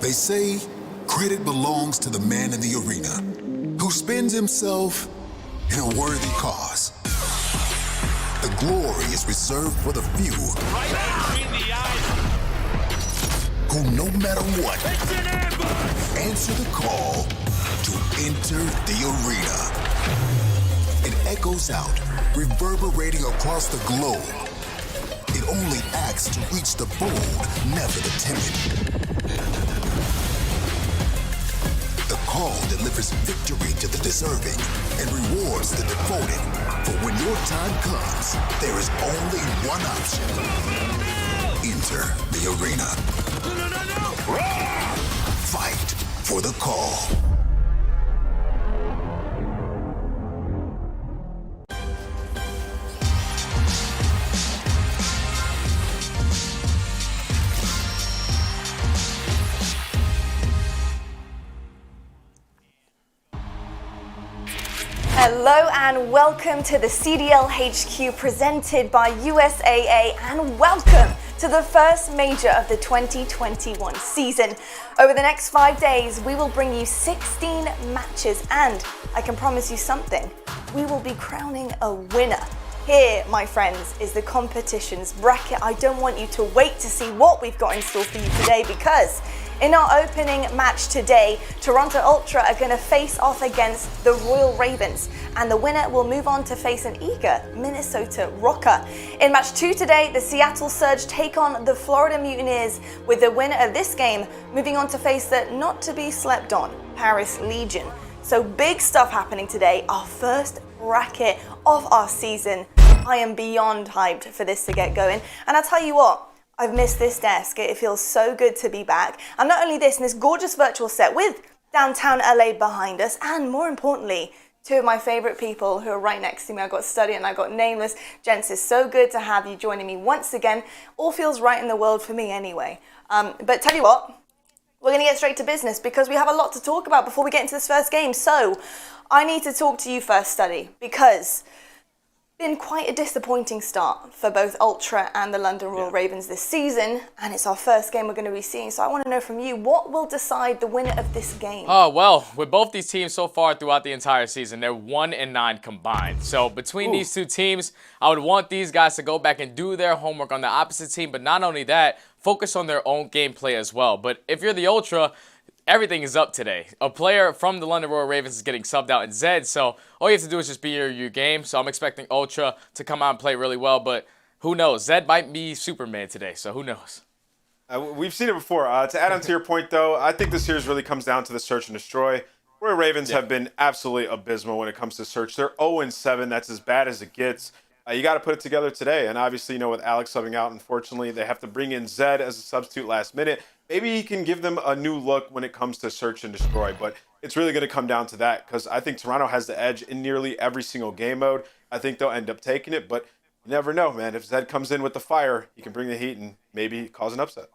They say credit belongs to the man in the arena who spends himself in a worthy cause. The glory is reserved for the few who, no matter what, answer the call to enter the arena. It echoes out, reverberating across the globe. It only acts to reach the bold, never the timid. The call delivers victory to the deserving and rewards the devoted. For when your time comes, there is only one option. Enter the arena. Fight for the call. Hello and welcome to the CDL HQ presented by USAA, and welcome to the first major of the 2021 season. Over the next 5 days, we will bring you 16 matches, and I can promise you something, we will be crowning a winner. Here, my friends, is the competition's bracket. I don't want you to wait to see what we've got in store for you today, because in our opening match today, Toronto Ultra are going to face off against the Royal Ravens, and the winner will move on to face an eager Minnesota Røkkr. In match 2 today, the Seattle Surge take on the Florida Mutineers, with the winner of this game moving on to face the not to be slept on Paris Legion. So big stuff happening today, our first bracket of our season. I am beyond hyped for this to get going, and I'll tell you what, I've missed this desk. It feels so good to be back. And not only this, in this gorgeous virtual set with downtown LA behind us, and more importantly, two of my favorite people who are right next to me. I got Study and I got Nameless. Gents, it's so good to have you joining me once again. All feels right in the world for me anyway. But tell you what, we're going to get straight to business because we have a lot to talk about before we get into this first game. So I need to talk to you first, Study, because been quite a disappointing start for both Ultra and the London Royal Ravens this season, and it's our first game we're going to be seeing. So I want to know from you, what will decide the winner of this game? Oh, well, with both these teams so far throughout the entire season, they're 1-9 combined. So between these two teams, I would want these guys to go back and do their homework on the opposite team, but not only that, focus on their own gameplay as well. But if you're the Ultra, everything is up today. A player from the London Royal Ravens is getting subbed out in Zed, so all you have to do is just be your game. So I'm expecting Ultra to come out and play really well, but who knows? Zed might be Superman today, so who knows? We've seen it before. To add on to your point, though, I think this series really comes down to the search and destroy. Royal Ravens have been absolutely abysmal when it comes to search. They're 0-7. That's as bad as it gets. You got to put it together today. And obviously, you know, with Alex subbing out, unfortunately, they have to bring in Zed as a substitute last minute. Maybe he can give them a new look when it comes to search and destroy, but it's really going to come down to that because I think Toronto has the edge in nearly every single game mode. I think they'll end up taking it, but you never know, man. If Zed comes in with the fire, he can bring the heat and maybe cause an upset.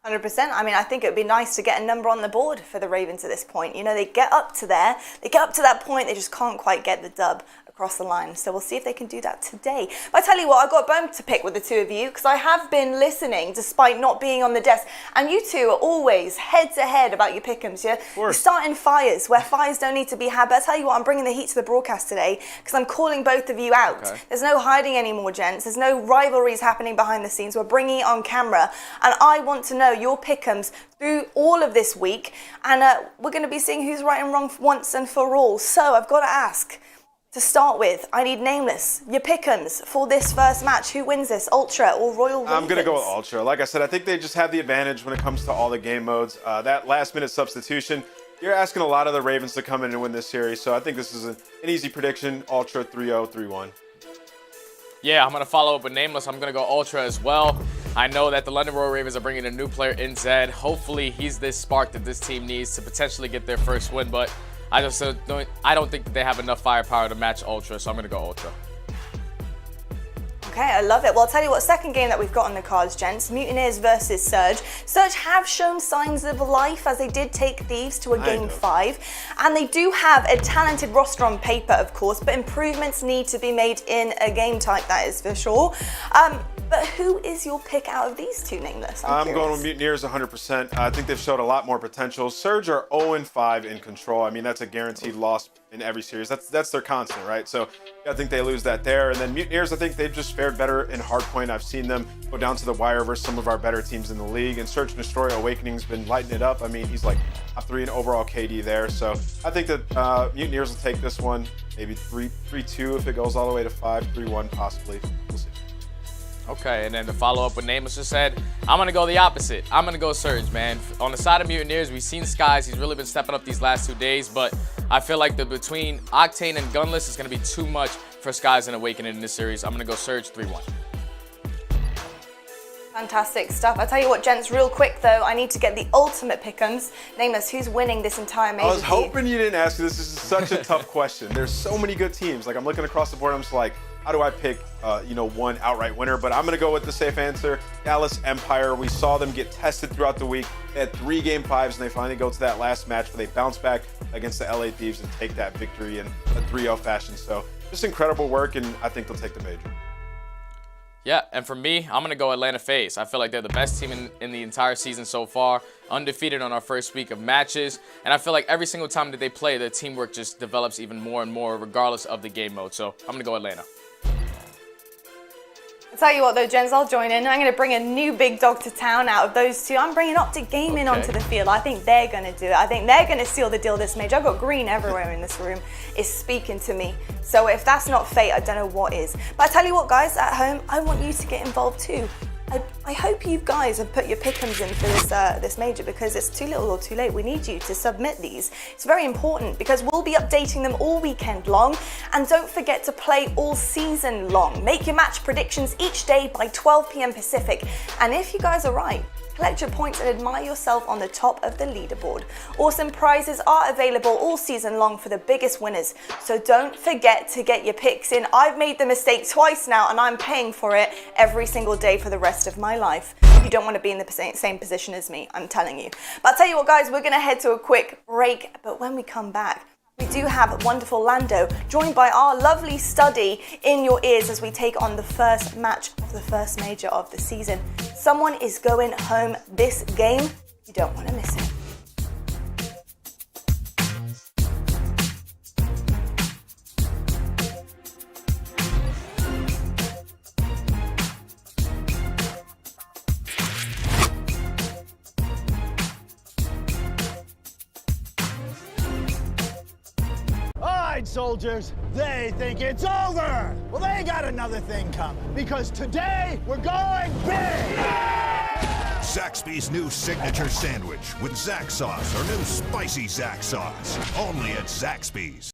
100%. I mean, I think it would be nice to get a number on the board for the Ravens at this point. You know, they get up to there, they get up to that point, they just can't quite get the dub across the line. So we'll see if they can do that today. But I tell you what, I've got a bone to pick with the two of you because I have been listening despite not being on the desk. And you two are always head to head about your pick'ems, yeah? You're starting fires where fires don't need to be had. But I tell you what, I'm bringing the heat to the broadcast today because I'm calling both of you out. Okay. There's no hiding anymore, gents. There's no rivalries happening behind the scenes. We're bringing it on camera. And I want to know your pick'ems through all of this week. And we're going to be seeing who's right and wrong once and for all. So I've got to ask, to start with, I need Nameless, your pick'ems for this first match. Who wins this, Ultra or Royal Ravens? I'm going to go with Ultra. Like I said, I think they just have the advantage when it comes to all the game modes. That last-minute substitution, you're asking a lot of the Ravens to come in and win this series, so I think this is an easy prediction, Ultra 3-0, 3-1. Yeah, I'm going to follow up with Nameless. I'm going to go Ultra as well. I know that the London Royal Ravens are bringing a new player in Zed. Hopefully, he's this spark that this team needs to potentially get their first win, but I don't think that they have enough firepower to match Ultra, so I'm going to go Ultra. Okay, I love it. Well, I'll tell you what, second game that we've got on the cards, gents. Mutineers versus Surge. Surge have shown signs of life as they did take Thieves to a game 5. And they do have a talented roster on paper, of course, but improvements need to be made in a game type, that is for sure. But who is your pick out of these two, Nameless? I'm going with Mutineers 100%. I think they've showed a lot more potential. Surge are 0-5 in control. I mean, that's a guaranteed loss in every series. That's their constant, right? So I think they lose that there. And then Mutineers, I think they've just fared better in hardpoint. I've seen them go down to the wire versus some of our better teams in the league. And Search and Destroy Awakening's been lighting it up. I mean, he's like top 3 in overall KD there. So I think that Mutineers will take this one, maybe 3-2 if it goes all the way to 5, 3-1 possibly. We'll see. Okay, and then to follow up what Nameless just said, I'm going to go the opposite. I'm going to go Surge, man. On the side of Mutineers, we've seen Skies. He's really been stepping up these last 2 days, but I feel like between Octane and Gunless is going to be too much for Skies and Awakening in this series. I'm going to go Surge 3-1. Fantastic stuff. I tell you what, gents, real quick though, I need to get the ultimate pick'ems. Nameless, who's winning this entire major? I was hoping you didn't ask me this. This is such a tough question. There's so many good teams. Like, I'm looking across the board, I'm just like, how do I pick, one outright winner? But I'm going to go with the safe answer, Dallas Empire. We saw them get tested throughout the week. They had 3 game 5s, and they finally go to that last match where they bounce back against the LA Thieves and take that victory in a 3-0 fashion. So just incredible work, and I think they'll take the major. Yeah, and for me, I'm going to go Atlanta FaZe. I feel like they're the best team in the entire season so far, undefeated on our first week of matches, and I feel like every single time that they play, their teamwork just develops even more and more regardless of the game mode. So I'm going to go Atlanta. I'll tell you what though, gents, I'll join in. I'm going to bring a new big dog to town out of those two. I'm bringing OpTic Gaming onto the field. I think they're going to do it. I think they're going to seal the deal this major. I've got green everywhere in this room. It's speaking to me. So if that's not fate, I don't know what is. But I tell you what, guys, at home, I want you to get involved too. I hope you guys have put your pick'ems in for this major, because it's too little or too late. We need you to submit these. It's very important because we'll be updating them all weekend long. And don't forget to play all season long. Make your match predictions each day by 12 p.m. Pacific. And if you guys are right, collect your points and admire yourself on the top of the leaderboard. Awesome prizes are available all season long for the biggest winners. So don't forget to get your picks in. I've made the mistake twice now and I'm paying for it every single day for the rest of my life. You don't want to be in the same position as me, I'm telling you. But I'll tell you what, guys, we're going to head to a quick break. But when we come back, we do have wonderful Lando, joined by our lovely Studdy in your ears as we take on the first match of the first major of the season. Someone is going home this game. You don't want to miss it. Soldiers, they think it's over. Well, they got another thing coming, because today we're going big. Zaxby's new signature sandwich with Zax sauce, or new spicy Zax sauce, only at Zaxby's.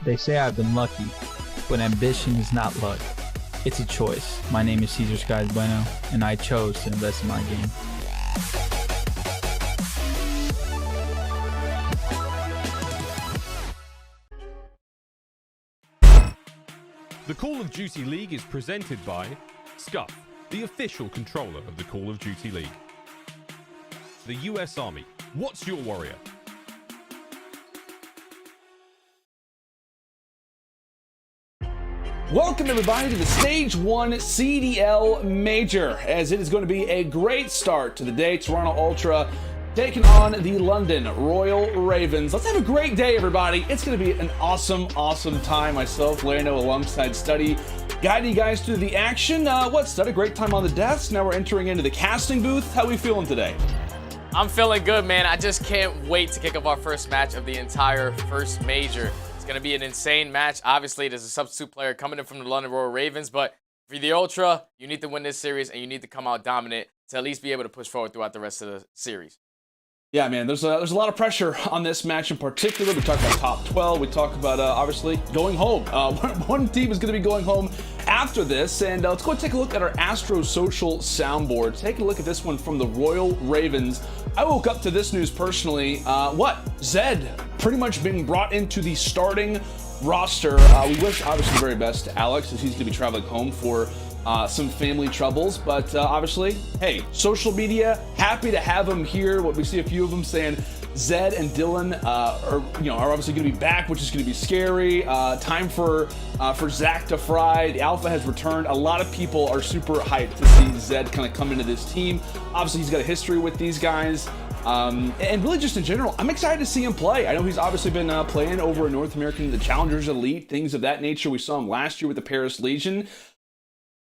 They say I've been lucky, but ambition is not luck. It's a choice. My name is Cesar Skies Bueno, and I chose to invest in my game. The Call of Duty League is presented by Scump, the official controller of the Call of Duty League. The US Army, what's your warrior? Welcome everybody to the Stage 1 CDL Major, as it is going to be a great start to the day. Toronto Ultra taking on the London Royal Ravens. Let's have a great day, everybody. It's going to be an awesome time. Myself, Lando, alongside Study, guiding you guys through the action. Study? Great time on the desk. Now we're entering into the casting booth. How are we feeling today? I'm feeling good, man. I just can't wait to kick off our first match of the entire first major. It's going to be an insane match. Obviously, there's a substitute player coming in from the London Royal Ravens, but for the Ultra, you need to win this series, and you need to come out dominant to at least be able to push forward throughout the rest of the series. Yeah, man, there's a lot of pressure on this match in particular. We talk about top 12. We talk about, obviously, going home. One team is going to be going home after this. And let's go and take a look at our Astro Social soundboard. Take a look at this one from the Royal Ravens. I woke up to this news personally. Zed pretty much being brought into the starting roster. We wish, obviously, the very best to Alex, as he's going to be traveling home for some family troubles, but obviously, hey, social media, happy to have him here. What we see a few of them saying Zed and Dylan are obviously going to be back, which is going to be scary. Time for Zach to fry. The Alpha has returned. A lot of people are super hyped to see Zed kind of come into this team. Obviously, he's got a history with these guys. And really just in general, I'm excited to see him play. I know he's obviously been playing over in North American, the Challengers Elite, things of that nature. We saw him last year with the Paris Legion.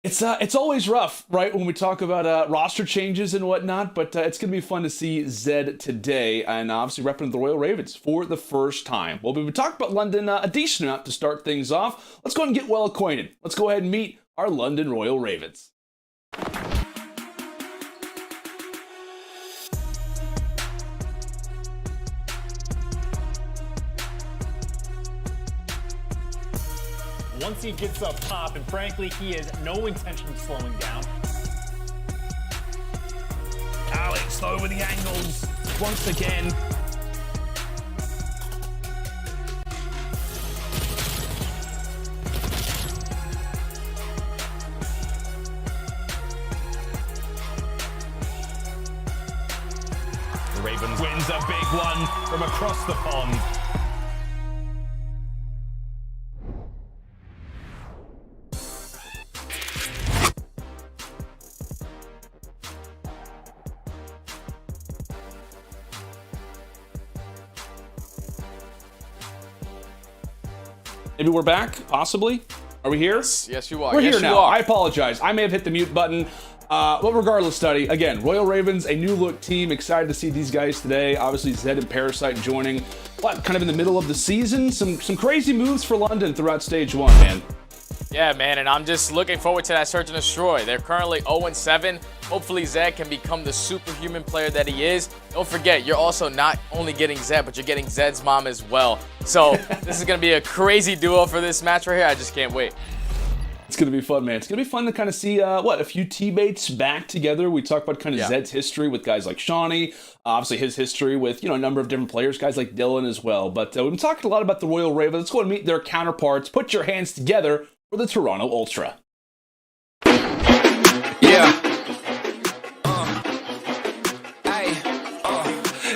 It's always rough, right, when we talk about roster changes and whatnot, but it's going to be fun to see Zed today, and obviously repping the Royal Ravens for the first time. Well, we've been talking about London a decent amount to start things off. Let's go ahead and get well acquainted. Let's go ahead and meet our London Royal Ravens. Once he gets up top, and frankly, he has no intention of slowing down. Alex over the angles once again. The Ravens wins a big one from across the pond. Maybe we're back, possibly. Are we here? Yes, you are. We're yes, here now. You are. I apologize. I may have hit the mute button. But regardless, Study, again, Royal Ravens, a new look team. Excited to see these guys today. Obviously, Zed and Parasite joining. Kind of in the middle of the season. Some crazy moves for London throughout Stage 1, man. Yeah, man, and I'm just looking forward to that Search and Destroy. They're currently 0-7. Hopefully, Zed can become the superhuman player that he is. Don't forget, you're also not only getting Zed, but you're getting Zed's mom as well. So this is going to be a crazy duo for this match right here. I just can't wait. It's going to be fun, man. It's going to be fun to kind of see, a few teammates back together. We talk about kind of Zed's history with guys like Shawnee, obviously his history with, a number of different players, guys like Dylan as well. But we've been talking a lot about the Royal Ravens. Let's go and meet their counterparts. Put your hands together for the Toronto Ultra. Yeah.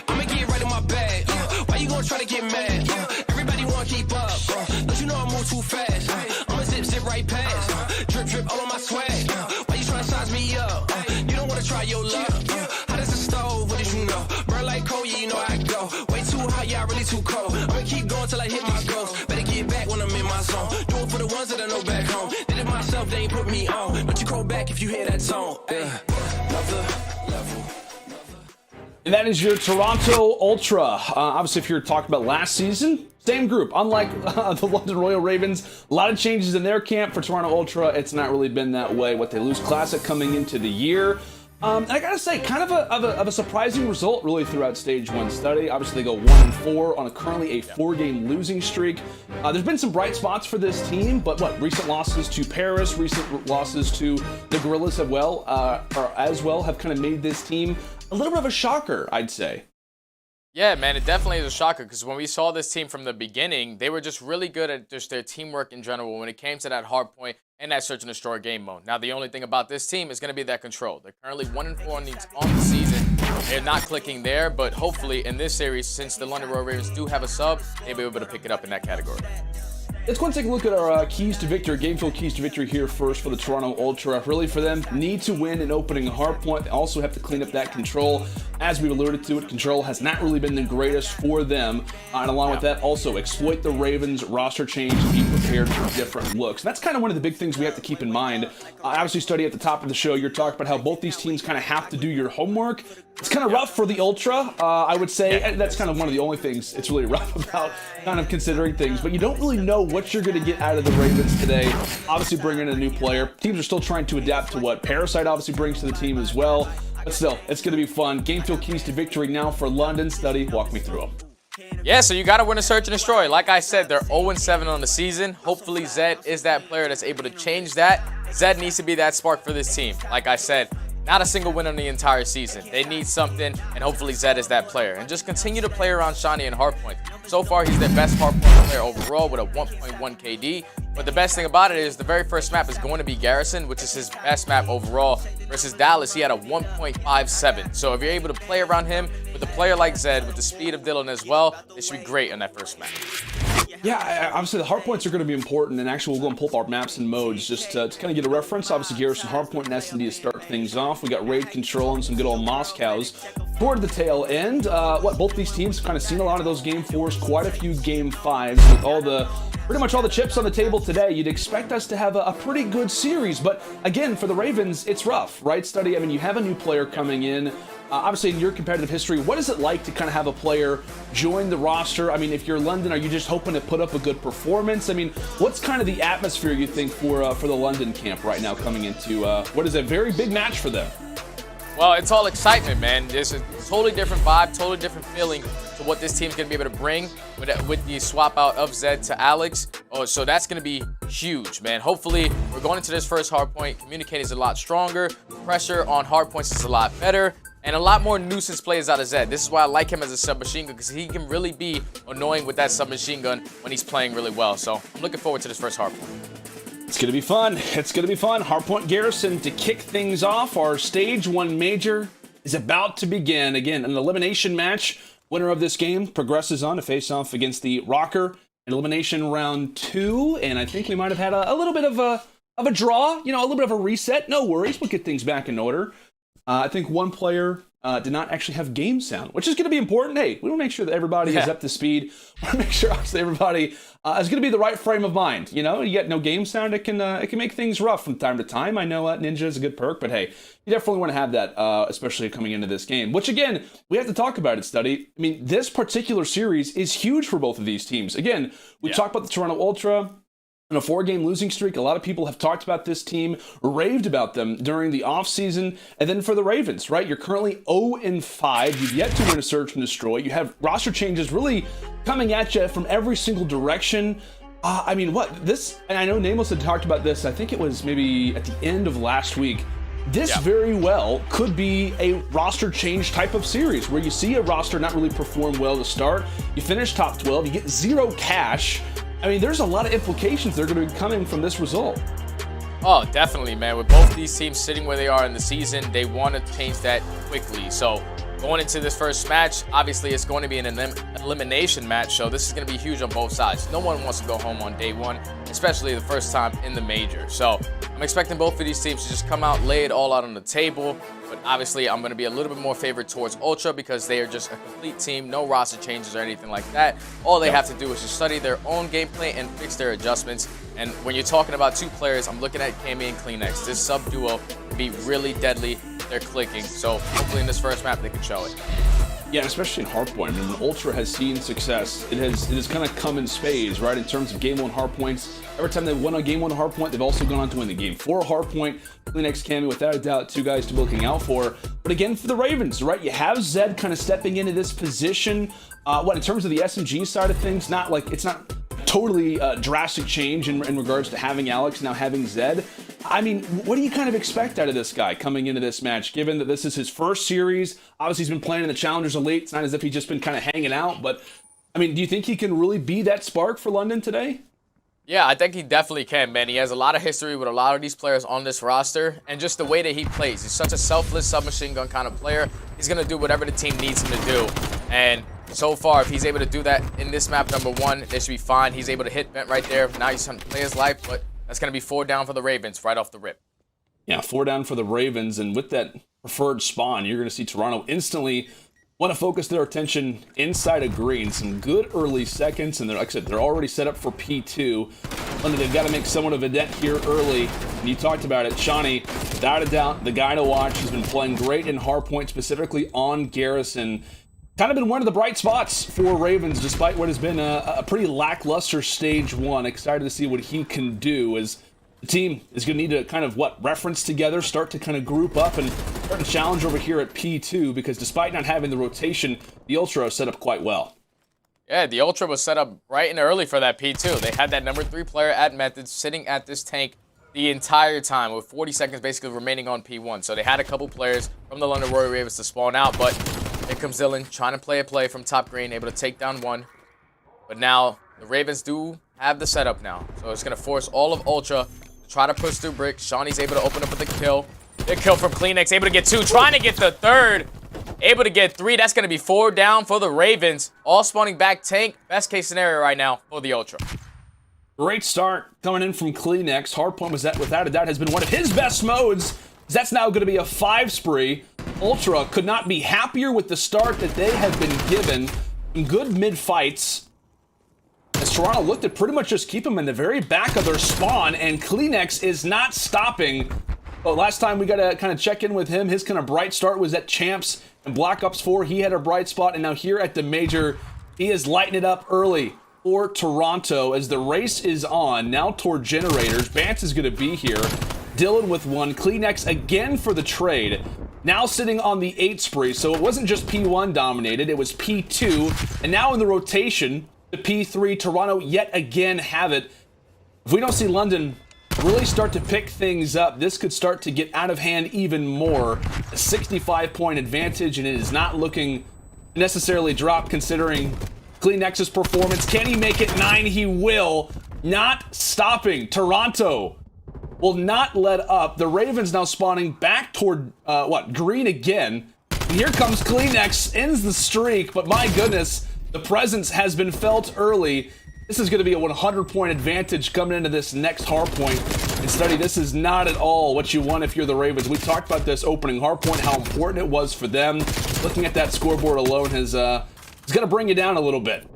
I'ma get right in my bag. Why you gonna try to get mad? Everybody wanna keep up. Don't you know I move too fast? I'ma zip right past. Drip all on my swag. Why you trying to size me up? You don't wanna try your luck. Hot as a stove, what did you know? Burn like coal, yeah, you know I go. Way too hot, yeah, really too cold. I'ma keep going till I hit my goals. Better get back when I'm in my zone. Do it for the ones that I know back home. Did it myself, they ain't put me on. Don't you call back if you hear that tone. And that is your Toronto Ultra. Obviously, if you're talking about last season, same group. Unlike the London Royal Ravens, a lot of changes in their camp. For Toronto Ultra, it's not really been that way. What they lose Classic coming into the year. And I gotta say, kind of a surprising result really throughout Stage 1 Study. Obviously, they go 1-4 on currently a 4-game losing streak. There's been some bright spots for this team, but recent losses to Paris, recent losses to the Guerrillas as well have kind of made this team a little bit of a shocker, I'd say. Yeah, man, it definitely is a shocker because when we saw this team from the beginning, they were just really good at just their teamwork in general when it came to that hard point and that Search and Destroy game mode. Now, the only thing about this team is going to be that control. They're currently 1-4 on the season. They're not clicking there, but hopefully in this series, since the London Royal Ravens do have a sub, they'll be able to pick it up in that category. Let's go and take a look at our keys to victory, game field keys to victory here first for the Toronto Ultra. Really for them, need to win an opening hardpoint. They also have to clean up that control. As we've alluded to it, control has not really been the greatest for them. And along with that, also exploit the Ravens roster change and be prepared for different looks. And that's kind of one of the big things we have to keep in mind. Obviously, Study, at the top of the show, you're talking about how both these teams kind of have to do your homework. It's kind of rough for the Ultra, I would say. That's kind of one of the only things it's really rough about, kind of considering things. But you don't really know what you're going to get out of the Ravens today. Obviously, bringing in a new player. Teams are still trying to adapt to what Parasite obviously brings to the team as well. But still, it's going to be fun. Game field keys to victory now for London. Study, walk me through them. Yeah, so you got to win a search and destroy. Like I said, they're 0-7 on the season. Hopefully, Zed is that player that's able to change that. Zed needs to be that spark for this team. Like I said, not a single win on the entire season. They need something, and hopefully Zed is that player. And just continue to play around Shiny and Hardpoint. So far, he's their best Hardpoint player overall with a 1.1 KD. But the best thing about it is the very first map is going to be Garrison, which is his best map overall. Versus Dallas, he had a 1.57. So if you're able to play around him with a player like Zed, with the speed of Dylan as well, it should be great on that first map. Yeah, obviously the hardpoints are going to be important, and actually we'll go and pull up our maps and modes just to kind of get a reference. Obviously Garrison, Hardpoint, and S&D to start things off. We got Raid Control and some good old Moscows toward the tail end. Both these teams have kind of seen a lot of those Game 4s, quite a few Game 5s with pretty much all the chips on the table today. You'd expect us to have a pretty good series, but again, for the Ravens, it's rough, right, Study? I mean, you have a new player coming in. Obviously, in your competitive history, what is it like to kind of have a player join the roster? I mean, if you're London, are you just hoping to put up a good performance? I mean, what's kind of the atmosphere you think for the London camp right now coming into what is a very big match for them? Well, it's all excitement, man. There's a totally different vibe, totally different feeling to what this team's going to be able to bring with the swap out of Zed to Alex. Oh, so that's going to be huge, man. Hopefully, we're going into this first hardpoint. Communicating is a lot stronger. Pressure on hardpoints is a lot better. And a lot more nuisance plays out of Zed. This is why I like him as a submachine gun, because he can really be annoying with that submachine gun when he's playing really well. So I'm looking forward to this first hardpoint. It's going to be fun. It's going to be fun. Hardpoint Garrison to kick things off. Our Stage 1 Major is about to begin. Again, an elimination match. Winner of this game progresses on to face off against the Røkkr in elimination round 2. And I think we might have had a little bit of a draw, a little bit of a reset. No worries. We'll get things back in order. I think one player did not actually have game sound, which is going to be important. Hey, we want to make sure that everybody is up to speed. We want to make sure obviously everybody is going to be the right frame of mind. You get no game sound, it can make things rough from time to time. I know Ninja is a good perk, but hey, you definitely want to have that, especially coming into this game. Which again, we have to talk about it, Study. I mean, this particular series is huge for both of these teams. Again, we talked about the Toronto Ultra. On a 4-game losing streak, a lot of people have talked about this team, raved about them during the offseason. And then for the Ravens, right? You're currently 0-5. You've yet to win a search and destroy. You have roster changes really coming at you from every single direction. I mean, and I know Nameless had talked about this, I think it was maybe at the end of last week. This very well could be a roster change type of series where you see a roster not really perform well to start. You finish top 12, you get 0 cash. I mean, there's a lot of implications that are going to be coming from this result. Oh, definitely, man. With both these teams sitting where they are in the season, they want to change that quickly. So going into this first match, obviously it's going to be an elimination match, so this is going to be huge on both sides. No one wants to go home on day one, especially the first time in the major. So I'm expecting both of these teams to just come out, lay it all out on the table. But obviously, I'm going to be a little bit more favored towards Ultra because they are just a complete team, no roster changes or anything like that. All they have to do is just study their own gameplay and fix their adjustments. And when you're talking about two players, I'm looking at Cammy and Kleenex. This sub duo can be really deadly. They're clicking. So hopefully in this first map, they can show it. Yeah, especially in Hardpoint. I mean, when Ultra has seen success, it has kind of come in spades, right? In terms of Game 1 Hardpoints. Every time they've won a Game 1 Hardpoint, they've also gone on to win the Game 4 Hardpoint. Kleenex, Cammy, without a doubt, two guys to be looking out for. But again, for the Ravens, right? You have Zed kind of stepping into this position. In terms of the SMG side of things, it's not totally drastic change in regards to having Alex, now having Zed. I mean, what do you kind of expect out of this guy coming into this match, given that this is his first series? Obviously, he's been playing in the Challengers Elite. It's not as if he's just been kind of hanging out, but, I mean, do you think he can really be that spark for London today? Yeah, I think he definitely can, man. He has a lot of history with a lot of these players on this roster, and just the way that he plays. He's such a selfless submachine gun kind of player. He's going to do whatever the team needs him to do. And So far, if he's able to do that in this map number 1, they should be fine. He's able to hit vent right there. Now he's trying to play his life, but that's going to be 4 down for the Ravens right off the rip. Yeah, 4 down for the Ravens, and with that preferred spawn, you're going to see Toronto instantly want to focus their attention inside of green. Some good early seconds, and like I said, they're already set up for P2. London, they've got to make somewhat of a dent here early. And you talked about it, Shawnee, without a doubt, the guy to watch. He's been playing great in hardpoint, specifically on Garrison. Kind of been one of the bright spots for Ravens, despite what has been a pretty lackluster stage 1. Excited to see what he can do, as the team is going to need to kind of, reference together, start to kind of group up and start to challenge over here at P2, because despite not having the rotation, the Ultra is set up quite well. Yeah, the Ultra was set up right and early for that P2. They had that number 3 player at Methods sitting at this tank the entire time, with 40 seconds basically remaining on P1. So they had a couple players from the London Royal Ravens to spawn out, but here comes Dylan trying to play a play from top green, able to take down 1. But now the Ravens do have the setup now, so it's going to force all of Ultra to try to push through bricks. Shawnee's able to open up with a kill. Big kill from Cleanex, able to get 2, trying to get the 3rd. Able to get 3. That's going to be 4 down for the Ravens. All spawning back tank. Best case scenario right now for the Ultra. Great start coming in from Cleanex. Hardpoint was that, without a doubt, has been one of his best modes. That's now going to be a 5 spree. Ultra could not be happier with the start that they have been given. Some good mid fights, as Toronto looked to pretty much just keep them in the very back of their spawn, and Cleanex is not stopping. But last time we got to kind of check in with him, his kind of bright start was at Champs and Black Ops 4. He had a bright spot, and now here at the Major, he is lighting it up early for Toronto as the race is on. Now toward generators. Bance is going to be here. Dylan with 1. Cleanex again for the trade. Now sitting on the 8 spree, so it wasn't just P1 dominated, it was P2. And now in the rotation, the P3, Toronto yet again have it. If we don't see London really start to pick things up, this could start to get out of hand even more. A 65-point advantage, and it is not looking necessarily dropped considering Cleanex's performance. Can he make it 9? He will. Not stopping. Toronto will not let up. The Ravens now spawning back toward, green again. And here comes Cleanex, ends the streak, but my goodness, the presence has been felt early. This is going to be a 100-point advantage coming into this next hardpoint. And Study, this is not at all what you want if you're the Ravens. We talked about this opening hardpoint, how important it was for them. Looking at that scoreboard alone is going to bring you down a little bit.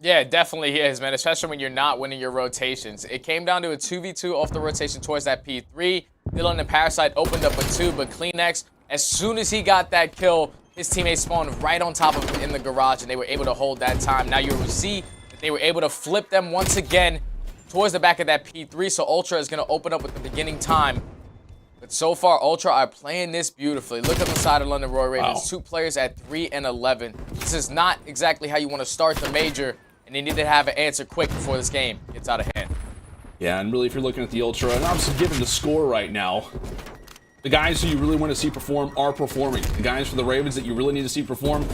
Yeah, it definitely is, man, especially when you're not winning your rotations. It came down to a 2v2 off the rotation towards that P3. Dylan and Parasite opened up a 2, but Cleanex, as soon as he got that kill, his teammates spawned right on top of him in the garage, and they were able to hold that time. Now you will see that they were able to flip them once again towards the back of that P3, so Ultra is going to open up with the beginning time. But so far, Ultra are playing this beautifully. Look at the side of London Royal Ravens. Wow. 2 players at 3 and 11. This is not exactly how you want to start the Major, and they need to have an answer quick before this game gets out of hand. Yeah, and really, if you're looking at the Ultra, and obviously given the score right now, the guys who you really want to see perform are performing. The guys for the Ravens that you really need to see perform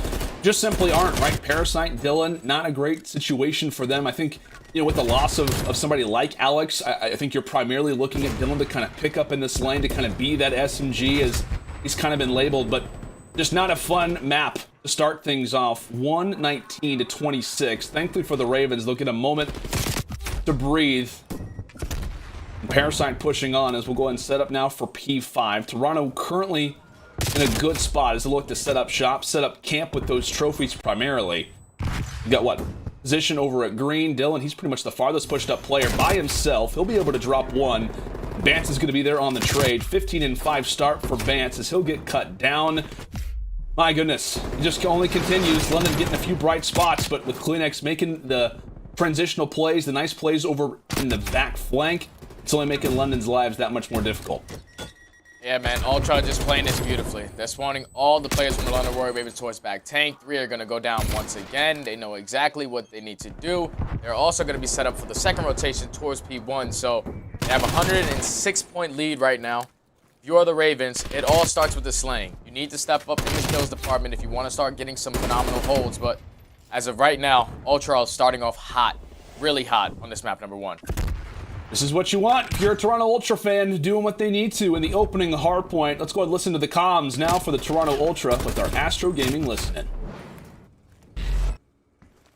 just simply aren't, right? Parasite, Dylan, not a great situation for them. I think, you know, with the loss of somebody like Alex, I think you're primarily looking at Dylan to kind of pick up in this lane, to kind of be that SMG, as he's kind of been labeled, but just not a fun map to start things off. 119 to 26. Thankfully for the Ravens, they'll get a moment to breathe. Parasite pushing on as we'll go ahead and set up now for P5. Toronto currently in a good spot as they look to set up shop, set up camp with those trophies primarily. You got what? Position over at green. Dylan, he's pretty much the farthest pushed up player by himself. He'll be able to drop 1. Bance is going to be there on the trade. 15 and 5 start for Bance as he'll get cut down. My goodness, it just only continues. London getting a few bright spots, but with Cleanex making the transitional plays, the nice plays over in the back flank, it's only making London's lives that much more difficult. Yeah, man, Ultra just playing this beautifully. They're spawning all the players from the London Royal Ravens towards back tank. 3 are going to go down once again. They know exactly what they need to do. They're also going to be set up for the second rotation towards P1. So they have a 106-point lead right now. If you are the Ravens, it all starts with the slaying. You need to step up in the kills department if you want to start getting some phenomenal holds. But as of right now, Ultra is starting off hot, really hot on this map number 1. This is what you want if you're a Toronto Ultra fan, doing what they need to in the opening hardpoint. Let's go ahead and listen to the comms now for the Toronto Ultra with our Astro Gaming listening.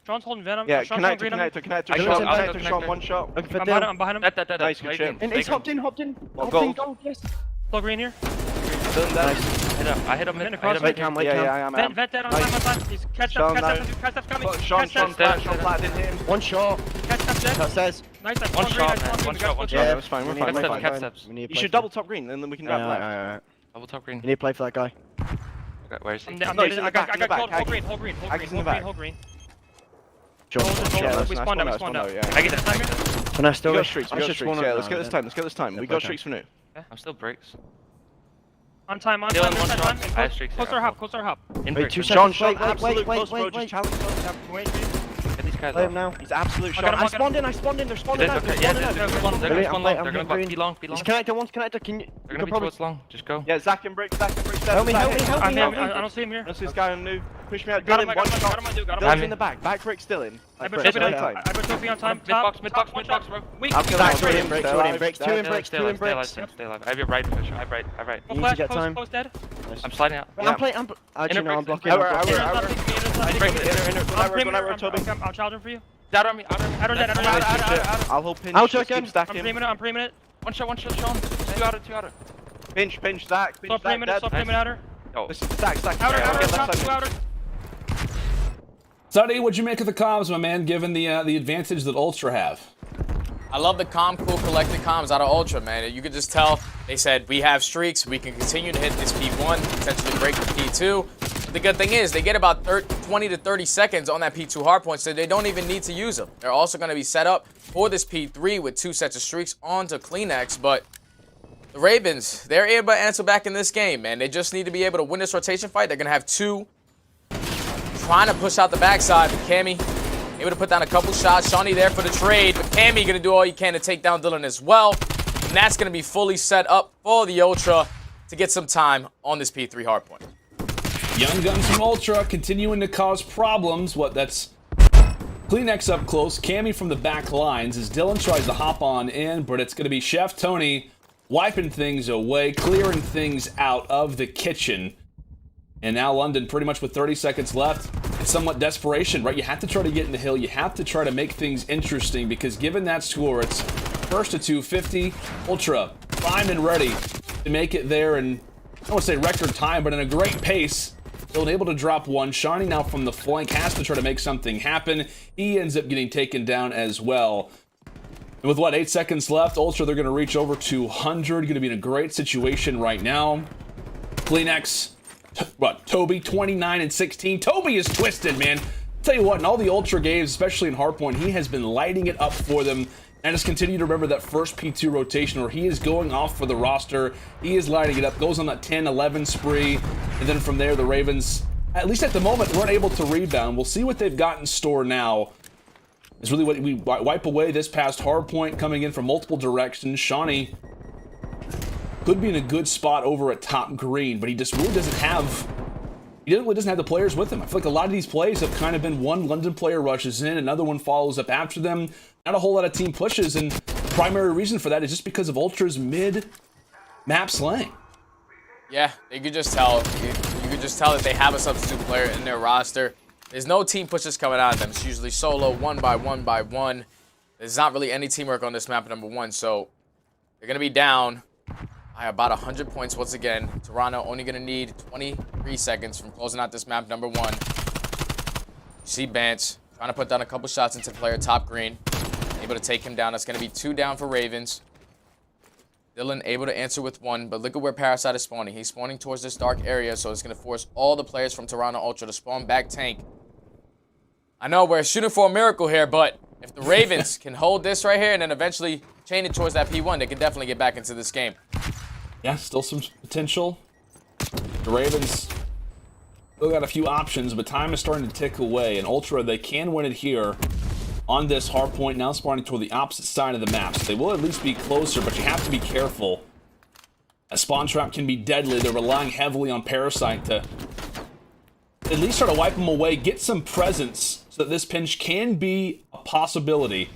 Sean's holding Venom. Yeah, Sean's connector, green on connector, me. connector, Sean, one shot. I'm behind him. I'm behind him. Dead. Nice, good shit. And he's hopped in. Hopped in, gold, yes. Full green here. I hit him. Wait, Cam. Yeah, I'm Vent dead on time. He's catch up coming. Sean flat didn't hit him. One shot. Catch up dead. Upstairs. Nice, that's One shot, man. One shot. Yeah, that's fine, we're fine. Cat steps. You should double top green, and then we can grab left. Double top green. You need to play for that guy. Okay, where is he? I got gold. Hold green. Hold green. We spawned out. I get that. Can I still go streaks? Yeah, let's get this time. We got streaks for new. I'm still breaks. On time. I have streaks. Closer hop. Wait, 2 seconds. Wait. Wait. Get these guys Play off. him now. He's absolute shot. I spawned in. They're spawning out. They're gonna be long. He's connector, Can you? They're gonna be towards long. Just go. Yeah, Zach and Brick. Help me. I don't see him here. Let's see this guy on new. Push me out. Got him. One shot. Got him. in the back. Back Brick still in. I put Trophy on time. Mid box, bro. Weak. I'll kill that. 2 in bricks. Stay alive. I have your right, Fisher. I have right. You need to get time. Post dead. I'm sliding out. Actually, no, I'm blocking. I'm challenging for you. Out on me. I'll hold pinch. I'm pre-minute it. One shot, Sean. Two outer. Pinch, Zach. Stop pre-minute outer. Oh. This is Zach. Outer. Sonny, what'd you make of the comms, my man, given the advantage that Ultra have? I love the cool collected comms out of Ultra, man. You could just tell they said, we have streaks, we can continue to hit this P1, potentially break the P2. The good thing is they get about 20 to 30 seconds on that P2 hardpoint, so they don't even need to use them. They're also going to be set up for this P3 with 2 sets of streaks onto CleanX, but the Ravens, they're able to answer back in this game, man. They just need to be able to win this rotation fight. They're going to have 2 trying to push out the backside, but Cammy able to put down a couple shots. Shawnee there for the trade, but Cammy going to do all he can to take down Dylan as well. And that's going to be fully set up for the Ultra to get some time on this P3 hardpoint. Young guns from Ultra continuing to cause problems. That's CleanX up close. Cammy from the back lines as Dylan tries to hop on in, but it's going to be Chef Tony wiping things away, clearing things out of the kitchen. And now London, pretty much with 30 seconds left, it's somewhat desperation, right? You have to try to get in the hill. You have to try to make things interesting because given that score, it's first to 250. Ultra primed and ready to make it there in, I don't want to say record time, but in a great pace. Still able to drop one. Shawnee now from the flank has to try to make something happen. He ends up getting taken down as well. And with, 8 seconds left, Ultra, they're going to reach over 200. Going to be in a great situation right now. CleanX. Toby, 29 and 16. Toby is twisted, man. Tell you what, in all the Ultra games, especially in Hardpoint, he has been lighting it up for them. And just continue to remember that first P2 rotation where he is going off for the roster. He is lighting it up, goes on that 10-11 spree. And then from there, the Ravens, at least at the moment, weren't able to rebound. We'll see what they've got in store now. It's really what we wipe away this past Hardpoint coming in from multiple directions. Shawnee could be in a good spot over at top green, but he just really doesn't have the players with him. I feel like a lot of these plays have kind of been one London player rushes in, another one follows up after them. Not a whole lot of team pushes, and the primary reason for that is just because of Ultra's mid-map slang. Yeah, you could just tell. You could just tell that they have a substitute player in their roster. There's no team pushes coming out of them. It's usually solo, one by one. There's not really any teamwork on this map, number 1, so they're going to be down by about 100 points once again. Toronto only going to need 23 seconds from closing out this map, number 1. You see Bance trying to put down a couple shots into player top green. Able to take him down. That's going to be 2 down for Ravens. Dylan able to answer with 1, but look at where Parasite is spawning. He's spawning towards this dark area, so it's going to force all the players from Toronto Ultra to spawn back tank. I know we're shooting for a miracle here, but if the Ravens can hold this right here and then eventually chain it towards that P1, they can definitely get back into this game. Yeah, still some potential. The Ravens still got a few options, but time is starting to tick away. And Ultra, they can win it here on this hard point, now spawning toward the opposite side of the map. So they will at least be closer, but you have to be careful. A spawn trap can be deadly. They're relying heavily on Parasite to at least try to wipe them away, get some presence so that this pinch can be a possibility.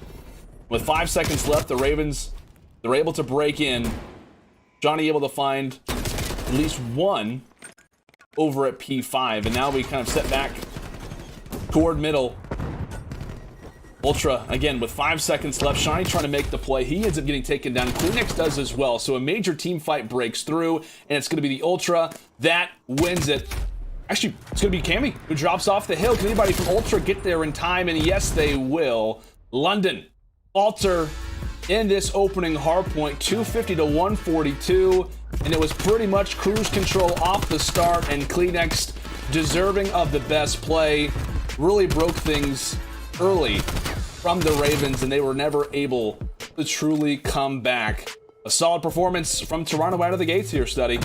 With 5 seconds left, the Ravens, they're able to break in. Johnny able to find at least 1 over at P5, and now we kind of set back toward middle. Ultra, again, with 5 seconds left, Shiny trying to make the play. He ends up getting taken down. Cleanix does as well. So a major team fight breaks through, and it's going to be the Ultra that wins it. Actually, it's going to be Cammy who drops off the hill. Can anybody from Ultra get there in time? And yes, they will. London falter in this opening hardpoint, 250 to 142. And it was pretty much cruise control off the start. And Cleanix, deserving of the best play, really broke things early from the Ravens, and they were never able to truly come back. A solid performance from Toronto out of the gates here, Study.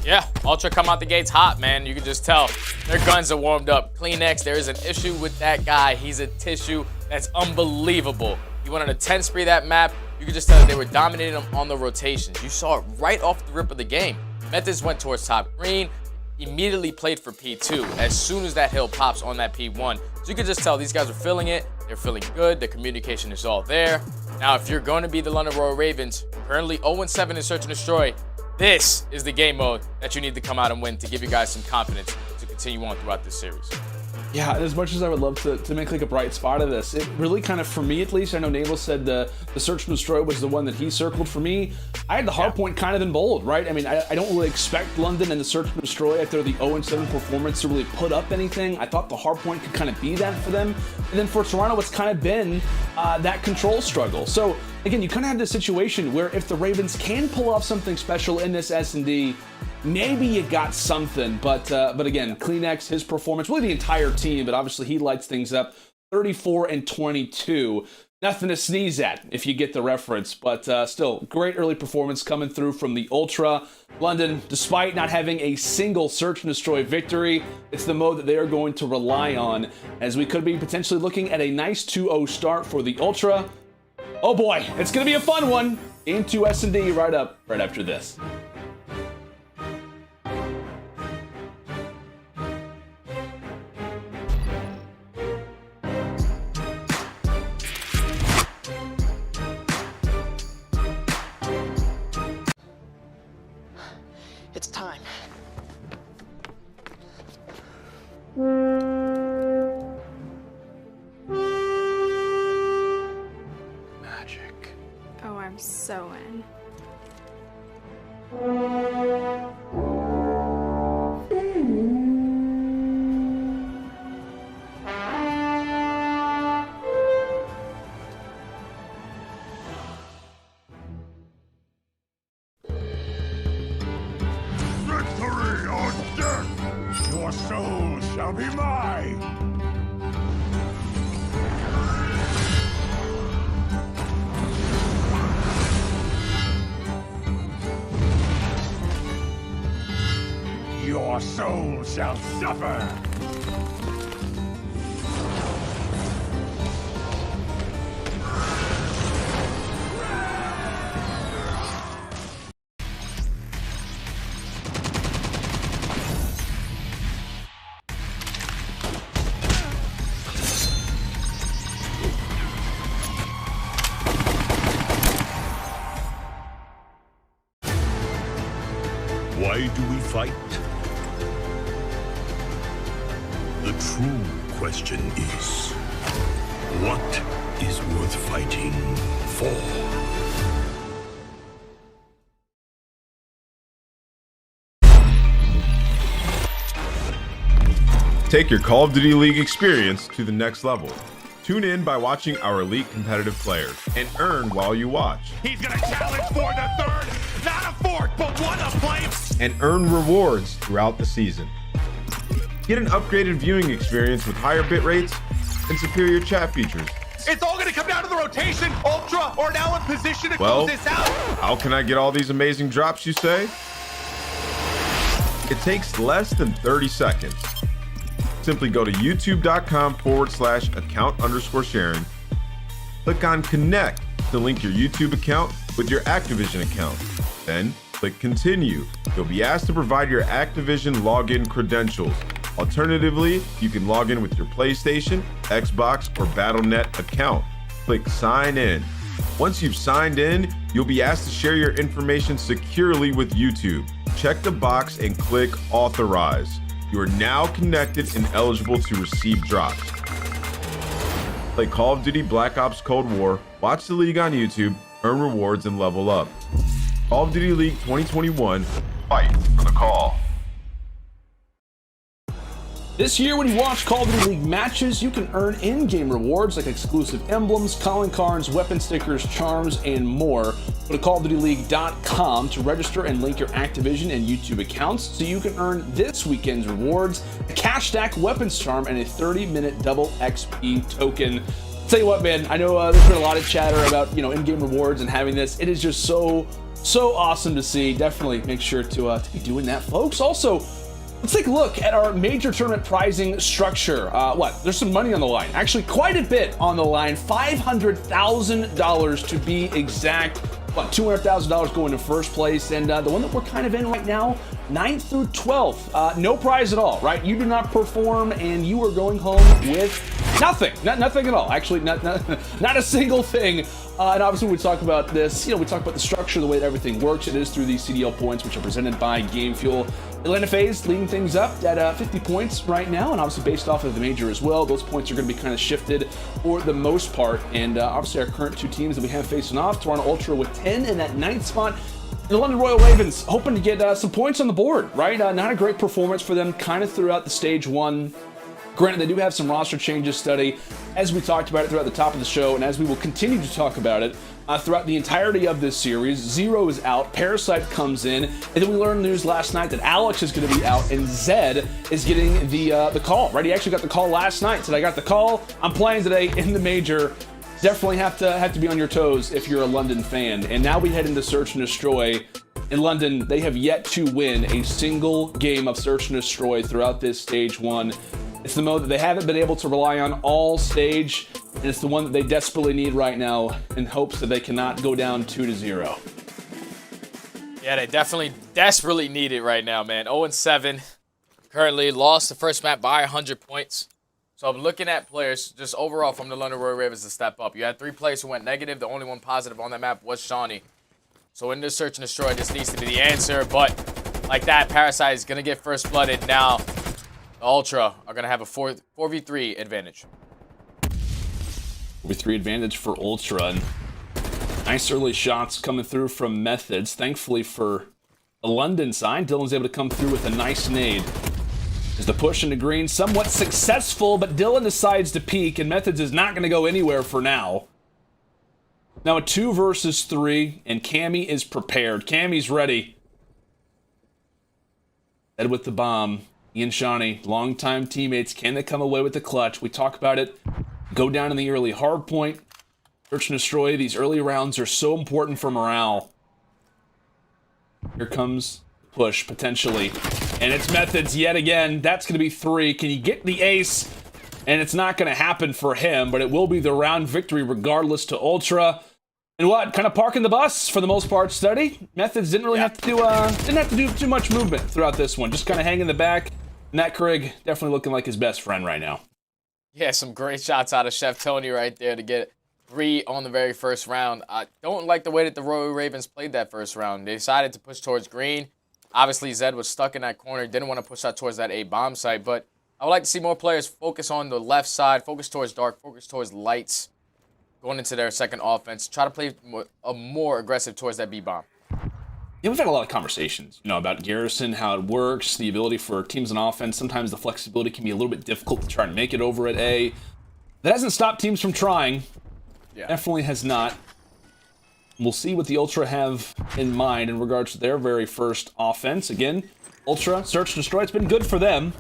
Yeah, Ultra come out the gates hot, man. You can just tell their guns are warmed up. Cleanix, there is an issue with that guy. He's a tissue that's unbelievable. He went on a 10 spree that map. You can just tell that they were dominating him on the rotations. You saw it right off the rip of the game. Metis went towards top green, immediately played for P2 as soon as that hill pops on that P1. So you can just tell these guys are feeling it. They're feeling good. The communication is all there. Now, if you're going to be the London Royal Ravens, currently 0-7 in Search and Destroy, this is the game mode that you need to come out and win to give you guys some confidence to continue on throughout this series. Yeah, as much as I would love to make like a bright spot of this, it really kind of, for me at least, I know Naval said the Search and Destroy was the one that he circled. For me, I had the hardpoint kind of in bold, right? I mean, I don't really expect London and the Search and Destroy after the 0-7 performance to really put up anything. I thought the hardpoint could kind of be that for them. And then for Toronto, it's kind of been that control struggle. So again, you kind of have this situation where if the Ravens can pull off something special in this S&D, maybe you got something, but again, Cleanix, his performance, really the entire team, but obviously he lights things up. 34 and 22, nothing to sneeze at if you get the reference, but still great early performance coming through from the Ultra. London, despite not having a single Search and Destroy victory, it's the mode that they are going to rely on, as we could be potentially looking at a nice 2-0 start for the Ultra. Oh boy, it's gonna be a fun one. Game 2 S&D right after this. It's time. Magic. Oh, I'm so in. Victory or death! Your soul shall be mine! Your soul shall suffer! Why do we fight? The true question is, what is worth fighting for? Take your Call of Duty League experience to the next level. Tune in by watching our elite competitive players and earn while you watch. He's gonna challenge for the third, not a fourth, but what a play! And earn rewards throughout the season. Get an upgraded viewing experience with higher bit rates and superior chat features. It's all gonna come down to the rotation. Ultra are now in position to close this out. How can I get all these amazing drops, you say? It takes less than 30 seconds. Simply go to youtube.com/account_sharing. Click on connect to link your YouTube account with your Activision account. Then click continue. You'll be asked to provide your Activision login credentials. Alternatively, you can log in with your PlayStation, Xbox, or Battle.net account. Click sign in. Once you've signed in, you'll be asked to share your information securely with YouTube. Check the box and click authorize. You are now connected and eligible to receive drops. Play Call of Duty Black Ops Cold War, watch the league on YouTube, earn rewards, and level up. Call of Duty League 2021. Fight for the call. This year, when you watch Call of Duty League matches, you can earn in-game rewards like exclusive emblems, calling cards, weapon stickers, charms, and more. Go to CallOfDutyLeague.com to register and link your Activision and YouTube accounts so you can earn this weekend's rewards, a cash stack weapons charm, and a 30-minute double XP token. Tell you what, man, I know there's been a lot of chatter about, in-game rewards and having this. It is just so awesome to see. Definitely make sure to be doing that, folks. Also, let's take a look at our major tournament prizing structure. There's some money on the line. Actually, quite a bit on the line. $500,000 to be exact. $200,000 going to first place. And the one that we're kind of in right now, 9th through 12th. No prize at all, right? You do not perform and you are going home with nothing. Nothing at all. Actually, not a single thing. And obviously, when we talk about this, we talk about the structure, the way that everything works. It is through these CDL points, which are presented by Game Fuel. Atlanta FaZe leading things up at 50 points right now, and obviously based off of the major as well. Those points are going to be kind of shifted for the most part. And obviously, our current two teams that we have facing off, Toronto Ultra with 10 in that 9th spot. The London Royal Ravens hoping to get some points on the board, right? Not a great performance for them kind of throughout the stage one. Granted, they do have some roster changes study, as we talked about it throughout the top of the show, and as we will continue to talk about it throughout the entirety of this series. Zero is out, Parasite comes in, and then we learned news last night that Alex is going to be out, and Zed is getting the call, right? He actually got the call last night. Said, I got the call, I'm playing today in the major. Definitely have to be on your toes if you're a London fan. And now we head into Search and Destroy. In London, they have yet to win a single game of Search and Destroy throughout this stage one. It's the mode that they haven't been able to rely on all stage, and it's the one that they desperately need right now in hopes that they cannot go down 2-0. Yeah, they definitely desperately need it right now, man. 0-7. Currently lost the first map by 100 points. So I'm looking at players just overall from the London Royal Ravens to step up. You had 3 players who went negative. The only one positive on that map was Shawnee. So in this Search and Destroy, this needs to be the answer. But like that, Parasite is going to get first blooded now. The Ultra are going to have a 4v3 advantage. 4v3 advantage for Ultra. And nice early shots coming through from Methods. Thankfully for the London side, Dylan's able to come through with a nice nade. As the push into green, somewhat successful, but Dylan decides to peek, and Methods is not going to go anywhere for now. Now a 2 versus 3, and Cammy is prepared. Cammy's ready. Head with the bomb. Ian Shawnee, longtime teammates, can they come away with the clutch? We talk about it. Go down in the early hard point. Search and Destroy. These early rounds are so important for morale. Here comes the push, potentially. And it's Methods yet again. That's going to be 3. Can he get the ace? And it's not going to happen for him, but it will be the round victory regardless to Ultra. And what? Kind of parking the bus for the most part. Study. Methods didn't really have to do too much movement throughout this one. Just kind of hang in the back. And that Krig definitely looking like his best friend right now. Yeah, some great shots out of Chef Tony right there to get 3 on the very first round. I don't like the way that the Royal Ravens played that first round. They decided to push towards green. Obviously, Zed was stuck in that corner. Didn't want to push out towards that A bomb site. But I would like to see more players focus on the left side, focus towards dark, focus towards lights, going into their second offense. Try to play more aggressive towards that B bomb. Yeah, we've had a lot of conversations, about Garrison, how it works, the ability for teams on offense. Sometimes the flexibility can be a little bit difficult to try and make it over at A. That hasn't stopped teams from trying. Yeah. Definitely has not. We'll see what the Ultra have in mind in regards to their very first offense. Again, Ultra, Search and Destroy, it's been good for them.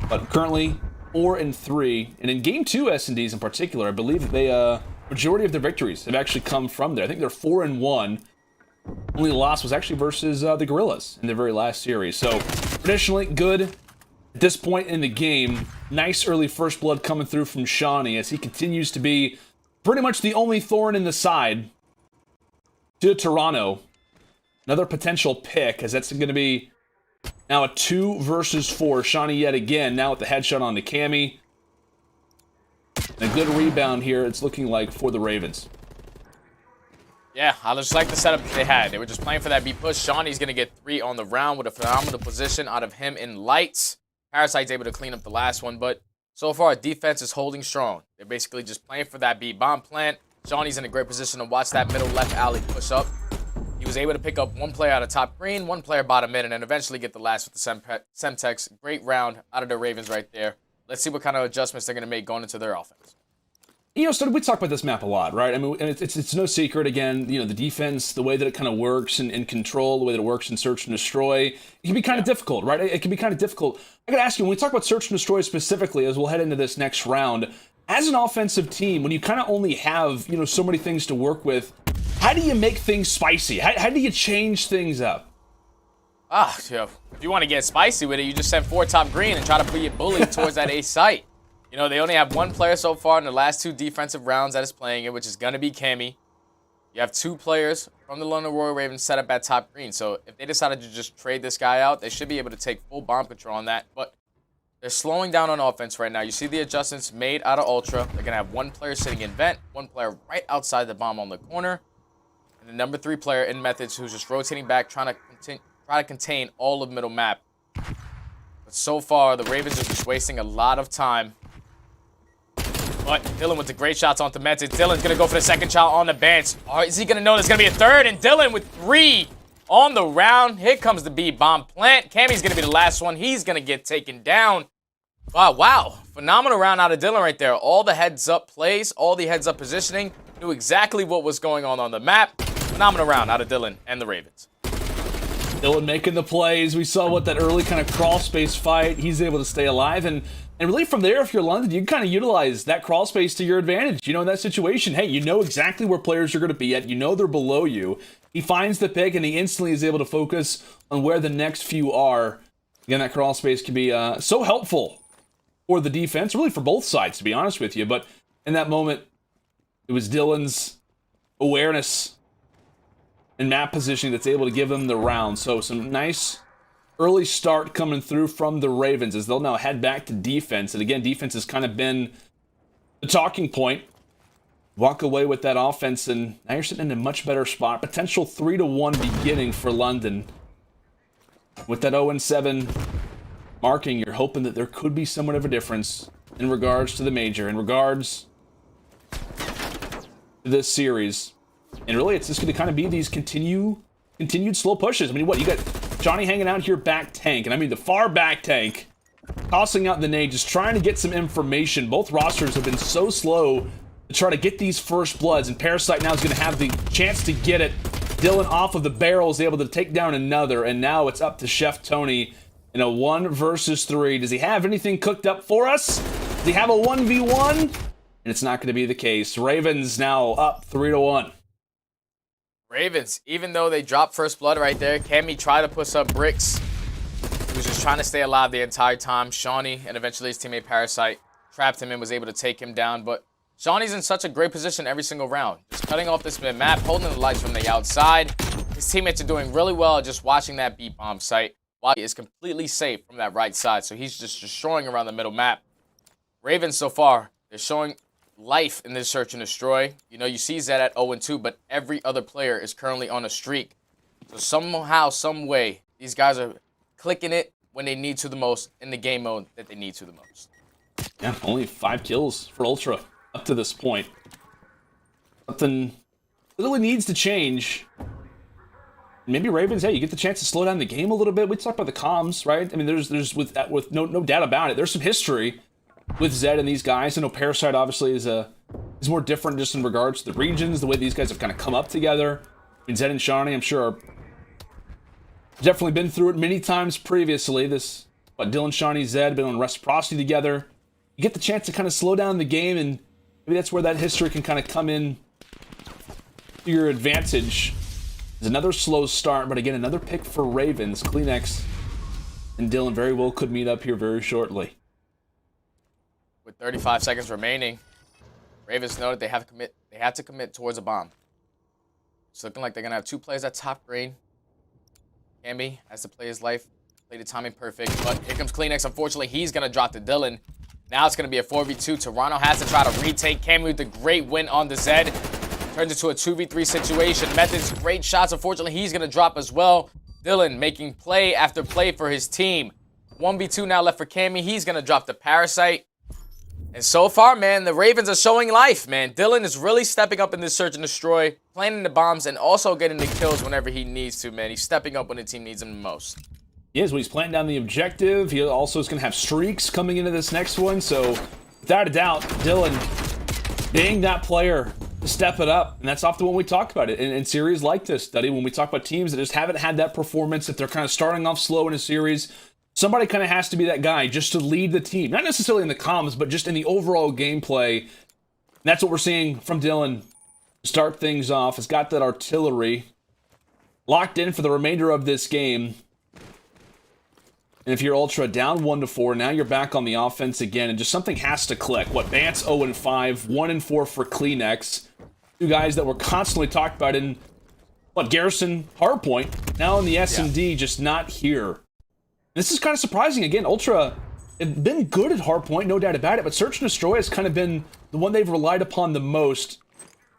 But currently, 4-3. And in Game 2 S&Ds in particular, I believe that they, majority of their victories have actually come from there. I think they're 4-1. Only loss was actually versus the Guerrillas in their very last series. So, traditionally, good at this point in the game. Nice early first blood coming through from Shawnee as he continues to be pretty much the only thorn in the side to Toronto. Another potential pick, as that's going to be now a 2 versus 4. Shawnee yet again, now with the headshot on the Cammy. And a good rebound here, it's looking like, for the Ravens. Yeah, I just like the setup that they had. They were just playing for that B push. Shawnee's going to get 3 on the round with a phenomenal position out of him in lights. Parasite's able to clean up the last one, but So far, defense is holding strong. They're basically just playing for that B bomb plant. Shawnee's in a great position to watch that middle left alley push up. He was able to pick up one player out of top green, one player bottom mid, and then eventually get the last with the Semtex. Great round out of the Ravens right there. Let's see what kind of adjustments they're going to make going into their offense. You know, so we talk about this map a lot, right? I mean, it's no secret, again, you know, the defense, the way that it kind of works in control, the way that it works in search and destroy, it can be kind of difficult, right? It can be kind of difficult. I got to ask you, when we talk about search and destroy specifically, as we'll head into this next round, as an offensive team, when you kind of only have, you know, so many things to work with, how do you make things spicy? How do you change things up? If you want to get spicy with it, you just send 4 top green and try to put your bully towards that A site. You know, they only have 1 player so far in the last 2 defensive rounds that is playing it, which is going to be Cammy. You have 2 players from the London Royal Ravens set up at top green. So if they decided to just trade this guy out, they should be able to take full bomb control on that. But they're slowing down on offense right now. You see the adjustments made out of Ultra. They're going to have 1 player sitting in vent, 1 player right outside the bomb on the corner, and the number 3 player in methods who's just rotating back, trying to contain all of middle map. But so far, the Ravens are just wasting a lot of time. But Dylan with the great shots onto methods. Dylan's going to go for the second shot on the bench. Is he going to know there's going to be a third? And Dylan with 3 on the round. Here comes the B bomb plant. Cammy's going to be the last one. He's going to get taken down. Wow. Phenomenal round out of Dylan right there. All the heads-up plays, all the heads-up positioning. Knew exactly what was going on the map. Phenomenal round out of Dylan and the Ravens. Dylan making the plays. We saw what that early kind of crawl space fight. He's able to stay alive. And really from there, if you're London, you can kind of utilize that crawl space to your advantage. You know, in that situation, hey, you know exactly where players are going to be at. You know they're below you. He finds the pick, and he instantly is able to focus on where the next few are. Again, that crawl space can be so helpful for the defense, really for both sides, to be honest with you. But in that moment, it was Dylan's awareness and map positioning that's able to give them the round. So some nice early start coming through from the Ravens as they'll now head back to defense. And again, defense has kind of been the talking point. Walk away with that offense, and now you're sitting in a much better spot. Potential 3-1 beginning for London. With that 0-7 marking, you're hoping that there could be somewhat of a difference in regards to the major, in regards to this series. And really, it's just going to kind of be these continued slow pushes. I mean, what, you got Johnny hanging out here back tank, and I mean the far back tank, tossing out the nade, just trying to get some information. Both rosters have been so slow to try to get these first bloods, and Parasite now is going to have the chance to get it. Dylan off of the barrel is able to take down another, and now it's up to Chef Tony in a 1 versus 3. Does he have anything cooked up for us? Does he have a 1v1? And it's not going to be the case. Ravens now up 3-1. Ravens, even though they dropped first blood right there, Cammy tried to push up bricks. He was just trying to stay alive the entire time. Shawnee and eventually his teammate Parasite trapped him and was able to take him down. But Shawnee's in such a great position every single round. Just cutting off this mid-map, holding the lights from the outside. His teammates are doing really well just watching that beat bomb site. While he is completely safe from that right side, so he's just destroying around the middle map. Ravens so far, they're showing life in this search and destroy. You know, you see Zed at 0-2, but every other player is currently on a streak. So somehow, some way, these guys are clicking it when they need to the most in the game mode that they need to the most. Yeah, only 5 kills for Ultra up to this point. Something really needs to change. Maybe Ravens, hey, you get the chance to slow down the game a little bit. We talked about the comms, right? I mean, there's with no doubt about it. There's some history with Zed and these guys. I know Parasite obviously is more different just in regards to the regions, the way these guys have kind of come up together. I mean, Zed and Shawnee, I'm sure, are definitely been through it many times previously. Dylan, Shawnee, Zed been on reciprocity together. You get the chance to kind of slow down the game, and maybe that's where that history can kind of come in to your advantage. There's another slow start, but again, another pick for Ravens. Kleenex and Dylan very well could meet up here very shortly. With 35 seconds remaining, Ravens know that they have to commit towards a bomb. It's looking like they're gonna have 2 players at top green. Cammy has to play his life, play the timing perfect, but here comes Kleenex. Unfortunately, he's gonna drop to Dylan. Now it's gonna be a 4v2. Toronto has to try to retake. Cammy with the great win on the Zed. Turns into a 2v3 situation. Methods, great shots. Unfortunately, he's going to drop as well. Dylan making play after play for his team. 1v2 now left for Cammy. He's going to drop the Parasite. And so far, man, the Ravens are showing life, man. Dylan is really stepping up in this search and destroy, planting the bombs, and also getting the kills whenever he needs to, man. He's stepping up when the team needs him the most. He is when he's planting down the objective. He also is going to have streaks coming into this next one. So, without a doubt, Dylan being that player to step it up. And that's often when we talk about it in series like this, Duddy, when we talk about teams that just haven't had that performance, that they're kind of starting off slow in a series. Somebody kind of has to be that guy just to lead the team. Not necessarily in the comms, but just in the overall gameplay. And that's what we're seeing from Dylan to start things off. Has got that artillery locked in for the remainder of this game. And if you're Ultra down 1-4, now you're back on the offense again, and just something has to click. What, Bance 0-5, 1-4 for Kleenex. Two guys that were constantly talked about in, what, Garrison, Hardpoint. Now in the S&D, just not here. This is kind of surprising. Again, Ultra have been good at Hardpoint, no doubt about it, but Search and Destroy has kind of been the one they've relied upon the most.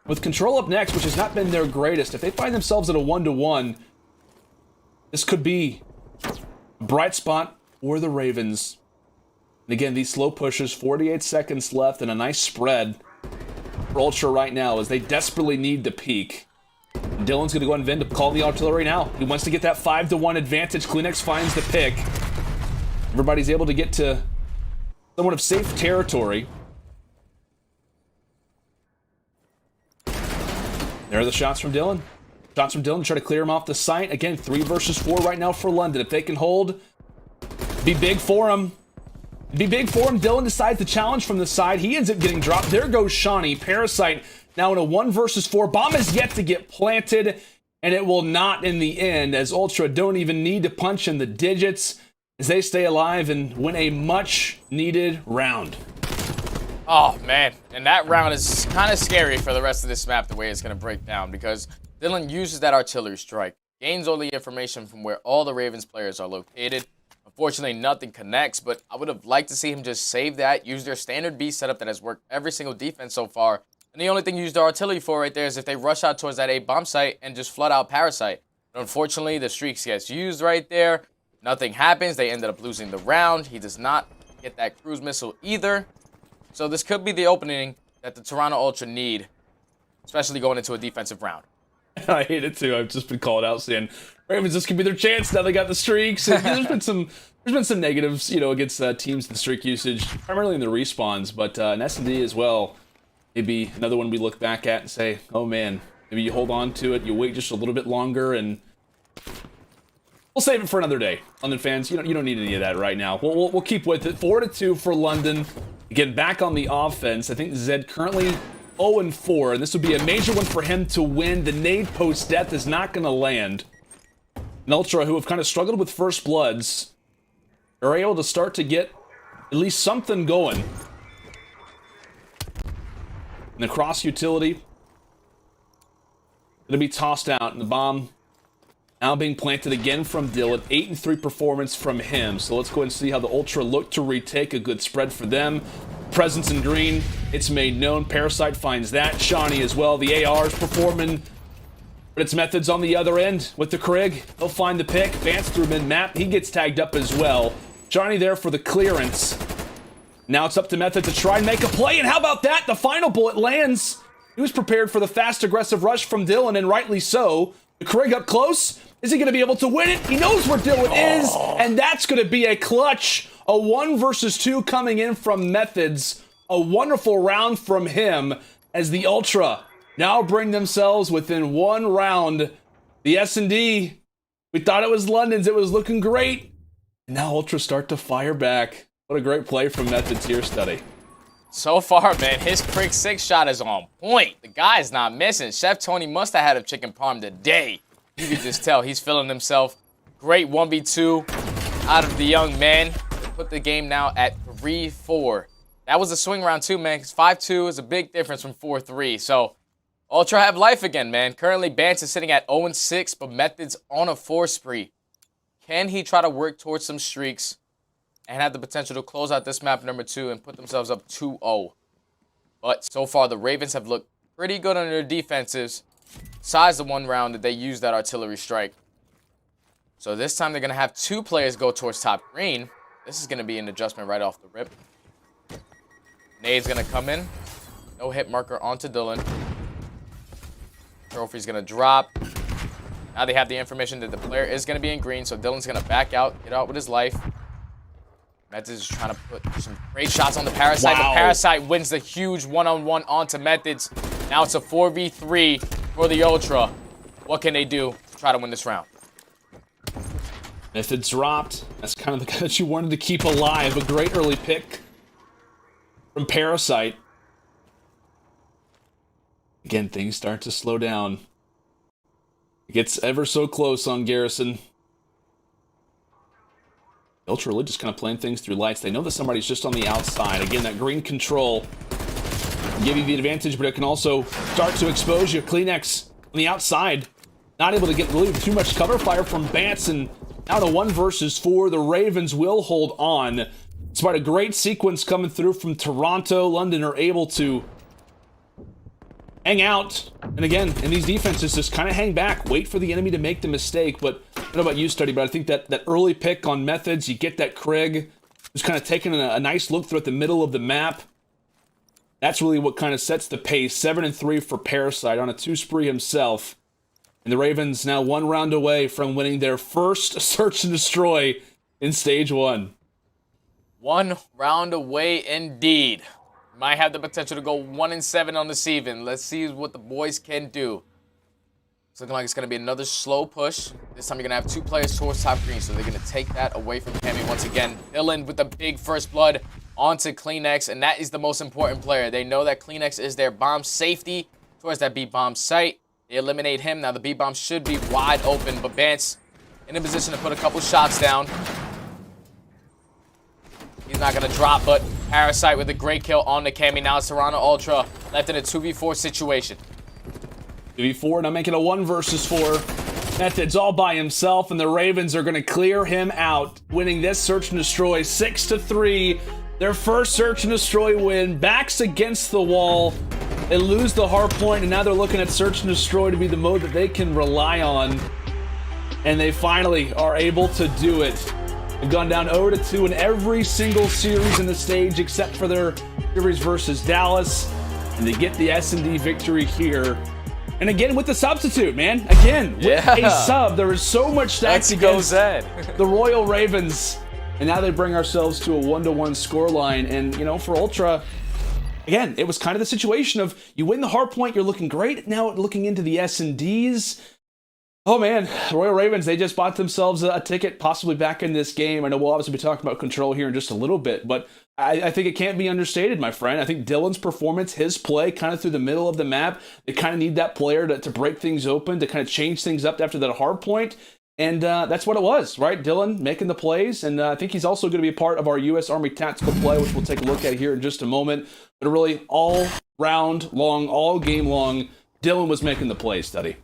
With Control up next, which has not been their greatest, if they find themselves at a 1-1, this could be a bright spot for the Ravens. And again, these slow pushes, 48 seconds left, and a nice spread for Ultra right now as they desperately need the peak. And Dylan's going to go ahead and Vin to call the artillery now. He wants to get that 5-1 advantage. Kleenex finds the pick. Everybody's able to get to somewhat of safe territory. There are the shots from Dylan. Shots from Dylan to try to clear him off the site. Again, 3 versus 4 right now for London. If they can hold, be big for him. Be big for him. Dylan decides to challenge from the side. He ends up getting dropped. There goes Shawnee. Parasite now in a 1 versus 4. Bomb is yet to get planted, and it will not in the end, as Ultra don't even need to punch in the digits as they stay alive and win a much-needed round. Oh, man. And that round is kind of scary for the rest of this map, the way it's going to break down, because Dylan uses that artillery strike, gains all the information from where all the Ravens players are located. Unfortunately, nothing connects, but I would have liked to see him just save that, use their standard B setup that has worked every single defense so far. And the only thing you use the artillery for right there is if they rush out towards that A bomb site and just flood out Parasite. But unfortunately, the streaks gets used right there. Nothing happens. They ended up losing the round. He does not get that cruise missile either. So this could be the opening that the Toronto Ultra need, especially going into a defensive round. I hate it too. I've just been called out saying Ravens, this could be their chance. Now they got the streaks. There's been some negatives, you know, against teams in streak usage, primarily in the respawns, but in S&D as well. Maybe another one we look back at and say, oh man, maybe you hold on to it, you wait just a little bit longer, and we'll save it for another day. London fans, you don't need any of that right now. We'll keep with it. 4-2 for London. Again, back on the offense. I think Zed currently 0-4, and this would be a major one for him to win. The nade post-death is not going to land. And Ultra, who have kind of struggled with first bloods, are able to start to get at least something going. And the cross utility going to be tossed out, and the bomb now being planted again from Dylan. 8-3 performance from him. So let's go ahead and see how the Ultra look to retake. A good spread for them. Presence in green, it's made known. Parasite finds that. Shawnee as well. The AR is performing, but its methods on the other end with the Krig. They'll find the pick. Vance through mid-map. He gets tagged up as well. Shawnee there for the clearance. Now it's up to Method to try and make a play, and how about that? The final bullet lands. He was prepared for the fast, aggressive rush from Dylan, and rightly so. The Krig up close. Is he going to be able to win it? He knows where Dylan is, and that's going to be a clutch. A 1 versus 2 coming in from Methods. A wonderful round from him as the Ultra now bring themselves within 1 round. The S&D, we thought it was London's. It was looking great. And now Ultra start to fire back. What a great play from Methods here, Study. So far, man, his Prick 6 shot is on point. The guy's not missing. Chef Tony must have had a chicken parm today. You can just tell he's feeling himself. Great 1v2 out of the young man. Put the game now at 3-4. That was a swing round too, man, because 5-2 is a big difference from 4-3. So, Ultra have life again, man. Currently, Bance is sitting at 0-6, but Methods on a 4 spree. Can he try to work towards some streaks and have the potential to close out this map number 2 and put themselves up 2-0? But so far, the Ravens have looked pretty good on their defensives, besides the 1 round that they used that artillery strike. So this time they're going to have 2 players go towards top green. This is going to be an adjustment right off the rip. Nade's gonna come in. No hit marker onto Dylan. Trophy's gonna drop. Now they have the information that the player is gonna be in green, so Dylan's gonna back out, get out with his life. Methods is trying to put some great shots on the Parasite. Wow. The Parasite wins the huge one-on-one onto Methods. Now it's a 4v3 for the Ultra. What can they do to try to win this round? Methods dropped. That's kind of the guy that you wanted to keep alive. A great early pick from Parasite. Again, things start to slow down. It gets ever so close on Garrison. Ultra really just kind of playing things through lights. They know that somebody's just on the outside. Again, that green control can give you the advantage, but it can also start to expose you. Kleenex on the outside, not able to get really too much cover fire from Bats, and now to 1 versus 4. The Ravens will hold on. Despite a great sequence coming through from Toronto, London are able to hang out. And again, in these defenses, just kind of hang back, wait for the enemy to make the mistake. But I don't know about you, Study, but I think that early pick on Methods, you get that Krieg, who's kind of taking a nice look through at the middle of the map. That's really what kind of sets the pace. 7-3 for Parasite on a 2 spree himself. And the Ravens now 1 round away from winning their first Search and Destroy in Stage 1. 1 round away indeed. Might have the potential to go 1-7 on the season. Let's see what the boys can do. It's looking like it's going to be another slow push. This time you're going to have 2 players towards top green, so they're going to take that away from Cammy once again. Dylan with the big first blood onto Kleenex, and that is the most important player. They know that Kleenex is their bomb safety towards that B-bomb site. They eliminate him. Now the B-bomb should be wide open, but Bance in a position to put a couple shots down. He's not going to drop, but Parasite with a great kill on the Cammy. Now it's Toronto Ultra left in a 2v4 situation. 2v4, now making a 1 versus 4. Methods all by himself, and the Ravens are going to clear him out, winning this Search and Destroy 6-3. Their first Search and Destroy win. Backs against the wall. They lose the hard point, and now they're looking at Search and Destroy to be the mode that they can rely on. And they finally are able to do it. They've gone down 0-2 in every single series in the stage except for their series versus Dallas. And they get the S&D victory here. And again with the substitute, man. Again, with a sub. There is so much stacks against the Royal Ravens. And now they bring ourselves to a 1-1 scoreline. And, you know, for Ultra, again, it was kind of the situation of you win the hard point, you're looking great. Now looking into the S&Ds. Oh man, Royal Ravens, they just bought themselves a ticket possibly back in this game. I know we'll obviously be talking about control here in just a little bit, but I think it can't be understated, my friend. I think Dylan's performance, his play kind of through the middle of the map, they kind of need that player to break things open, to kind of change things up after that hard point. And that's what it was, right? Dylan making the plays, and I think he's also going to be a part of our U.S. Army tactical play, which we'll take a look at here in just a moment. But really, all round long, all game long, Dylan was making the plays, Study.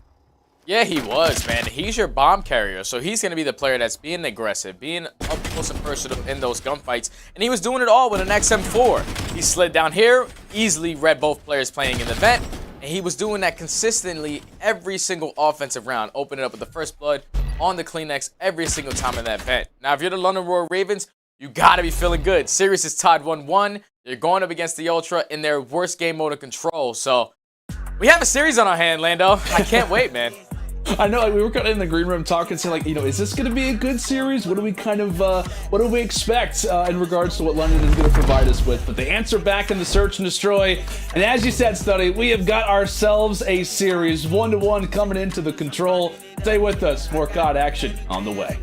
Yeah, he was, man. He's your bomb carrier, so he's going to be the player that's being aggressive, being up close and personal in those gunfights, and he was doing it all with an XM4. He slid down here, easily read both players playing in the vent, and he was doing that consistently every single offensive round, opening up with the first blood on the Kleenex every single time in that vent. Now, if you're the London Royal Ravens, you got to be feeling good. Series is tied 1-1. You're going up against the Ultra in their worst game mode of control, so we have a series on our hand, Lando. I can't wait, man. I know, like, we were kind of in the green room talking, saying, like, you know, is this going to be a good series? What do we kind of, what do we expect in regards to what London is going to provide us with? But the answer back in the Search and Destroy, and as you said, Study, we have got ourselves a series, 1-1 coming into the control. Stay with us, more COD action on the way.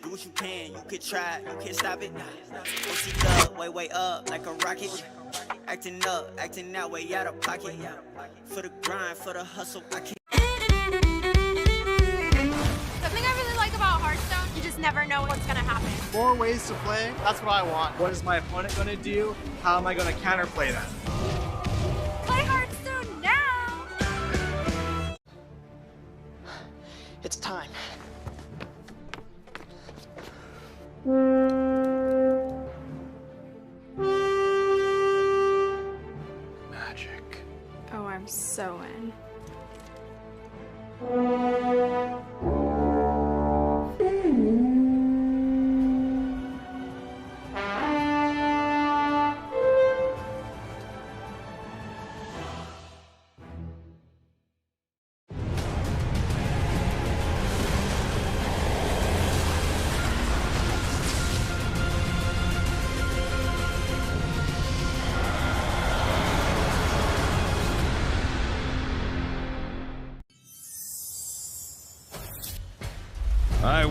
Do what you can, you can try, you can't stop it. OC up, way up like a rocket. Acting up, acting that way out of pocket. For the grind, for the hustle, I can't. Something I really like about Hearthstone, you just never know what's gonna happen. More ways to play, that's what I want. What is my opponent gonna do? How am I gonna counterplay that? Play Hearthstone now! It's time. Magic. Oh, I'm so in.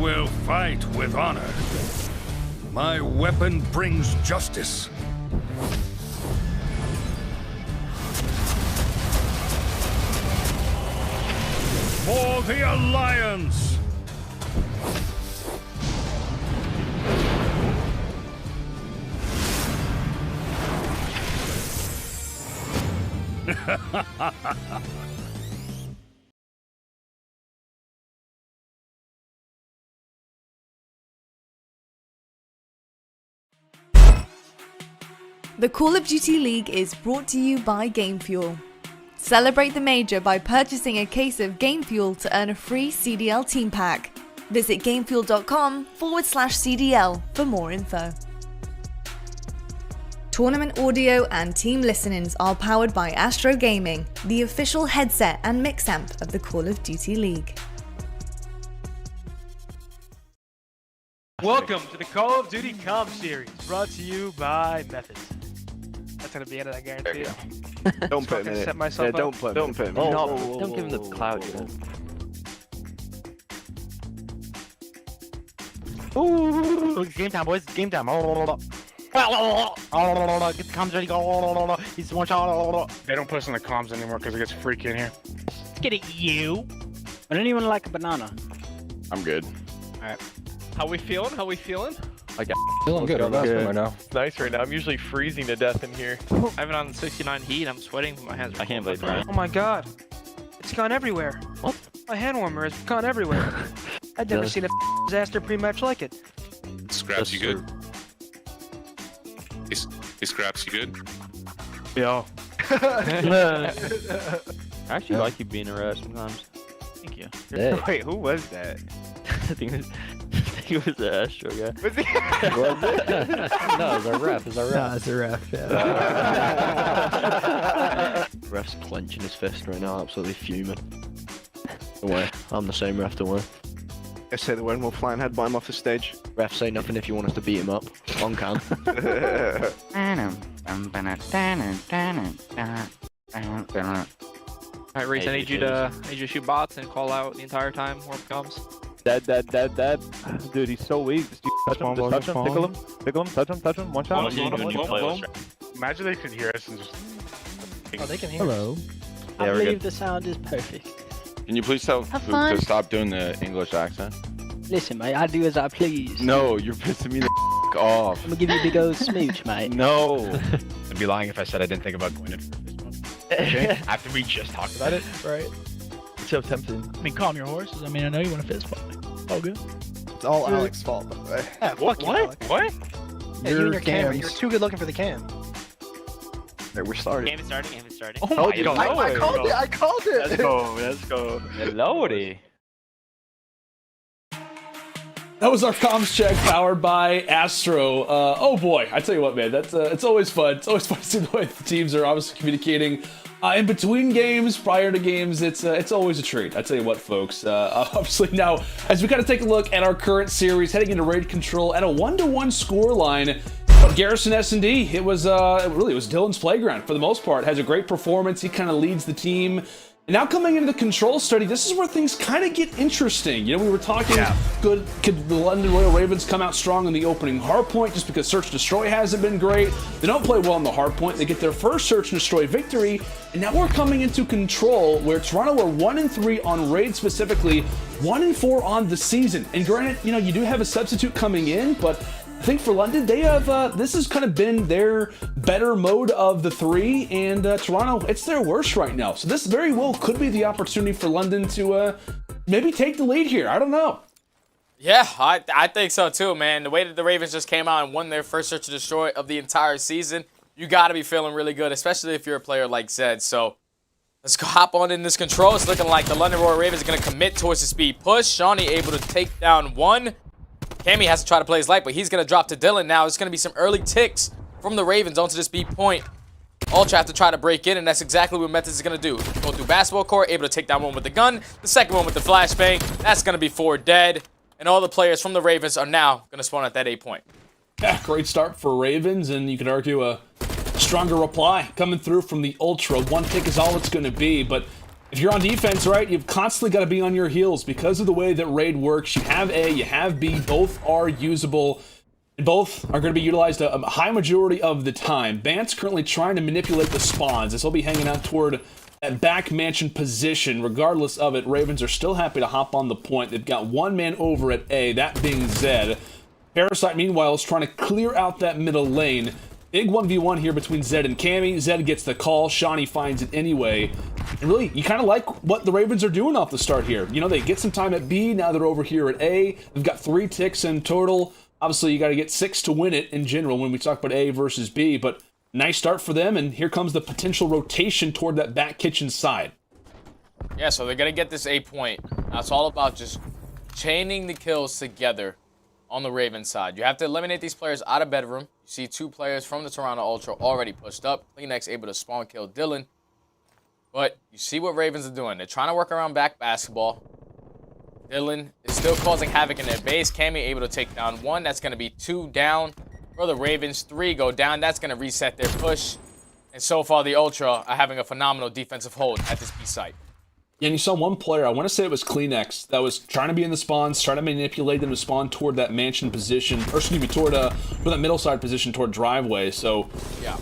will fight with honor. My weapon brings justice. For the Alliance! The Call of Duty League is brought to you by Game Fuel. Celebrate the major by purchasing a case of Game Fuel to earn a free CDL team pack. Visit gamefuel.com/CDL for more info. Tournament audio and team listenings are powered by Astro Gaming, the official headset and mix amp of the Call of Duty League. Welcome to the Call of Duty Comp Series, brought to you by Methods. That's gonna be it, I guarantee it. Don't put him in it. Set myself up. Don't put him in it. Don't give him the cloud, you know. Ooh, game time, boys. Game time. Get the comms ready. He's one shot. They don't put us on the comms anymore because it gets freaky in here. Get it, you. Would anyone like a banana? I'm good. Alright. How we feeling? How we feeling? I got feeling good. Right now. It's nice right now. I'm usually freezing to death in here. I have it on 69 heat. I'm sweating, but my hands are I can't believe that. Oh my god. It's gone everywhere. What? My hand warmer has gone everywhere. I'd never seen a disaster pre-match like it. Scraps, you good? Hey, Scraps, you good? Yo. I actually like you being around sometimes. Thank you. Hey. Wait, who was that? I think it was the Astro guy. Was he? Was it? No, it was our ref. No, it's a ref, yeah. Ref's clenching his fist right now, absolutely fuming. Don't worry, I'm the same ref, don't worry. I say the word, we'll fly and headbutt him off the stage. Ref, say nothing if you want us to beat him up. On cam. Alright, Reese, I need you to shoot bots and call out the entire time warp comes. Dead. Dude, he's so weak. Just touch him, tickle him, touch him, one shot. Imagine they could hear us and just... Oh, they can hear Hello. I believe the sound is perfect. Can you please tell Huke to stop doing the English accent? Listen, mate, I do as I please. No, you're pissing me the off. I'm gonna give you a big old smooch, mate. No. I'd be lying if I said I didn't think about going in for this one. Okay? After we just talked about it. Right. It's so tempting. I mean, calm your horses. I mean, I know you want to fist bump me. All good. It's all Alex's fault, by the way. Yeah, fuck you, Alex. What? Yeah, you and your camera. You're too good looking for the cam. Alright, we're starting. Game is starting. Oh, you don't know I called it. I called it. Let's go. Loony. That was our comms check powered by Astro. Oh boy, I tell you what, man, that's it's always fun. It's always fun to see the way the teams are obviously communicating in between games, prior to games. It's always a treat. I tell you what, folks. Obviously now, as we kind of take a look at our current series, heading into raid control at a 1-1 score line. But Garrison S&D, it was Dylan's playground for the most part. Has a great performance. He kind of leads the team. And now coming into the control study, this is where things kind of get interesting. You know, we were talking, could the London Royal Ravens come out strong in the opening hardpoint just because Search and Destroy hasn't been great? They don't play well in the hardpoint. They get their first Search and Destroy victory. And now we're coming into control where Toronto are 1-3 on raid specifically, 1-4 on the season. And granted, you know, you do have a substitute coming in, but I think for London, they have, this has kind of been their better mode of the three, and Toronto, it's their worst right now. So this very well could be the opportunity for London to maybe take the lead here. I don't know. Yeah, I think so too, man. The way that the Ravens just came out and won their first Search and Destroy of the entire season, you got to be feeling really good, especially if you're a player like Zed. So let's go hop on in this control. It's looking like the London Royal Ravens are going to commit towards the speed push. Shawnee able to take down one. Cammy has to try to play his life, but he's going to drop to Dylan now. It's going to be some early ticks from the Ravens onto this B point. Ultra have to try to break in, and that's exactly what Methods is going to do. Go through basketball court, able to take down one with the gun. The second one with the flashbang. That's going to be 4 dead. And all the players from the Ravens are now going to spawn at that 8 point. Yeah, great start for Ravens, and you could argue a stronger reply coming through from the Ultra. 1 tick is all it's going to be, but if you're on defense, right, you've constantly got to be on your heels because of the way that raid works. You have A, you have B, both are usable, and both are going to be utilized a high majority of the time. Bant's currently trying to manipulate the spawns, as he'll be hanging out toward that back mansion position. Regardless of it, Ravens are still happy to hop on the point. They've got one man over at A, that being Zed. Parasite, meanwhile, is trying to clear out that middle lane. Big 1v1 here between Zed and Cammy. Zed gets the call. Shawnee finds it anyway. And really, you kind of like what the Ravens are doing off the start here. You know, they get some time at B. Now they're over here at A. They've got 3 ticks in total. Obviously, you got to get 6 to win it in general when we talk about A versus B. But nice start for them. And here comes the potential rotation toward that back kitchen side. Yeah, so they're going to get this A point. Now it's all about just chaining the kills together on the Ravens side. You have to eliminate these players out of bedroom. You see 2 players from the Toronto Ultra already pushed up. CleanX able to spawn kill Dylan. But you see what Ravens are doing. They're trying to work around back basketball. Dylan is still causing havoc in their base. Cammy able to take down 1. That's going to be 2 down for the Ravens. 3 go down. That's going to reset their push. And so far, the Ultra are having a phenomenal defensive hold at this B site. Yeah, and you saw one player, I want to say it was CleanX, that was trying to be in the spawns, trying to manipulate them to spawn toward that mansion position, or excuse me, toward that middle side position toward driveway. So, yeah,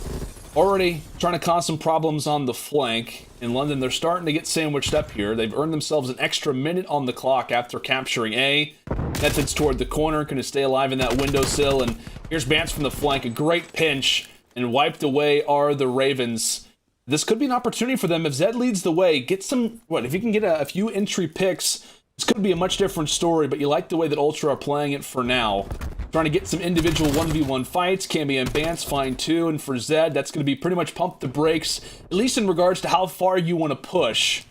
already trying to cause some problems on the flank. In London, they're starting to get sandwiched up here. They've earned themselves an extra minute on the clock after capturing A. Methods toward the corner, going to stay alive in that windowsill. And here's Bance from the flank, a great pinch, and wiped away are the Ravens. This could be an opportunity for them if Zed leads the way. Get some, if you can get a few entry picks, this could be a much different story, but you like the way that Ultra are playing it for now. Trying to get some individual 1v1 fights. Cammy and Bance fine too, and for Zed, that's going to be pretty much pump the brakes, at least in regards to how far you want to push.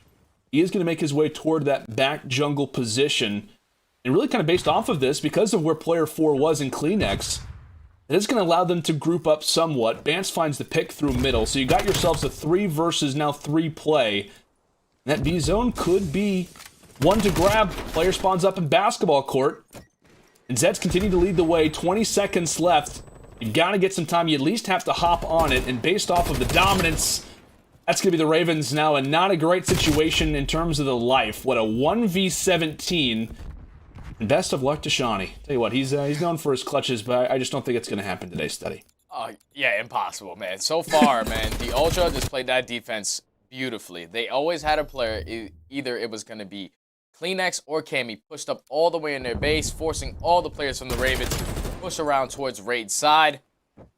He is going to make his way toward that back jungle position, and really kind of based off of this, because of where player 4 was in CleanX, it is going to allow them to group up somewhat. Bance finds the pick through middle, so you got yourselves a 3 versus now 3 play. That B zone could be one to grab. Player spawns up in basketball court, and Zed's continuing to lead the way. 20 seconds left. You've got to get some time. You at least have to hop on it, and based off of the dominance, that's going to be the Ravens now, and not a great situation in terms of the life. What a 1v17. And best of luck to Shawnee. Tell you what, he's known for his clutches, but I just don't think it's going to happen today, Steady. Yeah, impossible, man. So far, man, the Ultra just played that defense beautifully. They always had a player, either it was going to be CleanX or Cammy, pushed up all the way in their base, forcing all the players from the Ravens to push around towards Raid's side.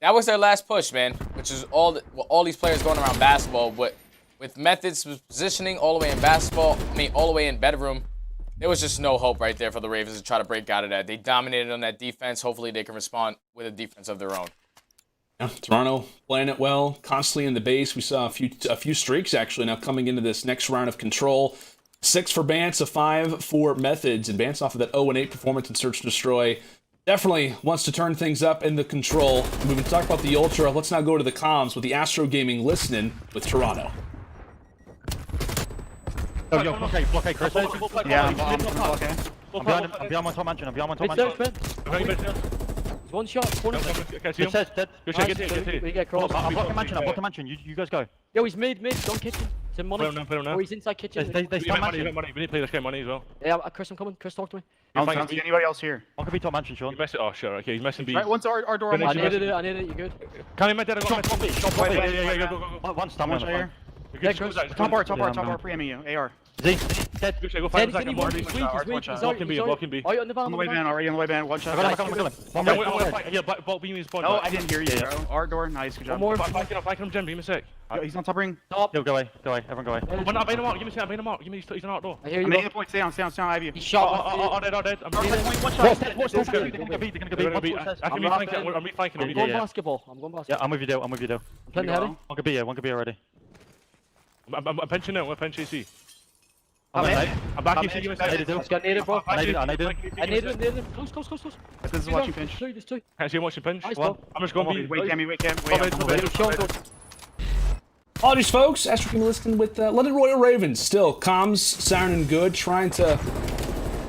That was their last push, man, which is all these players going around basketball, but with methods positioning all the way in basketball, all the way in bedroom, there was just no hope right there for the Ravens to try to break out of that. They dominated on that defense. Hopefully they can respond with a defense of their own. Yeah, Toronto playing it well, constantly in the base. We saw a few streaks actually now coming into this next round of control. 6 for Bance, a 5 for Methods, and Bance off of that 0-8 performance in Search and Destroy definitely wants to turn things up in the control. Moving to talk about the Ultra, let's now go to the comms with the Astro Gaming listening with Toronto. Yo, blockade, Chris. Yeah, I'm behind one top mansion. One shot. It's dead. We get cross. I'm blocking mansion. You guys go. Yo, he's mid. Don't kitchen. It's in money. Put him now. Oh, he's inside kitchen. They start mansion. We need to play this game money as well. Yeah, Chris, I'm coming. Chris, talk to me. I don't see anybody else here. I could be top mansion, Sean. Oh, sure. Okay, he's messing B. Right, once our door. I needed it. You're good. Can I make that? Yeah, go. One stam mansion here. Yeah, Chris. Top bar, pre-aiming you. AR. Z. Dead. Go find him. He's weak. Blocking B. On the way, man. One shot. I got him. Yeah, ball beam is spawned. No, I didn't hear you, bro. Our door, nice, good job. One more. Flanking him, Jen. Give me a sec. He's on top ring. Stop. Yo, go away. Everyone go away. I'm being a mark. Give me a sec. He's an outdoor. I hear you. I'm making a point. Stay down. I have you. He shot. Oh, dead. I'm reflanking him. I'm going basketball. Yeah, I'm with you, though. I'm playing the heading. One could be here already. I'm penching now. I'm penching C. I'm back. Give me a sec. Got native, bro. I need it. Close. This is watching pinch. There's two. Can't see him watching pinch. Nice, I'm just going B. Wait, Cammy. Apologies, folks. Astro Gaming listening with London Royal Ravens. Still, comms sounding good. Trying to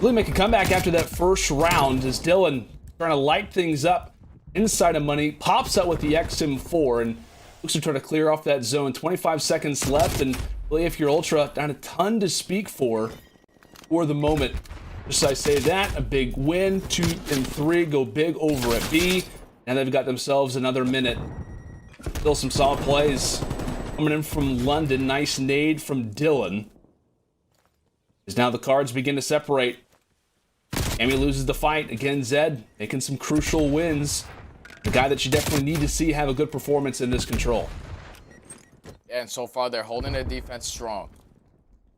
really make a comeback after that first round as Dylan trying to light things up inside of money. Pops out with the XM4 and looks to try to clear off that zone. 25 seconds left and Really, if you're Ultra, not a ton to speak for the moment. Just as I say that, a big win. 2 and 3 go big over at B. And they've got themselves another minute. Still some solid plays coming in from London. Nice nade from Dylan. As now the cards begin to separate. Amy loses the fight. Again, Zed making some crucial wins. The guy that you definitely need to see have a good performance in this control. Yeah, and so far they're holding their defense strong.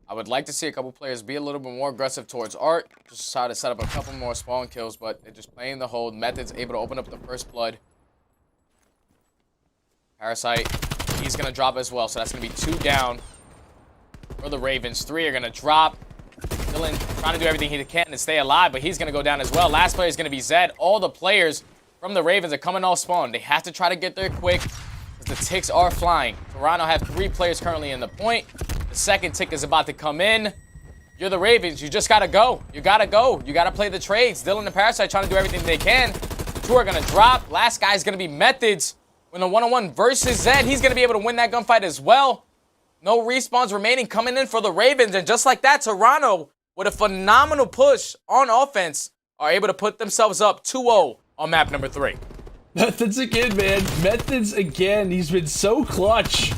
I would like to see a couple players be a little bit more aggressive towards Art. Just try to set up a couple more spawn kills, but they're just playing the hold. Method's able to open up the first blood. Parasite, he's going to drop as well, so that's going to be 2 down for the Ravens. 3 are going to drop. Dylan trying to do everything he can to stay alive, but he's going to go down as well. Last player is going to be Zed. All the players from the Ravens are coming off spawn. They have to try to get there quick because the ticks are flying. Toronto have 3 players currently in the point. The second tick is about to come in. You're the Ravens. You just got to go. You got to go. You got to play the trades. Dylan and Parasite trying to do everything they can. The 2 are going to drop. Last guy is going to be Methods. When a 1-on-1 versus Zed, he's going to be able to win that gunfight as well. No respawns remaining coming in for the Ravens. And just like that, Toronto, with a phenomenal push on offense, are able to put themselves up 2-0 on map number 3. Methods again, man. Methods again. He's been so clutch.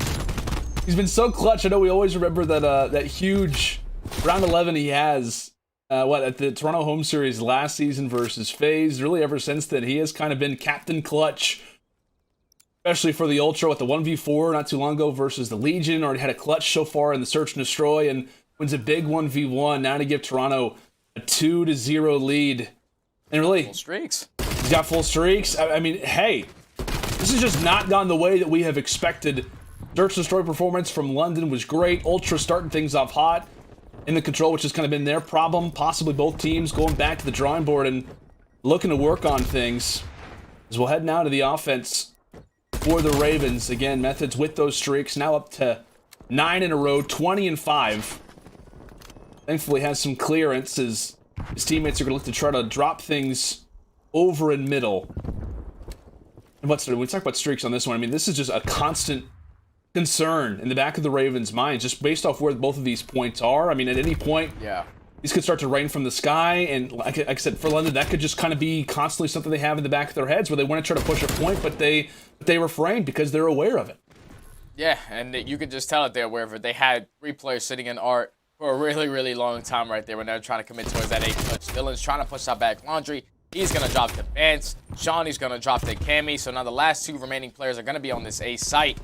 He's been so clutch. I know we always remember that that huge round 11 he has at the Toronto home series last season versus FaZe. Really, ever since then, he has kind of been Captain Clutch, especially for the Ultra with the 1v4 not too long ago versus the Legion. Already had a clutch so far in the Search and Destroy and wins a big 1v1 now to give Toronto a 2-0 lead. And really, full streaks. He's got full streaks. I mean, hey, this has just not gone the way that we have expected. Search and Destroy performance from London was great. Ultra starting things off hot in the control, which has kind of been their problem. Possibly both teams going back to the drawing board and looking to work on things. As we'll head now to the offense for the Ravens. Again, Methods with those streaks, now up to 9 in a row, 20 and 5. Thankfully has some clearance as his teammates are going to look to try to drop things over in middle. And when we talk about streaks on this one, I mean, this is just a constant concern in the back of the Ravens' minds, just based off where both of these points are. I mean, at any point, yeah, these could start to rain from the sky, and like I said, for London, that could just kind of be constantly something they have in the back of their heads where they want to try to push a point, but they refrain because they're aware of it. Yeah, and you could just tell it they're aware of it. They had 3 players sitting in Art for a really, really long time right there when they're trying to commit towards that 8 clutch. Dylan's trying to push out back Laundry. He's going to drop the Vance. Shawnee's going to drop the Cammy. So now the last 2 remaining players are going to be on this A site.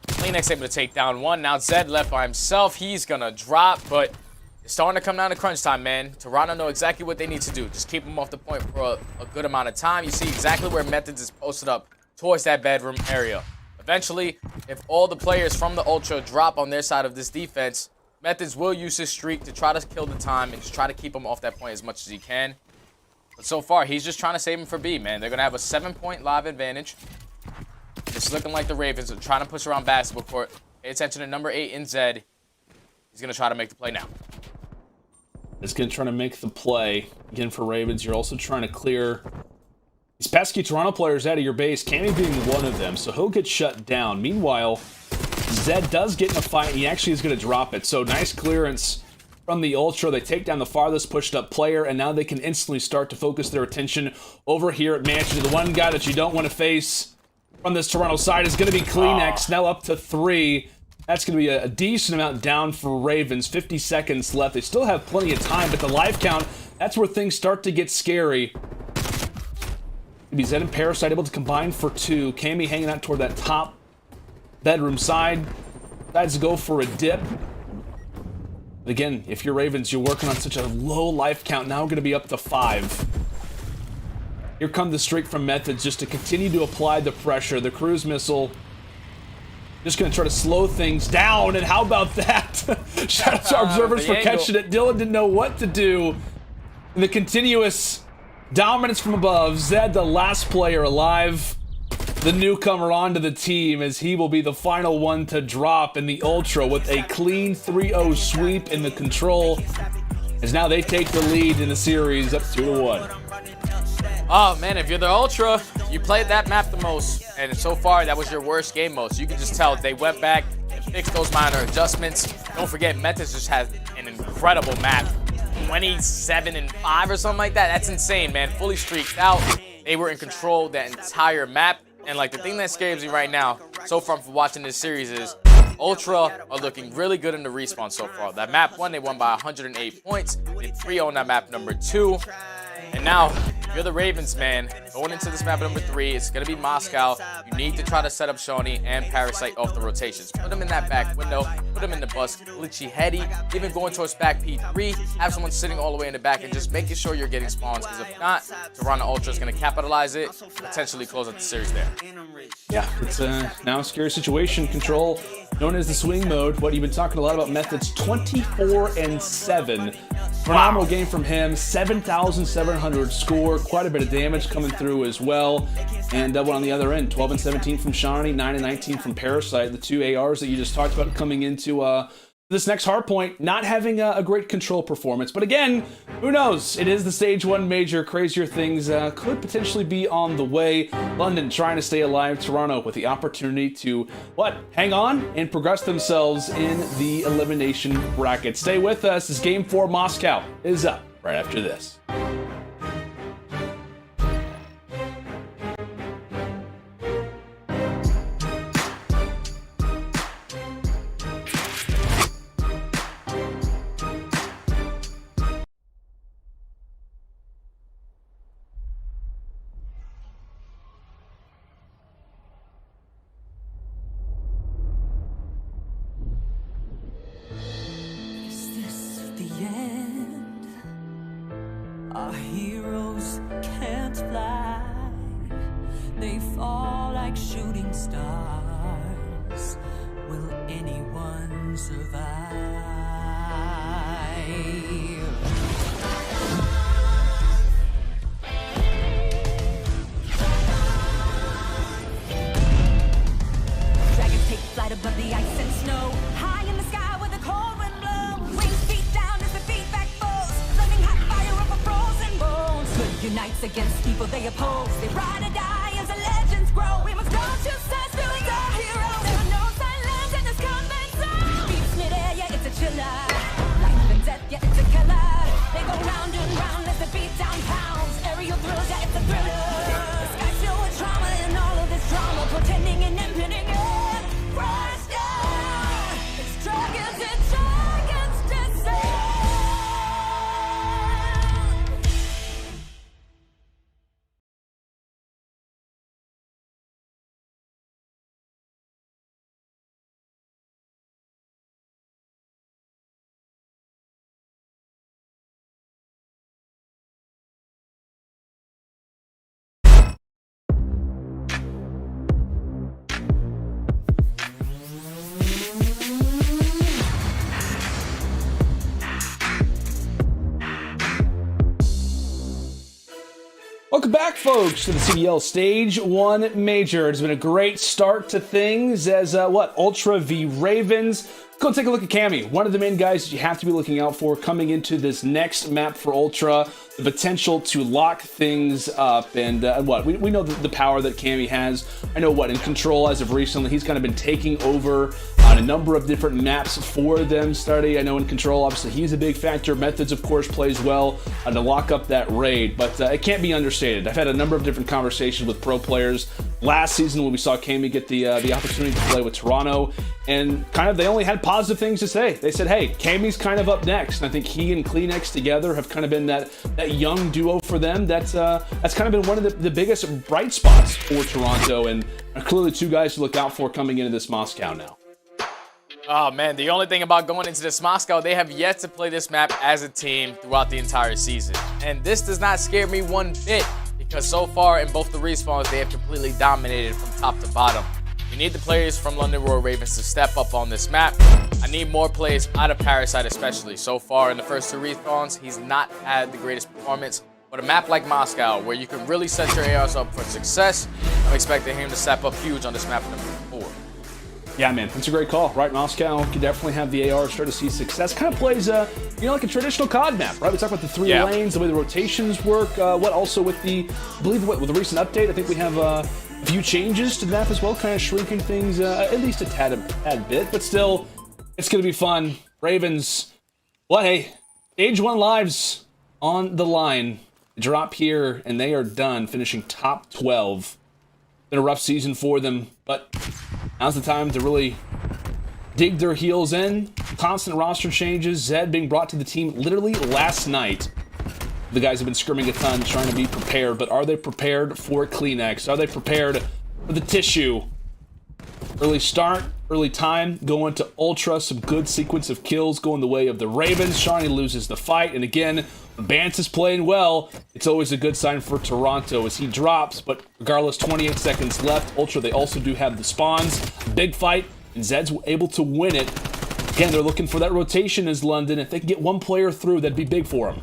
Kleenex able to take down 1. Now Zed left by himself. He's going to drop, but it's starting to come down to crunch time, man. Toronto know exactly what they need to do. Just keep them off the point for a good amount of time. You see exactly where Methods is posted up towards that bedroom area. Eventually, if all the players from the Ultra drop on their side of this defense, Methods will use his streak to try to kill the time and just try to keep him off that point as much as he can. But so far, he's just trying to save him for B, man. They're going to have a 7-point live advantage. It's looking like the Ravens are trying to push around basketball court. Pay attention to number 8 in Zed. He's going to try to make the play now. It's going to try to make the play. Again, for Ravens, you're also trying to clear these pesky Toronto players out of your base, Cammy being one of them, so he'll get shut down. Meanwhile, Zed does get in a fight, and he actually is going to drop it. So nice clearance from the Ultra. They take down the farthest pushed up player, and now they can instantly start to focus their attention over here at Mansion. The one guy that you don't want to face from this Toronto side is going to be Kleenex, now up to 3. That's going to be a decent amount down for Ravens. 50 seconds left. They still have plenty of time, but the life count, that's where things start to get scary. Maybe Zed and Parasite able to combine for 2. Cammy hanging out toward that top bedroom side. Decides to go for a dip. But again, if you're Ravens, you're working on such a low life count. Now we're going to be up to 5. Here come the streak from Methods just to continue to apply the pressure. The cruise missile just going to try to slow things down. And how about that? Shout out to our observers for catching it. Dylan didn't know what to do. And the continuous dominance from above. Zed, the last player alive. The newcomer onto the team, as he will be the final one to drop in the Ultra with a clean 3-0 sweep in the control. As now they take the lead in the series up 2-1. Oh man, if you're the Ultra, you played that map the most, and so far that was your worst game mode. So you can just tell they went back, fix those minor adjustments. Don't forget, Methods just has an incredible map. 27-5 or something like that. That's insane, man. Fully streaked out. They were in control of that entire map. And like the thing that scares me right now, so far from watching this series, is Ultra are looking really good in the respawn so far. That map 1, they won by 108 points. They 3-0 on that map number 2. And now, if you're the Ravens, man, going into this map number 3, it's going to be Moscow. You need to try to set up Shawnee and Parasite off the rotations. Put them in that back window, put them in the bus, glitchy heady, even going towards back P3, have someone sitting all the way in the back and just making sure you're getting spawns, because if not, Toronto Ultra is going to capitalize it, potentially close out the series there. Yeah, it's now a scary situation. Control, known as the swing mode. What you've been talking a lot about Methods, 24-7. Phenomenal game from him, 7,700 score, quite a bit of damage coming through as well. And one on the other end, 12-17 from Shawnee, 9-19 from Parasite. The two ARs that you just talked about coming into this next hardpoint, not having a great control performance. But again, who knows? It is the Stage 1 Major. Crazier things could potentially be on the way. London trying to stay alive. Toronto with the opportunity to, hang on and progress themselves in the elimination bracket. Stay with us as Game 4 Moscow is up right after this. Our heroes can't fly, they fall like shooting stars. Will anyone survive? Dragons take flight above the ice and snow, high in the sky where the cold wind blows. Wings beat down as the feedback falls, flaming hot fire over frozen bones. Good unites against people they oppose. They ride or die as the legends grow. We must go to sense to our heroes. There are no silence in this combat zone. Beats mid-air, yeah, it's a chiller. Life and death, yeah, it's a killer. They go round and round as the beat down pounds. Aerial thrills, yeah, it's a thriller. The sky's filled with trauma and all of this drama, pretending and impending it. Prestinni, it's dragons and giants descend. Welcome back, folks, to the CDL Stage 1 Major. It's been a great start to things as, Ultra v Ravens. Go take a look at Cammy, one of the main guys that you have to be looking out for coming into this next map for Ultra. The potential to lock things up, and we know the power that Cammy has. I know in Control as of recently, he's kind of been taking over on a number of different maps for them. I know in Control, obviously, he's a big factor. Methods, of course, plays well to lock up that raid, but it can't be understated. I've had a number of different conversations with pro players last season when we saw Cammy get the opportunity to play with Toronto, and they only had positive things to say. They said, hey, Cammy's kind of up next, and I think he and Kleenex together have kind of been that young duo for them. That's kind of been one of the biggest bright spots for Toronto, and clearly two guys to look out for coming into this Moscow now. Oh man, the only thing about going into this Moscow, they have yet to play this map as a team throughout the entire season. And this does not scare me one bit, because so far in both the respawns, they have completely dominated from top to bottom. You need the players from London Royal Ravens to step up on this map. I need more plays out of Parasite especially. So far in the first two respawns, he's not had the greatest performance. But a map like Moscow, where you can really set your ARs up for success, I'm expecting him to step up huge on this map number 4. Yeah, man, that's a great call, right? Moscow can definitely have the AR start to see success. Kind of plays, like a traditional COD map, right? We talk about the three lanes, the way the rotations work. Also with the, with the recent update, I think we have A few changes to the map as well, kind of shrinking things at least a tad bit, but still, it's going to be fun. Ravens, well, hey, stage 1 lives on the line. Drop here, and they are done, finishing top 12. Been a rough season for them, but now's the time to really dig their heels in. Constant roster changes. Zed being brought to the team literally last night. The guys have been scrimming a ton, trying to be prepared, but are they prepared for Kleenex? Are they prepared for the tissue? Early start, early time, going to Ultra, some good sequence of kills going the way of the Ravens. Shawnee loses the fight, and again, when Bance is playing well, it's always a good sign for Toronto as he drops, but regardless, 28 seconds left. Ultra, they also do have the spawns. Big fight, and Zed's able to win it. Again, they're looking for that rotation as London. If they can get one player through, that'd be big for them.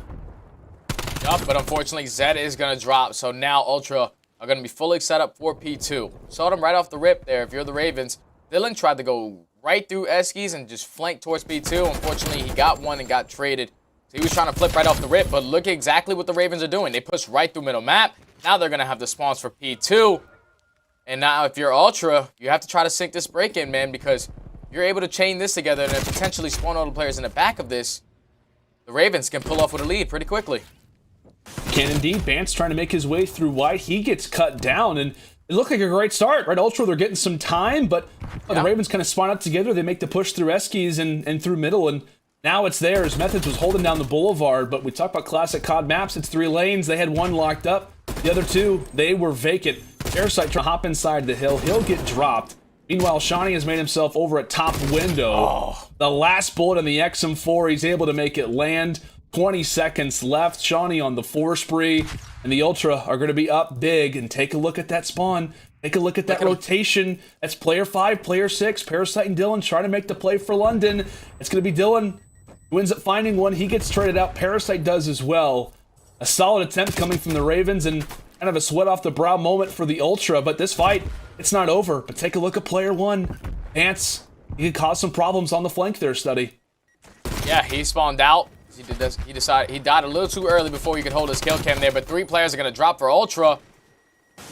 Yup, but unfortunately, Zed is going to drop, so now Ultra are going to be fully set up for P2. Saw them right off the rip there. If you're the Ravens, Dylan tried to go right through Eskies and just flank towards P2. Unfortunately, he got one and got traded. So he was trying to flip right off the rip, but look exactly what the Ravens are doing. They push right through middle map. Now they're going to have the spawns for P2. And now if you're Ultra, you have to try to sink this break in, man, because you're able to chain this together and then potentially spawn all the players in the back of this. The Ravens can pull off with a lead pretty quickly. Can indeed. Bance trying to make his way through white. He gets cut down, and it looked like a great start, right? Ultra, they're getting some time, but the Ravens kind of spawn up together. They make the push through Eskies and through middle, and now it's theirs. Methods was holding down the boulevard, but we talk about classic COD maps. It's 3 lanes. They had one locked up. The other 2, they were vacant. Parasite trying to hop inside the hill. He'll get dropped. Meanwhile, Shawnee has made himself over at top window. Oh. The last bullet on the XM4, he's able to make it land. 20 seconds left. Shawnee on the 4 spree, and the Ultra are going to be up big. And take a look at that spawn. Take a look at that rotation. That's player 5, player 6. Parasite and Dylan trying to make the play for London. It's going to be Dylan who ends up finding one. He gets traded out. Parasite does as well. A solid attempt coming from the Ravens, and kind of a sweat off the brow moment for the Ultra. But this fight, it's not over. But take a look at player 1. Vance, he could cause some problems on the flank there, Study. Yeah, he spawned out. He decided he died a little too early before he could hold his kill cam there, but 3 players are going to drop for Ultra.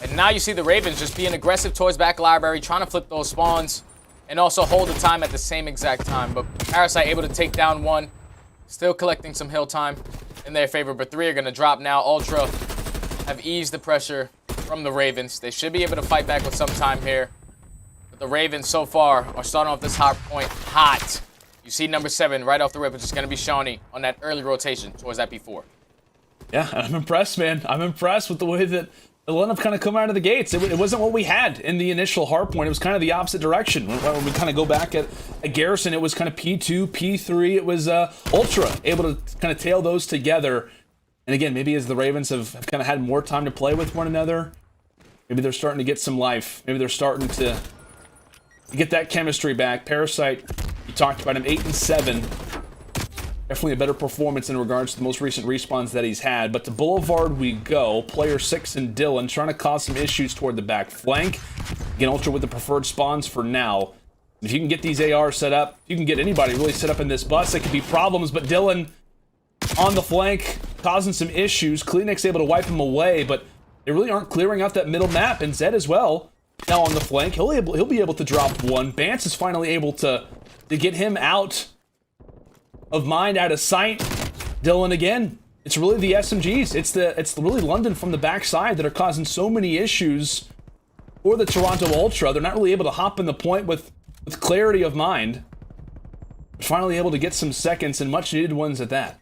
And now you see the Ravens just being aggressive towards back library, trying to flip those spawns, and also hold the time at the same exact time. But Parasite able to take down 1, still collecting some hill time in their favor, but 3 are going to drop now. Ultra have eased the pressure from the Ravens. They should be able to fight back with some time here. But the Ravens so far are starting off this hard point hot. You see number 7 right off the rip, which is going to be Shawnee on that early rotation towards that P4. Yeah, I'm impressed, man. I'm impressed with the way that the lineup kind of come out of the gates. It wasn't what we had in the initial hard point. It was kind of the opposite direction. When we kind of go back at Garrison, it was kind of P2, P3. It was Ultra able to kind of tail those together. And again, maybe as the Ravens have kind of had more time to play with one another, maybe they're starting to get some life. Maybe they're starting to get that chemistry back. Parasite, you talked about him, 8 and 7. Definitely a better performance in regards to the most recent respawns that he's had. But to Boulevard we go. Player 6 and Dylan trying to cause some issues toward the back flank. Again, Ultra with the preferred spawns for now. If you can get these ARs set up, if you can get anybody really set up in this bus, it could be problems. But Dylan on the flank, causing some issues. Kleenex able to wipe him away, but they really aren't clearing out that middle map. And Zed as well, now on the flank. He'll be able to drop 1. Bance is finally able to get him out of mind, out of sight. Dylan again. It's really the SMGs. It's really London from the backside that are causing so many issues for the Toronto Ultra. They're not really able to hop in the point with clarity of mind. But finally able to get some seconds, and much needed ones at that.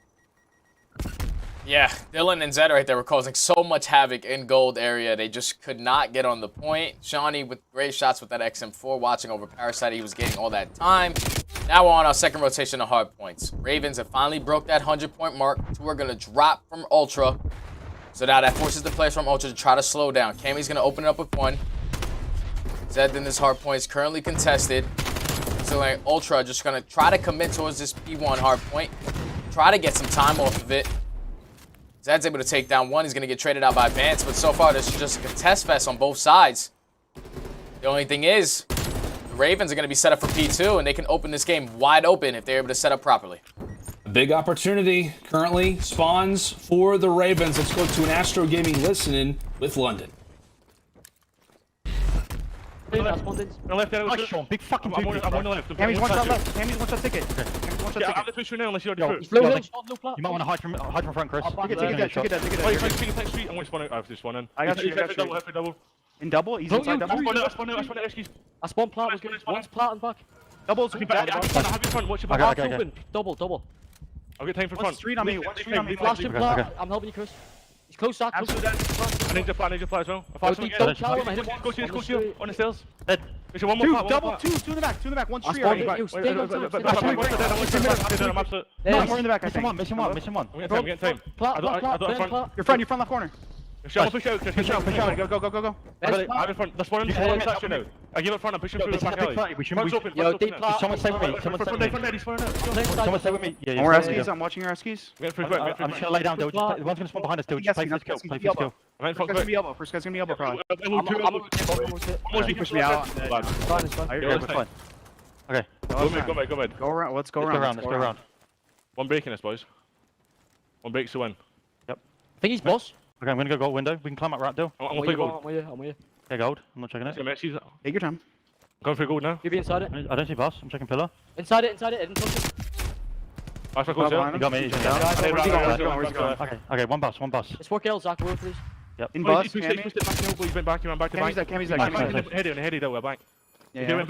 Yeah, Dylan and Zed right there were causing so much havoc in gold area. They just could not get on the point. Shawnee with great shots with that XM4, watching over Parasite. He was getting all that time. Now we're on our second rotation of hard points. Ravens have finally broke that 100-point mark. 2 are going to drop from Ultra. So now that forces the players from Ultra to try to slow down. Cammy's going to open it up with 1. Zed in this hard point is currently contested. So like Ultra just going to try to commit towards this P1 hard point. Try to get some time off of it. Zed's able to take down 1. He's going to get traded out by Vance, but so far this is just a contest fest on both sides. The only thing is, the Ravens are going to be set up for P2, and they can open this game wide open if they're able to set up properly. A big opportunity currently spawns for the Ravens. Let's go to an Astro Gaming listen-in with London. Left, nice, Sean. Big fucking two. I'm on the left. Cammy's one shot left. Cammy's one shot ticket. Cammy's one shot ticket. I'm the push through now unless you're already Blue through. hill. You might want to hide from front, Chris. Take it. Oh, you're taking street. I'm going to spawn out. I've just spawned in. I got you. Double. In double? He's inside double? I spawned out. I spawned plant. Was good. One's plant and back. Double's I have your front. Watch your back. Open. Double. I'll get time for One front. street on me. One street on me. Flash him plant. I'm helping you, Chris. He's close, Zach. I need to fly as well. I flash him again. Go to you. On the stairs. Dead. There's one more plant. Double, two in the back. One street on me. I'm absolute. No, more in the back, I think. Mission one. I'm getting time. You're front left corner. Push out. Go. I'm in front. That's one now. I give it front. I'm pushing through the back alley. Front's open. Someone stay with me. Someone stay with me. One more Eskies. I'm watching your Eskies. I'm just gonna lay down. One's gonna spawn behind us. Play for his kill. First guy's gonna be elbow. First guy's gonna be elbow, probably. Push me out. Okay. Go mid. Go around. Let's go around. One breaking us, boys. One breaks to win. Yep. I think he's boss. Okay, I'm gonna go gold window. We can climb up rat door. I'm gonna play gold. I'm with you. Yeah, gold. I'm not checking it. Take your time. Going for gold now. You be inside it. I don't see boss. I'm checking pillar. Inside it. Didn't touch it. You got me. Okay, one boss. It's 4 kills, Zach. Roll, please. Yep. In boss, Push it. He's been back. Cammy's there. Heady though, we're back. Yeah.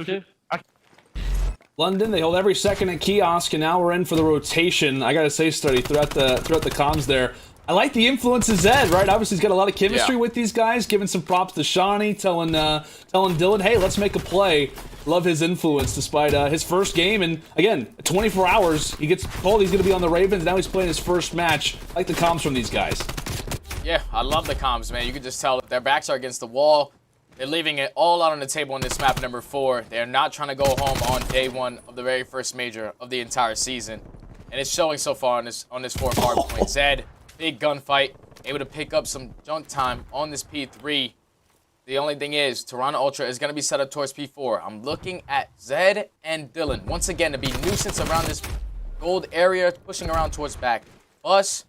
London, they hold every second at kiosk, and now we're in for the rotation. I gotta say, Study, throughout the comms there, I like the influence of Zed, right? Obviously, he's got a lot of chemistry with these guys, giving some props to Shawnee, telling Dylan, hey, let's make a play. Love his influence despite his first game. And again, 24 hours, he gets told he's going to be on the Ravens. Now he's playing his first match. I like the comms from these guys. Yeah, I love the comms, man. You can just tell their backs are against the wall. They're leaving it all out on the table on this map number 4. They're not trying to go home on day 1 of the very first major of the entire season. And it's showing so far on this 4 hard point. Zed, big gunfight, able to pick up some junk time on this P3. The only thing is, Toronto Ultra is going to be set up towards P4. I'm looking at Zed and Dylan, once again, to be nuisance around this gold area, pushing around towards back. Us,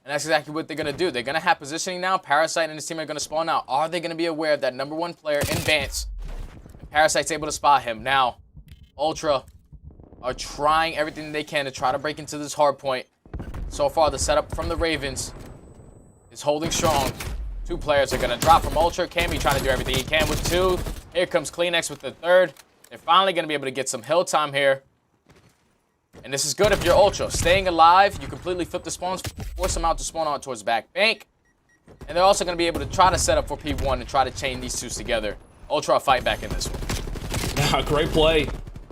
and that's exactly what they're going to do. They're going to have positioning now. Parasite and his team are going to spawn out. Are they going to be aware of that number 1 player in Vance? And Parasite's able to spot him. Now, Ultra are trying everything they can to try to break into this hard point. So far, the setup from the Ravens is holding strong. 2 players are going to drop from Ultra. Cammy trying to do everything he can with 2. Here comes CleanX with the 3rd. They're finally going to be able to get some hill time here. And this is good if you're Ultra. Staying alive, you completely flip the spawns, force them out to spawn out towards back bank. And they're also going to be able to try to set up for P1 and try to chain these 2 together. Ultra will fight back in this one. Yeah, great play.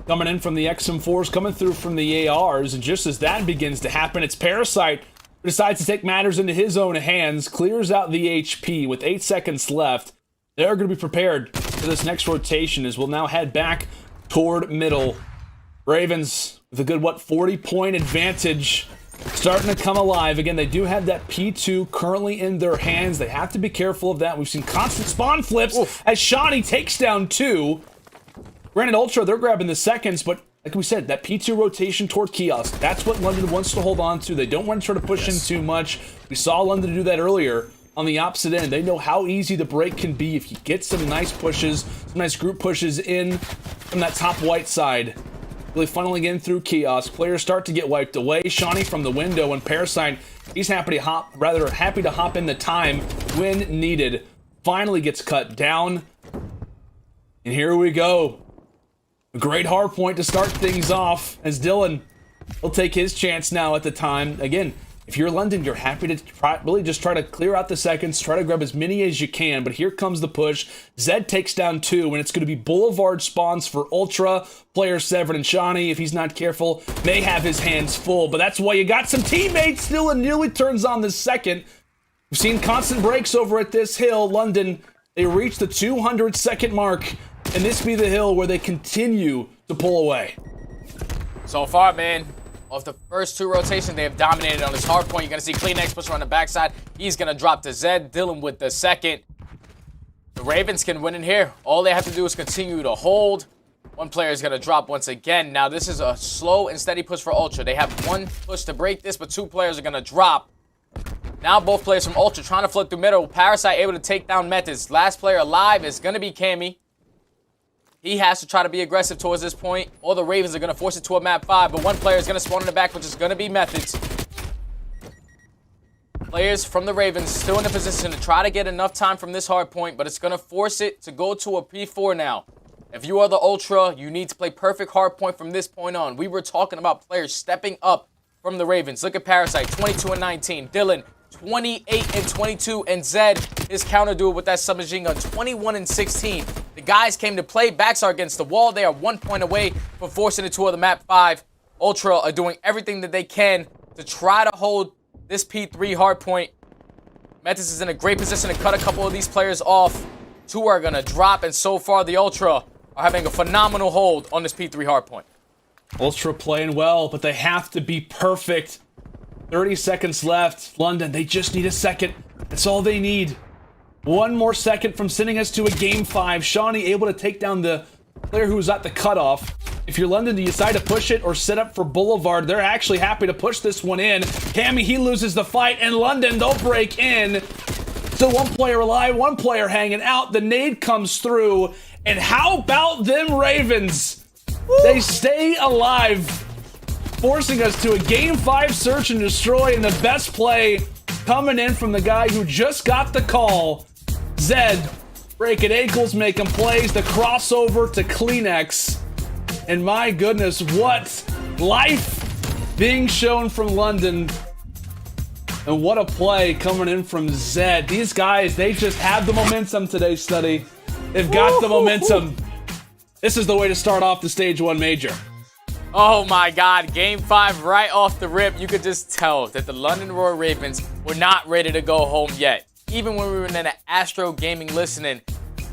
Coming in from the XM4s, coming through from the ARs, and just as that begins to happen, it's Parasite who decides to take matters into his own hands, clears out the HP with 8 seconds left. They're going to be prepared for this next rotation as we'll now head back toward middle. Ravens with a good, 40-point advantage, starting to come alive. Again, they do have that P2 currently in their hands. They have to be careful of that. We've seen constant spawn flips as Shawnee takes down 2. Granted, Ultra, they're grabbing the seconds, but like we said, that P2 rotation toward kiosk, that's what London wants to hold on to. They don't want to try to push in too much. We saw London do that earlier on the opposite end. They know how easy the break can be if you get some nice pushes, some nice group pushes in from that top white side. Really funneling in through kiosk. Players start to get wiped away. Shawnee from the window, and Parasite, he's happy to hop in the time when needed. Finally gets cut down. And here we go. A great hard point to start things off as Dylan will take his chance now at the time. Again, if you're London, you're happy to try to clear out the seconds, try to grab as many as you can, but here comes the push. Zed takes down 2, and it's going to be Boulevard spawns for Ultra. Player Severin and Shawnee, if he's not careful, may have his hands full, but that's why you got some teammates still, and nearly turns on the second. We've seen constant breaks over at this hill. London, they reach the 200-second mark. And this be the hill where they continue to pull away. So far, man, off the first 2 rotations, they have dominated on this hard point. You're going to see CleanX push around the backside. He's going to drop to Zed. Dylan with the 2nd. The Ravens can win in here. All they have to do is continue to hold. 1 player is going to drop once again. Now, this is a slow and steady push for Ultra. They have 1 push to break this, but 2 players are going to drop. Now, both players from Ultra trying to flip through middle. Parasite able to take down Methods. Last player alive is going to be Cammy. He has to try to be aggressive towards this point, or the Ravens are going to force it to a map 5, but one player is going to spawn in the back, which is going to be Methods. Players from the Ravens still in a position to try to get enough time from this hard point, but it's going to force it to go to a P4 now. If you are the Ultra, you need to play perfect hard point from this point on. We were talking about players stepping up from the Ravens. Look at Parasite, 22 and 19. Dylan, 28 and 22. And Zed, his counter duel with that submachine gun, 21 and 16. The guys came to play. Backs are against the wall. They are 1 point away from forcing it to the map 5. Ultra are doing everything that they can to try to hold this P3 hard point. Metis is in a great position to cut a couple of these players off. 2 are going to drop, and so far the Ultra are having a phenomenal hold on this P3 hard point. Ultra playing well, but they have to be perfect. 30 seconds left. London, they just need a second. That's all they need. 1 more second from sending us to a game 5. Shawnee able to take down the player who was at the cutoff. If you're London, do you decide to push it or set up for Boulevard? They're actually happy to push this one in. Cammy, he loses the fight, and London, they'll break in. So 1 player alive, 1 player hanging out. The nade comes through. And how about them Ravens? Woo. They stay alive, forcing us to a game 5 search and destroy, and the best play coming in from the guy who just got the call. Zed, breaking ankles, making plays, the crossover to Kleenex. And my goodness, what life being shown from London. And what a play coming in from Zed. These guys, they just have the momentum today, Study. They've got the momentum. This is the way to start off the Stage 1 Major. Oh my God, Game 5 right off the rip. You could just tell that the London Roar Ravens were not ready to go home yet. Even when we were in an Astro Gaming listening,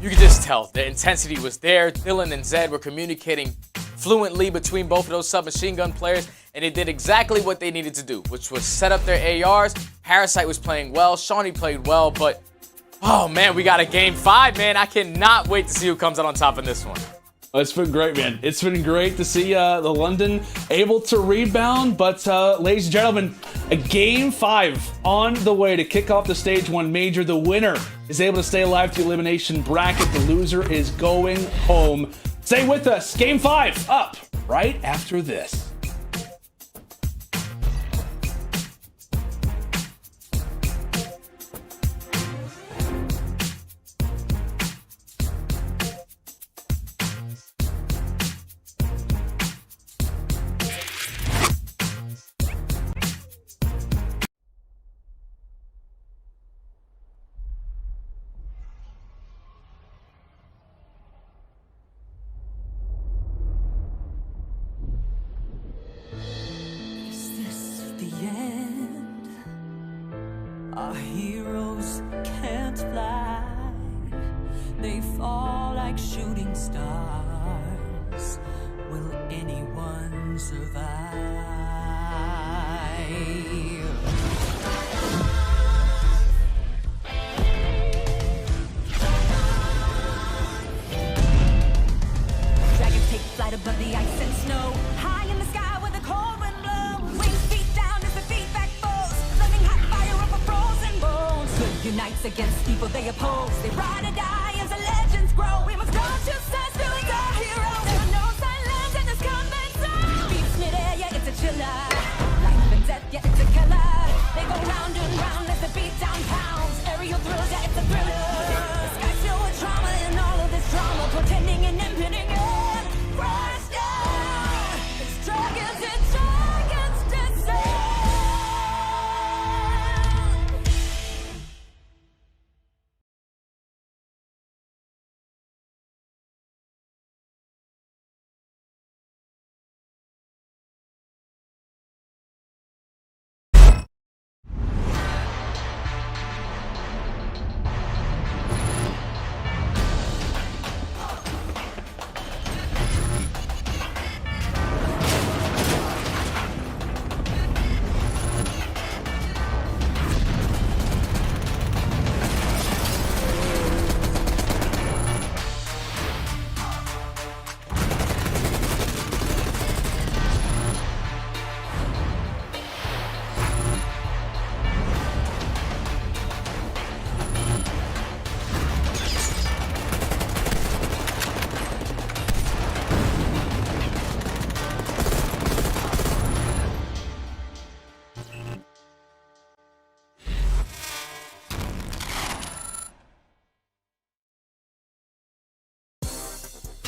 you could just tell the intensity was there. Dylan and Zed were communicating fluently between both of those submachine gun players, and they did exactly what they needed to do, which was set up their ARs. Parasite was playing well, Shawnee played well, but oh man, we got a game 5, man. I cannot wait to see who comes out on top in this one. It's been great, man. It's been great to see the London able to rebound, but ladies and gentlemen, a game 5 on the way to kick off the Stage 1 Major. The winner is able to stay alive to the elimination bracket. The loser is going home. Stay with us. Game 5 up right after this. Our heroes can't fly. They fall like shooting stars. Will anyone survive? Dragons take flight above the ice and snow. High in the sky where the cold wind blows. Wings beat down as the feedback falls. Flaming hot fire of a frozen bones. Good unites against people they oppose. They ride or die as the legends grow. We must go to sense to our heroes. There are no silence in this combat zone. Beats mid-air, yeah, it's a chiller. Life and death, yeah, it's a killer. They go round and round as the beat down pounds. Aerial thrills, yeah, it's a thriller. The sky's filled with trauma and all of this drama. Pretending and impending end. Prestinni! It's dragons descend.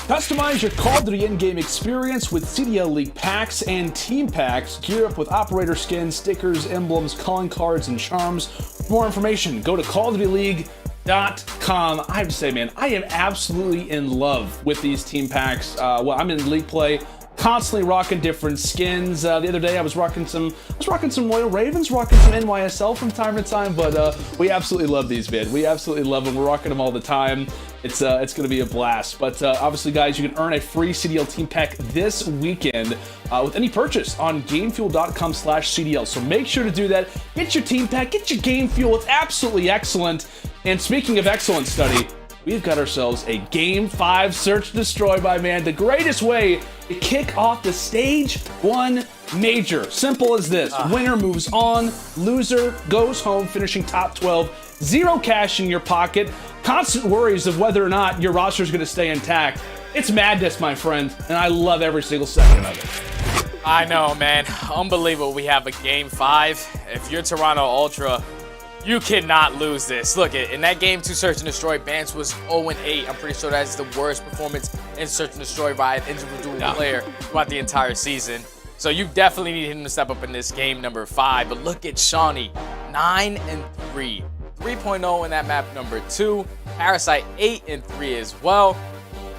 Customize your Call of Duty in-game experience with CDL League packs and team packs. Gear up with operator skins, stickers, emblems, calling cards, and charms. For more information, go to CallOfDutyLeague.com. I have to say, man, I am absolutely in love with these team packs. Well, I'm in league play, constantly rocking different skins. The other day I was rocking some Royal Ravens, rocking some NYSL from time to time, but we absolutely love these, man. We absolutely love them. We're rocking them all the time. It's going to be a blast. But obviously, guys, you can earn a free CDL team pack this weekend with any purchase on GameFuel.com/CDL. So make sure to do that. Get your team pack, get your Game Fuel. It's absolutely excellent. And speaking of excellent, Study, we've got ourselves a Game 5 Search and Destroy, my man. The greatest way to kick off the Stage 1 Major. Simple as this. Winner moves on, loser goes home, finishing top 12. Zero cash in your pocket. Constant worries of whether or not your roster is going to stay intact. It's madness, my friend, and I love every single second of it. I know, man. Unbelievable. We have a Game 5. If you're Toronto Ultra, you cannot lose this. Look, in that Game 2 Search and Destroy, Bance was 0-8. I'm pretty sure that's the worst performance in Search and Destroy by an individual player throughout the entire season. So you definitely need him to step up in this game number 5. But look at Shawnee, 9-3. 3.0 in that map number 2. Parasite 8-3 as well.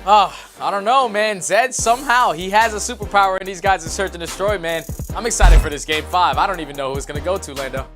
I don't know, man. Zed, somehow, he has a superpower in these guys in Search and Destroy, man. I'm excited for this Game 5. I don't even know who it's going to go to, Lando.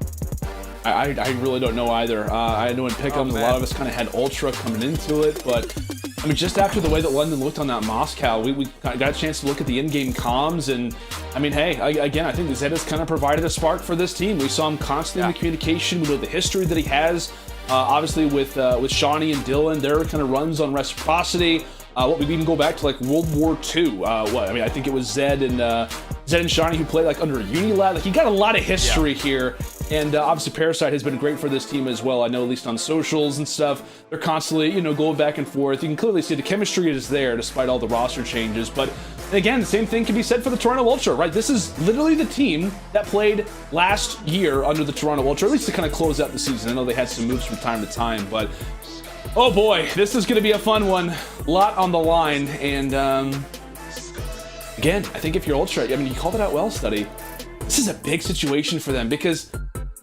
I really don't know either. I know in Pick'ems, a lot of us kind of had Ultra coming into it, but I mean, just after the way that London looked on that Moscow, we got a chance to look at the in-game comms, and I mean, hey, again, I think the Zed has kind of provided a spark for this team. We saw him constantly in the communication. We know the history that he has, obviously with Shawnee and Dylan, their kind of runs on reciprocity. We can go back to like World War II. I think it was Zed and Shawnee who played like under Unilad. Like, he got a lot of history here. And obviously Parasite has been great for this team as well. I know, at least on socials and stuff, they're constantly, going back and forth. You can clearly see the chemistry is there despite all the roster changes. But again, the same thing can be said for the Toronto Ultra, right? This is literally the team that played last year under the Toronto Ultra, at least to kind of close out the season. I know they had some moves from time to time, but oh boy, this is going to be a fun one. A lot on the line. And again, I think if you're Ultra, I mean, you called it out well, Study. This is a big situation for them because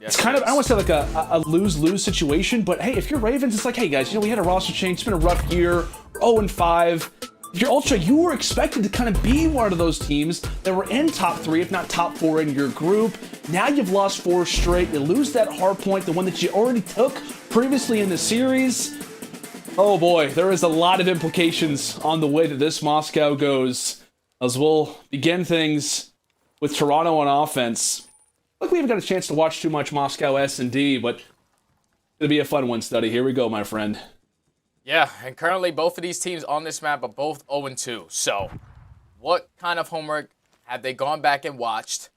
it's kind of, I don't want to say like a lose-lose situation, but hey, if you're Ravens, it's like, hey guys, we had a roster change. It's been a rough year, 0-5. If you're Ultra, you were expected to kind of be one of those teams that were in top 3, if not top 4 in your group. Now you've lost 4 straight. You lose that hard point, the one that you already took previously in the series. Oh boy, there is a lot of implications on the way that this Moscow goes, as we'll begin things with Toronto on offense. Look, we haven't got a chance to watch too much Moscow S&D, but it'll be a fun one, Study. Here we go, my friend. Yeah, and currently both of these teams on this map are both 0-2. So what kind of homework have they gone back and watched?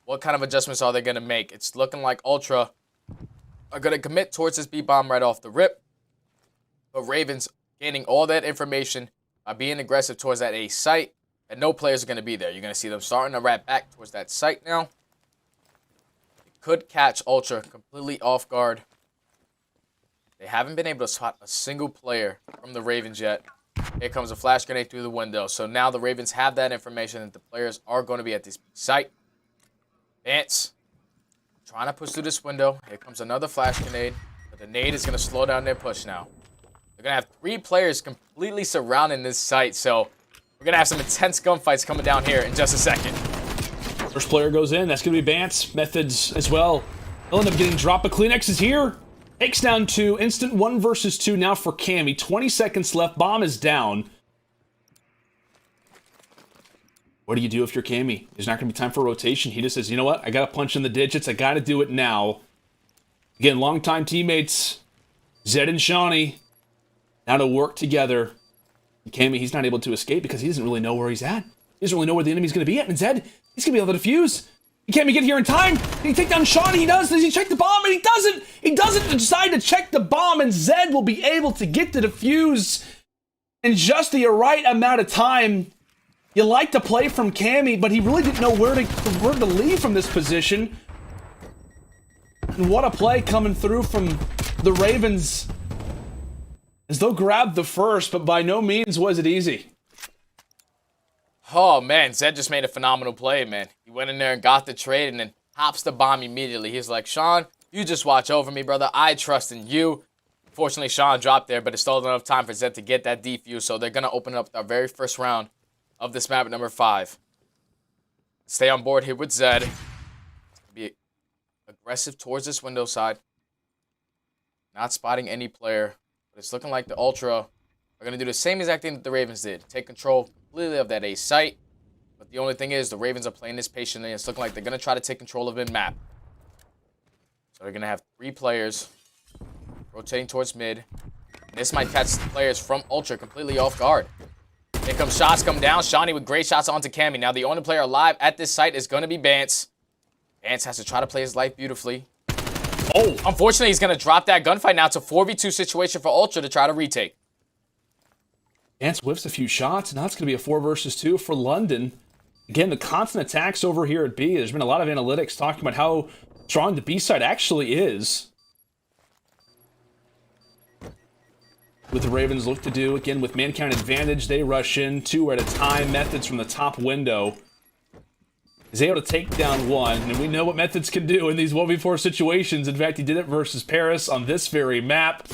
What kind of adjustments are they going to make? It's looking like Ultra are going to commit towards this B-bomb right off the rip. But Ravens gaining all that information by being aggressive towards that A site, and no players are going to be there. You're going to see them starting to wrap back towards that site now. Could catch Ultra completely off guard. They haven't been able to spot a single player from the Ravens yet. Here comes a flash grenade through the window. So now the Ravens have that information that the players are going to be at this site. Vance trying to push through this window. Here comes another flash grenade. But the nade is going to slow down their push now. They're going to have 3 players completely surrounding this site. So we're going to have some intense gunfights coming down here in just a second. First player goes in. That's going to be Bance. Methods as well. They'll end up getting dropped, but Kleenex is here. Takes down 2. Instant 1 versus 2 now for Cammy. 20 seconds left. Bomb is down. What do you do if you're Cammy? There's not going to be time for rotation. He just says, you know what? I got to punch in the digits. I got to do it now. Again, longtime teammates. Zed and Shawnee. Now to work together. And Cammy, he's not able to escape because he doesn't really know where he's at. He doesn't really know where the enemy's going to be at. And Zed, he's going to be able to defuse. Can he get here in time? Can he take down Shawnee? He does. Does he check the bomb? And he doesn't. He doesn't decide to check the bomb. And Zed will be able to get the defuse in just the right amount of time. You like to play from Cammy, but he really didn't know where to leave from this position. And what a play coming through from the Ravens. As they'll grab the first, but by no means was it easy. Oh, man, Zed just made a phenomenal play, man. He went in there and got the trade and then hops the bomb immediately. He's like, Sean, you just watch over me, brother. I trust in you. Fortunately, Sean dropped there, but it's still enough time for Zed to get that defuse, so they're going to open up our very first round of this map at number 5. Stay on board here with Zed. Be aggressive towards this window side. Not spotting any player, but it's looking like the Ultra are going to do the same exact thing that the Ravens did. Take control completely of that A site. But the only thing is, the Ravens are playing this patiently. It's looking like they're going to try to take control of mid-map. So they're going to have 3 players rotating towards mid. And this might catch the players from Ultra completely off guard. Here comes shots come down. Shawnee with great shots onto Cammy. Now the only player alive at this site is going to be Bance. Bance has to try to play his life beautifully. Oh, unfortunately, he's going to drop that gunfight now. It's a 4v2 situation for Ultra to try to retake. Bance whiffs a few shots. Now it's going to be a 4 versus 2 for London. Again, the constant attacks over here at B. There's been a lot of analytics talking about how strong the B side actually is. What the Ravens look to do, again, with man count advantage, they rush in 2 at a time. Methods from the top window is able to take down 1, and we know what Methods can do in these 1v4 situations. In fact, he did it versus Paris on this very map.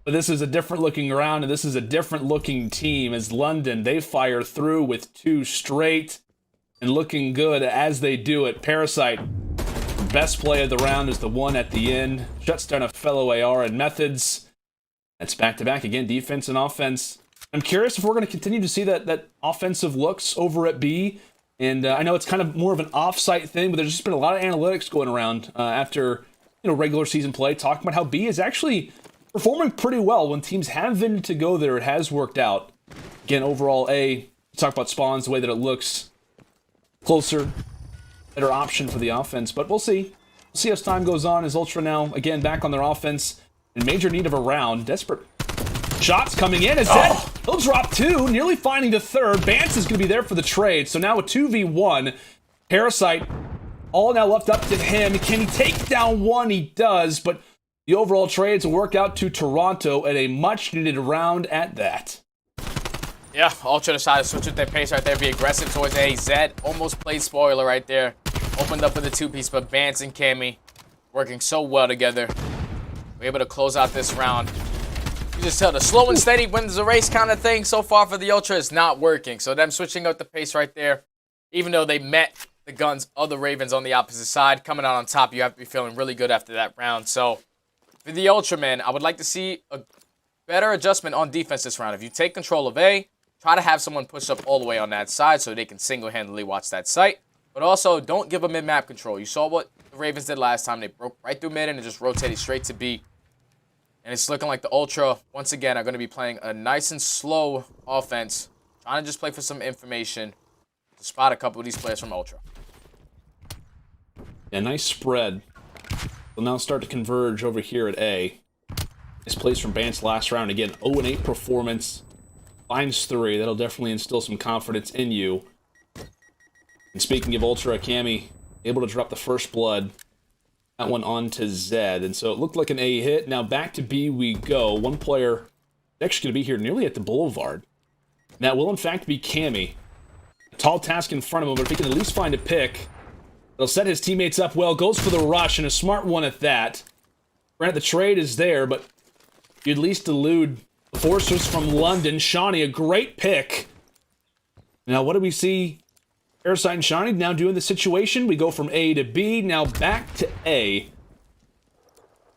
But this is a different looking round, and this is a different looking team as London, they fire through with 2 straight and looking good as they do it. Parasite, the best play of the round is the one at the end. Shuts down a fellow AR and Methods. That's back-to-back again, defense and offense. I'm curious if we're going to continue to see that offensive looks over at B. And I know it's kind of more of an off-site thing, but there's just been a lot of analytics going around after regular season play, talking about how B is actually performing pretty well. When teams have been to go there, it has worked out. Again, overall, A, talk about spawns, the way that it looks closer, better option for the offense. But we'll see. We'll see as time goes on, as Ultra now, again, back on their offense. In major need of a round. Desperate shots coming in. As Zed, he'll drop 2, nearly finding the 3rd. Bance is going to be there for the trade. So now a 2v1. Parasite, all now left up to him. Can he take down 1? He does, but the overall trades will work out to Toronto at a much-needed round at that. Yeah, Ultra decided to switch with their pace right there, be aggressive towards A. Zed almost played spoiler right there. Opened up with a 2-piece, but Bance and Cammy working so well together. We're able to close out this round. You just tell the slow and steady wins the race kind of thing so far for the Ultra is not working. So them switching up the pace right there, even though they met the guns of the Ravens on the opposite side, coming out on top, you have to be feeling really good after that round. So for the Ultra, man, I would like to see a better adjustment on defense this round. If you take control of A, try to have someone push up all the way on that side so they can single-handedly watch that site. But also, don't give them mid-map control. You saw what the Ravens did last time. They broke right through mid and just rotated straight to B. And it's looking like the Ultra, once again, are going to be playing a nice and slow offense. Trying to just play for some information to spot a couple of these players from Ultra. Yeah, nice spread. They'll now start to converge over here at A. Nice plays from Bance last round. Again, 0-8 performance. Finds 3. That'll definitely instill some confidence in you. And speaking of Ultra, Cammy able to drop the first blood. That one onto Zed. And so it looked like an A hit. Now back to B we go. One player actually going to be here nearly at the Boulevard. That will in fact be Cammy. A tall task in front of him, but if he can at least find a pick, it'll set his teammates up well. Goes for the rush, and a smart one at that. Granted, the trade is there, but you at least elude the forcers from London. Shawnee, a great pick. Now what do we see? Parasite and Shawnee now doing the situation. We go from A to B, now back to A.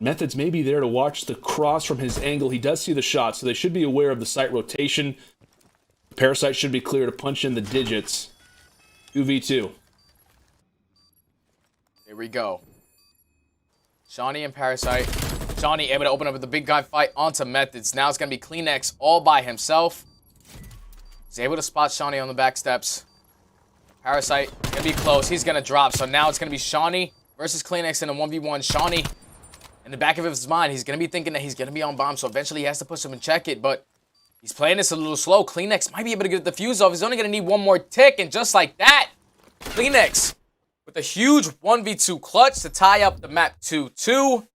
Methods may be there to watch the cross from his angle. He does see the shot, so they should be aware of the site rotation. Parasite should be clear to punch in the digits. 2v2. Here we go. Shawnee and Parasite. Shawnee able to open up with the big guy fight onto Methods. Now it's going to be CleanX all by himself. He's able to spot Shawnee on the back steps. Parasite gonna be close. He's gonna drop. So now it's gonna be Shawnee versus CleanX in a 1v1. Shawnee, in the back of his mind, he's gonna be thinking that he's gonna be on bomb. So eventually he has to push him and check it. But he's playing this a little slow. CleanX might be able to get the fuse off. He's only gonna need one more tick. And just like that, CleanX with a huge 1v2 clutch to tie up the map 2-2. If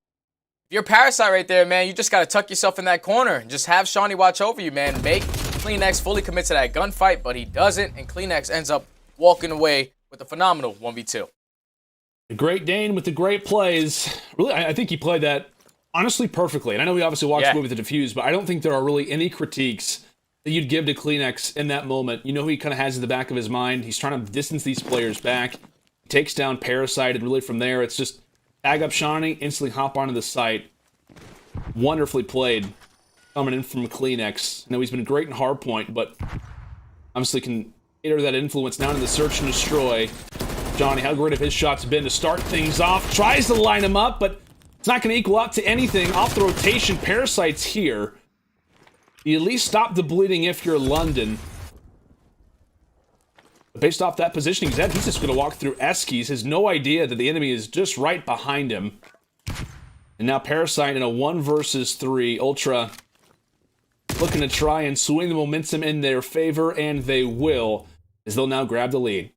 you're Parasite right there, man, you just gotta tuck yourself in that corner and just have Shawnee watch over you, man. Make CleanX fully commit to that gunfight, but he doesn't, and CleanX ends up walking away with a phenomenal 1v2. The Great Dane with the great plays. Really, I think he played that honestly perfectly. And I know he obviously walks away with the defuse, but I don't think there are really any critiques that you'd give to CleanX in that moment. You know, he kind of has in the back of his mind. He's trying to distance these players back. He takes down Parasite, and really from there, it's just tag up Shawnee, instantly hop onto the site. Wonderfully played coming in from CleanX. I know he's been great in hardpoint, but obviously can cater that influence down in the search and destroy. Johnny, how great have his shots been to start things off? Tries to line him up, but it's not going to equal out to anything. Off the rotation, Parasite's here. You at least stop the bleeding if you're London. But based off that positioning he's just going to walk through Eskies. Has no idea that the enemy is just right behind him. And now Parasite in a 1 versus 3. Ultra looking to try and swing the momentum in their favor, and they will, as they'll now grab the lead.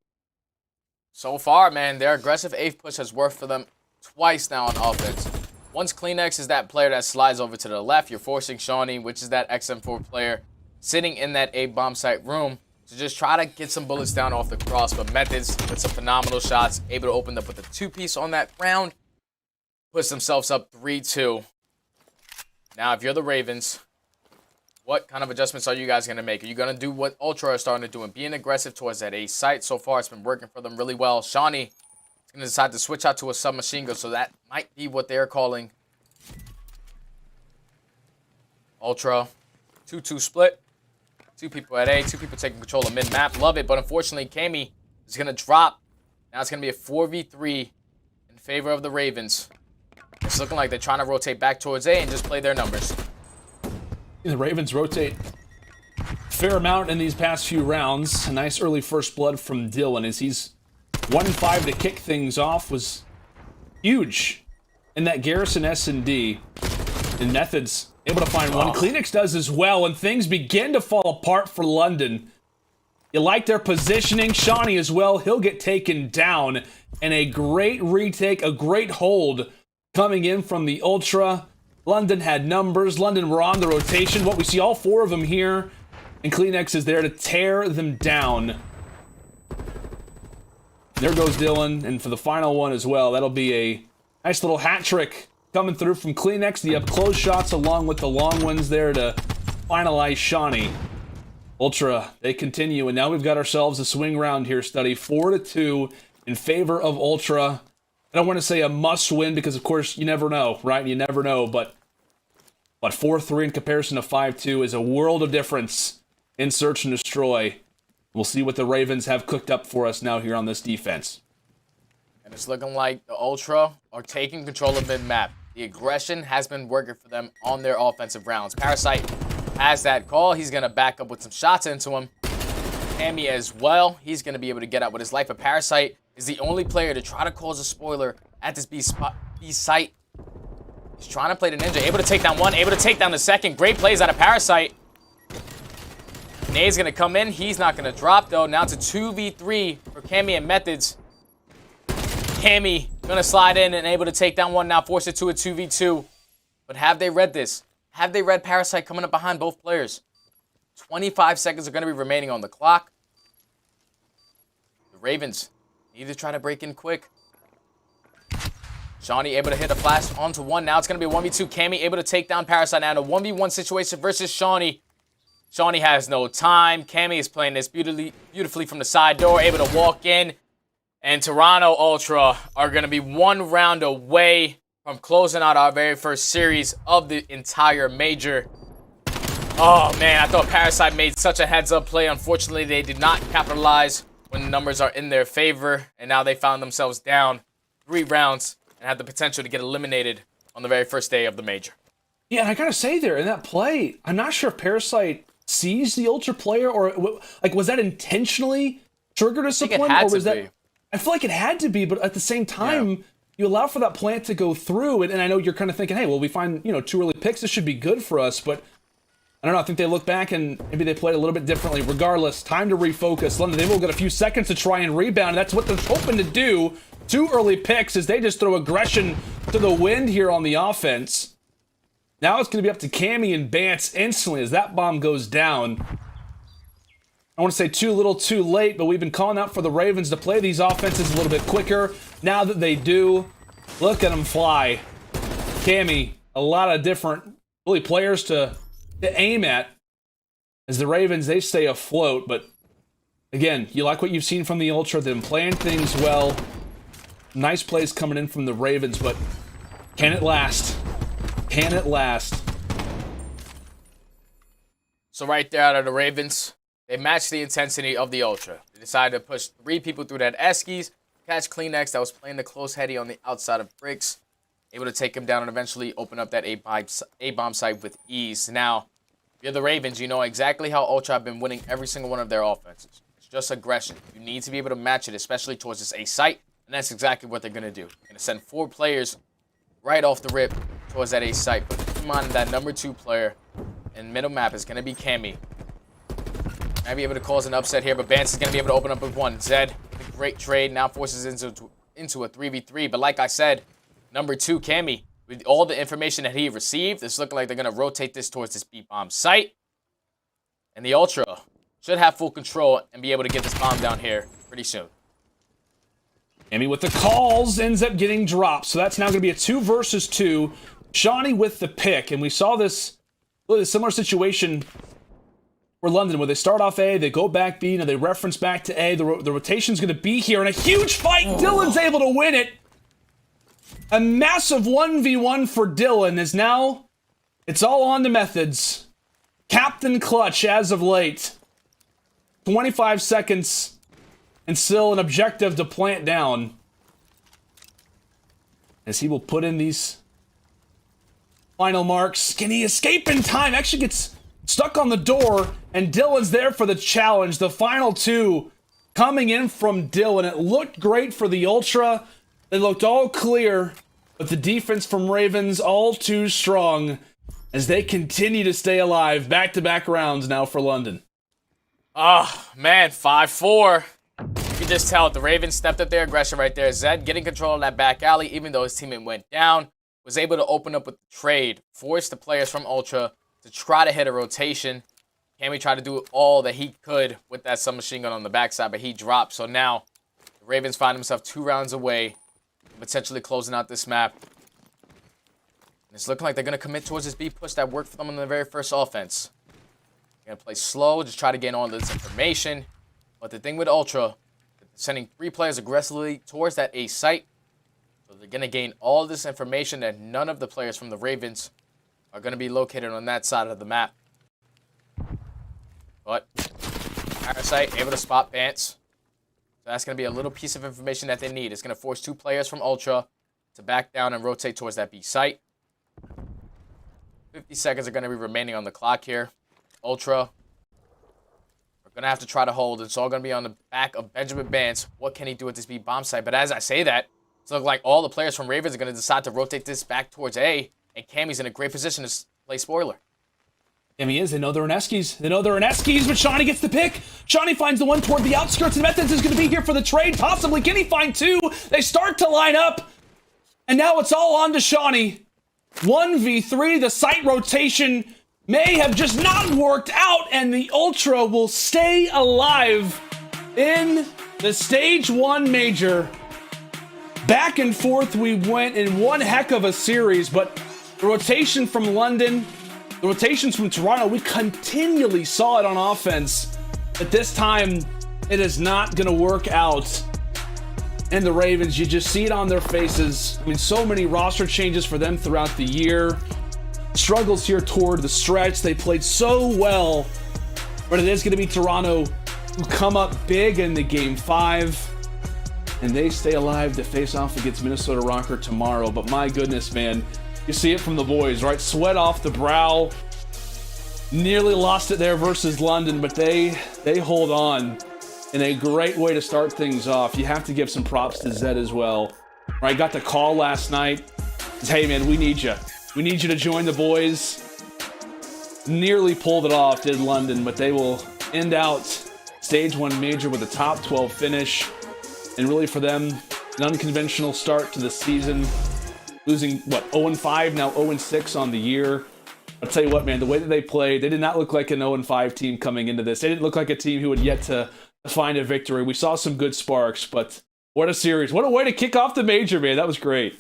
So far, man, their aggressive 8th push has worked for them twice now on offense. Once CleanX is that player that slides over to the left, you're forcing Shawnee, which is that XM4 player, sitting in that A bomb site room to just try to get some bullets down off the cross. But Methods with some phenomenal shots, able to open up with a 2-piece on that round, puts themselves up 3-2. Now, if you're the Ravens, what kind of adjustments are you guys going to make? Are you going to do what Ultra are starting to do and being aggressive towards that A site? So far, it's been working for them really well. Shawnee is going to decide to switch out to a submachine gun, so that might be what they're calling Ultra 2-2 split. 2 people at A, 2 people taking control of mid-map. Love it, but unfortunately, Kami is going to drop. Now it's going to be a 4v3 in favor of the Ravens. It's looking like they're trying to rotate back towards A and just play their numbers. The Ravens rotate a fair amount in these past few rounds. A nice early first blood from Dylan as he's 1-5 to kick things off. Was huge in that Garrison S&D. And Methods able to find one. CleanX does as well, and things begin to fall apart for London. You like their positioning. Shawnee as well. He'll get taken down. And a great retake, a great hold coming in from the Ultra. London had numbers. London were on the rotation. What we see, all 4 of them here. And CleanX is there to tear them down. There goes Dylan. And for the final one as well, that'll be a nice little hat trick coming through from CleanX. The up-close shots along with the long ones there to finalize Shawnee. Ultra, they continue. And now we've got ourselves a swing round here, Study. 4-2 in favor of Ultra. I don't want to say a must-win because, of course, you never know, right? You never know, but 4-3 in comparison to 5-2 is a world of difference in Search and Destroy. We'll see what the Ravens have cooked up for us now here on this defense. And it's looking like the Ultra are taking control of mid-map. The aggression has been working for them on their offensive rounds. Parasite has that call. He's going to back up with some shots into him. Kami as well. He's going to be able to get out with his life. But Parasite is the only player to try to cause a spoiler at this B site. He's trying to play the ninja. Able to take down one. Able to take down the second. Great plays out of Parasite. Nade's going to come in. He's not going to drop, though. Now it's a 2v3 for Kami and Methods. Kami going to slide in and able to take down one. Now force it to a 2v2. But have they read this? Have they read Parasite coming up behind both players? 25 seconds are going to be remaining on the clock. The Ravens need to try to break in quick. Shawnee able to hit a flash onto one. Now it's going to be a 1v2. Kami able to take down Parasite now in a 1v1 situation versus Shawnee. Shawnee has no time. Kami is playing this beautifully from the side door, able to walk in. And Toronto Ultra are going to be 1 round away from closing out our very first series of the entire major. Oh, man, I thought Parasite made such a heads-up play. Unfortunately, they did not capitalize when the numbers are in their favor. And now they found themselves down 3 rounds and had the potential to get eliminated on the very first day of the major. Yeah, and I gotta say there, in that play, I'm not sure if Parasite sees the Ultra player or, like, was that intentionally trigger discipline? Or was that... I feel like it had to be, but at the same time, you allow for that plant to go through, and I know you're kind of thinking, hey, well, we find, 2 early picks, this should be good for us, but I don't know, I think they look back and maybe they played a little bit differently. Regardless, time to refocus. London, they've only got a few seconds to try and rebound, and that's what they're hoping to do. 2 early picks as they just throw aggression to the wind here on the offense. Now it's going to be up to Kami and Bance instantly as that bomb goes down. I want to say too little too late, but we've been calling out for the Ravens to play these offenses a little bit quicker. Now that they do, look at them fly. Cammy, a lot of different really players to aim at as the Ravens, they stay afloat. But again, you like what you've seen from the Ultra. They've been playing things well. Nice plays coming in from the Ravens, but can it last? Can it last? So right there out of the Ravens, they matched the intensity of the Ultra. They decided to push 3 people through that Eskies, catch CleanX that was playing the close heady on the outside of bricks, able to take him down and eventually open up that A-bomb site with ease. Now, if you're the Ravens, you know exactly how Ultra have been winning every single one of their offenses. It's just aggression. You need to be able to match it, especially towards this A site, and that's exactly what they're going to do. They're going to send 4 players right off the rip towards that A site. But keep in mind that number 2 player in middle map is going to be Cammy. Might be able to cause an upset here, but Bance is going to be able to open up with 1. Zed, a great trade, now forces into a 3v3. But like I said, number 2, Cammy, with all the information that he received, it's looking like they're going to rotate this towards this B-bomb site. And the Ultra should have full control and be able to get this bomb down here pretty soon. Cammy with the calls ends up getting dropped. So that's now going to be a 2 versus 2. Shawnee with the pick. And we saw this really similar situation for London, where they start off A, they go back B, now they reference back to A. The rotation's going to be here, and a huge fight. Dylan's able to win it. A massive 1v1 for Dylan is now, it's all on the methods. Captain Clutch as of late. 25 seconds, and still an objective to plant down. As he will put in these final marks. Can he escape in time? Actually gets stuck on the door, and Dylan's there for the challenge. The final 2 coming in from Dylan. It looked great for the Ultra. They looked all clear, but the defense from Ravens all too strong as they continue to stay alive. Back-to-back rounds now for London. Oh, man, 5-4. You can just tell the Ravens stepped up their aggression right there. Zed getting control of that back alley, even though his teammate went down, was able to open up with the trade, force the players from Ultra to try to hit a rotation. Cammy tried to do all that he could with that submachine gun on the backside, but he dropped. So now the Ravens find themselves 2 rounds away, potentially closing out this map. And it's looking like they're going to commit towards this B push that worked for them on the very first offense. They're going to play slow, just try to gain all this information. But the thing with Ultra, they're sending 3 players aggressively towards that A site. So they're going to gain all this information that none of the players from the Ravens are going to be located on that side of the map. But Parasite able to spot Bance. So that's going to be a little piece of information that they need. It's going to force 2 players from Ultra to back down and rotate towards that B site. 50 seconds are going to be remaining on the clock here. Ultra are going to have to try to hold. It's all going to be on the back of Benjamin Bance. What can he do at this B bomb site? But as I say that, it's looking like all the players from Ravens are going to decide to rotate this back towards A. And Cammy's in a great position to play spoiler. Cammy is. They know they're in Eskies. They know they're in Eskies, but Shawnee gets the pick. Shawnee finds the one toward the outskirts, and Methods is going to be here for the trade. Possibly. Can he find 2? They start to line up, and now it's all on to Shawnee. 1v3. The site rotation may have just not worked out, and the Ultra will stay alive in the Stage 1 Major. Back and forth we went in one heck of a series, but the rotation from London, the rotations from Toronto, we continually saw it on offense. But this time, it is not going to work out. And the Ravens, you just see it on their faces. I mean, so many roster changes for them throughout the year. Struggles here toward the stretch. They played so well. But it is going to be Toronto who come up big in the Game 5. And they stay alive to face off against Minnesota Røkkr tomorrow. But my goodness, man. You see it from the boys, right? Sweat off the brow. Nearly lost it there versus London, but they hold on in a great way to start things off. You have to give some props to Zed as well. Right, got the call last night. Says, hey, man, we need you. We need you to join the boys. Nearly pulled it off, did London, but they will end out Stage 1 Major with a top 12 finish. And really for them, an unconventional start to the season. Losing, 0-5, now 0-6 on the year. I'll tell you what, man, the way that they played, they did not look like an 0-5 team coming into this. They didn't look like a team who had yet to find a victory. We saw some good sparks, but what a series. What a way to kick off the major, man. That was great.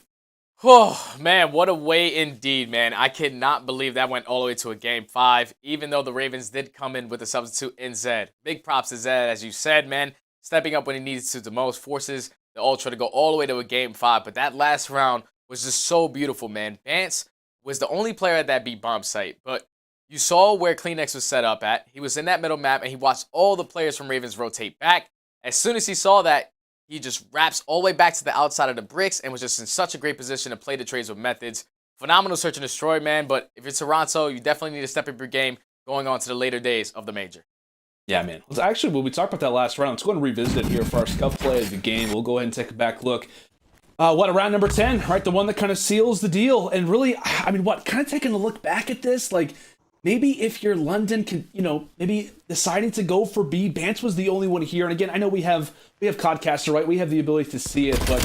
Oh, man, what a way indeed, man. I cannot believe that went all the way to a Game 5, even though the Ravens did come in with a substitute in Zed. Big props to Zed, as you said, man. Stepping up when he needs to the most, forces the Ultra to go all the way to a Game 5. But that last round was just so beautiful, man. Bance was the only player that beat Bombsight, but you saw where CleanX was set up at. He was in that middle map, and he watched all the players from Ravens rotate back. As soon as he saw that, he just wraps all the way back to the outside of the bricks and was just in such a great position to play the trades with methods. Phenomenal search and destroy, man, but if you're Toronto, you definitely need to step up your game going on to the later days of the major. Yeah, man. Actually, when we talked about that last round, let's go and revisit it here for our Scump play of the game. We'll go ahead and take a back look. Round number 10, right? The one that kind of seals the deal. And really, I mean, kind of taking a look back at this, like, maybe if you're London, maybe deciding to go for B. Bance was the only one here. And again, I know we have Codcaster, right? We have the ability to see it, but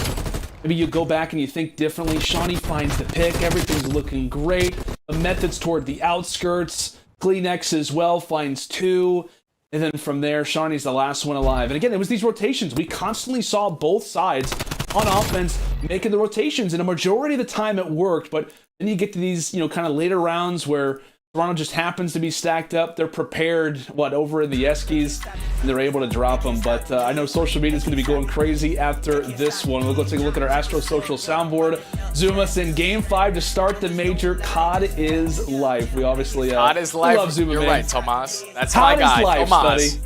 maybe you go back and you think differently. Shawnee finds the pick. Everything's looking great. The methods toward the outskirts. CleanX as well finds 2. And then from there, Shawnee's the last one alive. And again, it was these rotations. We constantly saw both sides on offense making the rotations. And a majority of the time it worked. But then you get to these, kind of later rounds where Toronto just happens to be stacked up. They're prepared, over in the Eskies, and they're able to drop them. But I know social media is going to be going crazy after this one. We'll go take a look at our Astro Social soundboard. Zoom us in Game 5 to start the major. COD is life. We obviously COD is life. Love Zoom. You're right, Tomas. That's my guy, life, Tomas.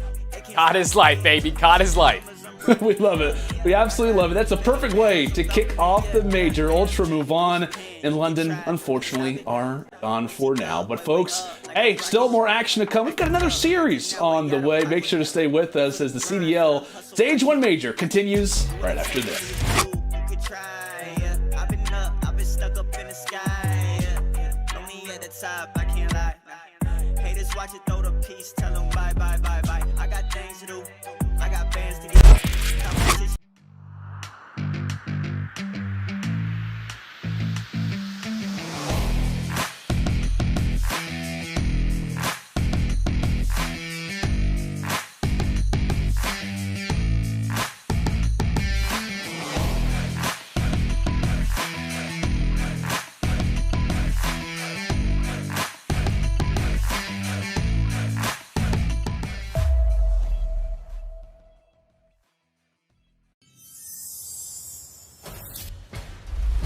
COD is life, baby. COD is life. We love it. We absolutely love it. That's a perfect way to kick off the major. Ultra move on, and London, unfortunately, are gone for now. But folks, hey, still more action to come. We've got another series on the way. Make sure to stay with us as the CDL Stage 1 Major continues right after this. Haters watch it, throw the piece, tell them bye, bye, bye, bye. I got things to do. I got bands to get.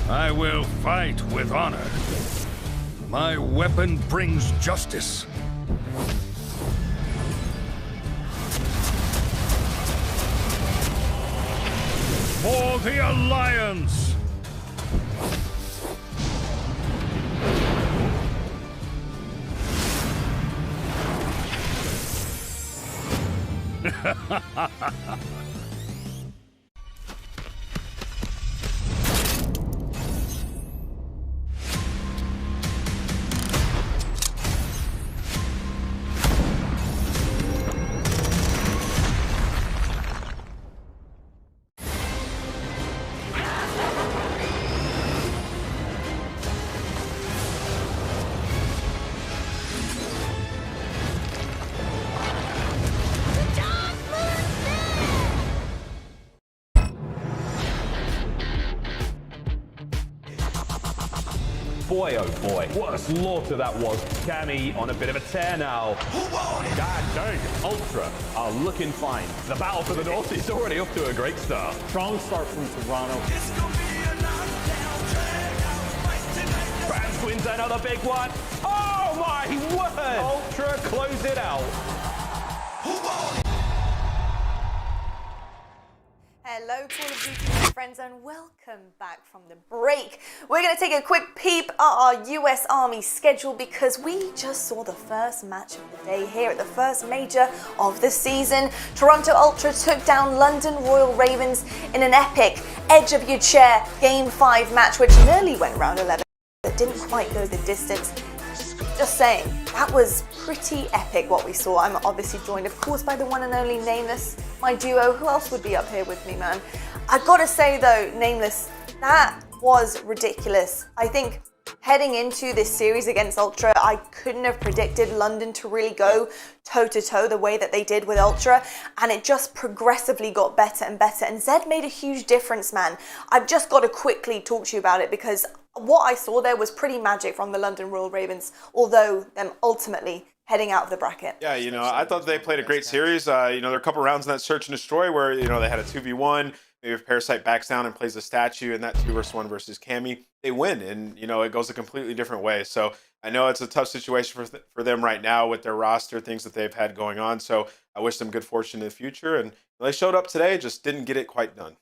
I will fight with honor. My weapon brings justice. For the Alliance! Boy, oh boy, what a slaughter that was. Cammy on a bit of a tear now. God dang, Ultra are looking fine. The battle for the North is already off to a great start. Strong start from Toronto. Franz wins another big one. Oh my word! Ultra close it out. Hello, Call of Duty friends, and welcome back from the break. We're going to take a quick peep at our US Army schedule because we just saw the first match of the day here at the first major of the season. Toronto Ultra took down London Royal Ravens in an epic edge of your chair Game 5 match, which nearly went round 11, but didn't quite go the distance. Just saying, that was pretty epic what we saw. I'm obviously joined, of course, by the one and only Nameless, my duo. Who else would be up here with me, man? I gotta say though, Nameless, that was ridiculous. I think Heading into this series against Ultra, I couldn't have predicted London to really go toe-to-toe the way that they did with Ultra, and it just progressively got better and better, and Zed made a huge difference, man. I've just got to quickly talk to you about it, because what I saw there was pretty magic from the London Royal Ravens, although them ultimately heading out of the bracket. Yeah, you know, I thought they played a great series. You know, there are a couple rounds in that Search and Destroy where, you know, they had a 2v1. Maybe if Parasite backs down and plays a statue in that 2v1 versus Cammy, they win. And, you know, it goes a completely different way. So I know it's a tough situation for them right now with their roster, things that they've had going on. So I wish them good fortune in the future. And they showed up today, just didn't get it quite done.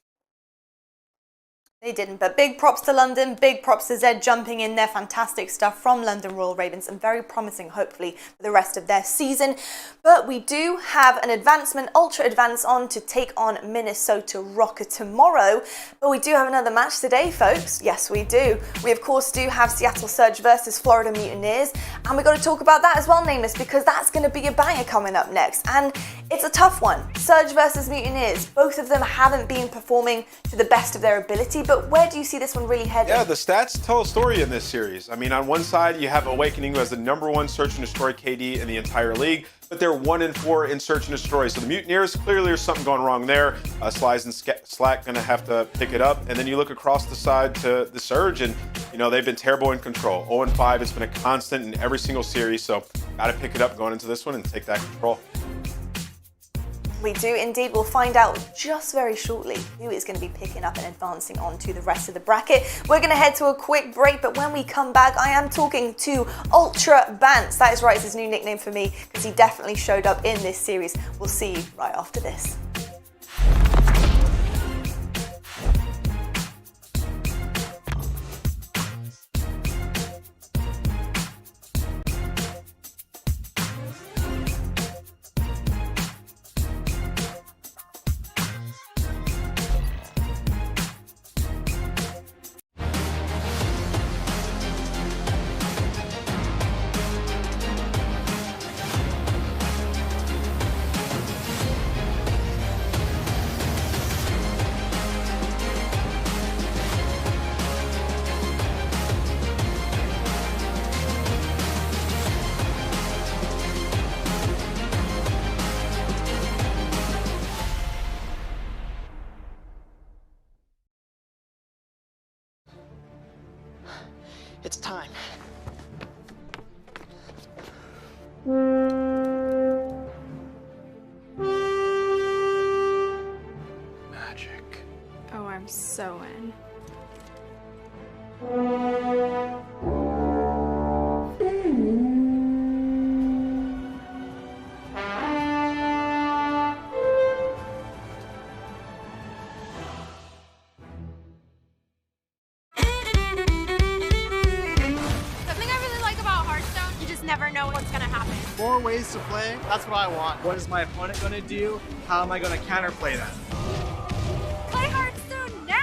They didn't, but big props to London, big props to Zed jumping in there. Fantastic stuff from London Royal Ravens and very promising, hopefully, for the rest of their season. But we do have an advancement, Ultra Advance on to take on Minnesota Røkkr tomorrow. But we do have another match today, folks. Yes, we do. We, of course, do have Seattle Surge versus Florida Mutineers. And we've got to talk about that as well, Nameless, because that's going to be a banger coming up next. And it's a tough one. Surge versus Mutineers. Both of them haven't been performing to the best of their ability. But where do you see this one really heading? Yeah, the stats tell a story in this series. I mean, on one side, you have Awakening, who has the #1 Search and Destroy KD in the entire league, but they're 1-4 in Search and Destroy. So the Mutineers, clearly there's something going wrong there. Slies and Slack gonna have to pick it up. And then you look across the side to the Surge, and you know, they've been terrible in control. 0-5 has been a constant in every single series, so gotta pick it up going into this one and take that control. We do indeed. We'll find out just very shortly who is going to be picking up and advancing on to the rest of the bracket. We're going to head to a quick break, but when we come back, I am talking to Ultra Bance. That is right, it's his new nickname for me because he definitely showed up in this series. We'll see you right after this. It's time. Magic. Oh, I'm so in. Never know what's gonna happen. More ways to play, that's what I want. What is my opponent gonna do? How am I gonna counterplay that? Play Hearthstone now!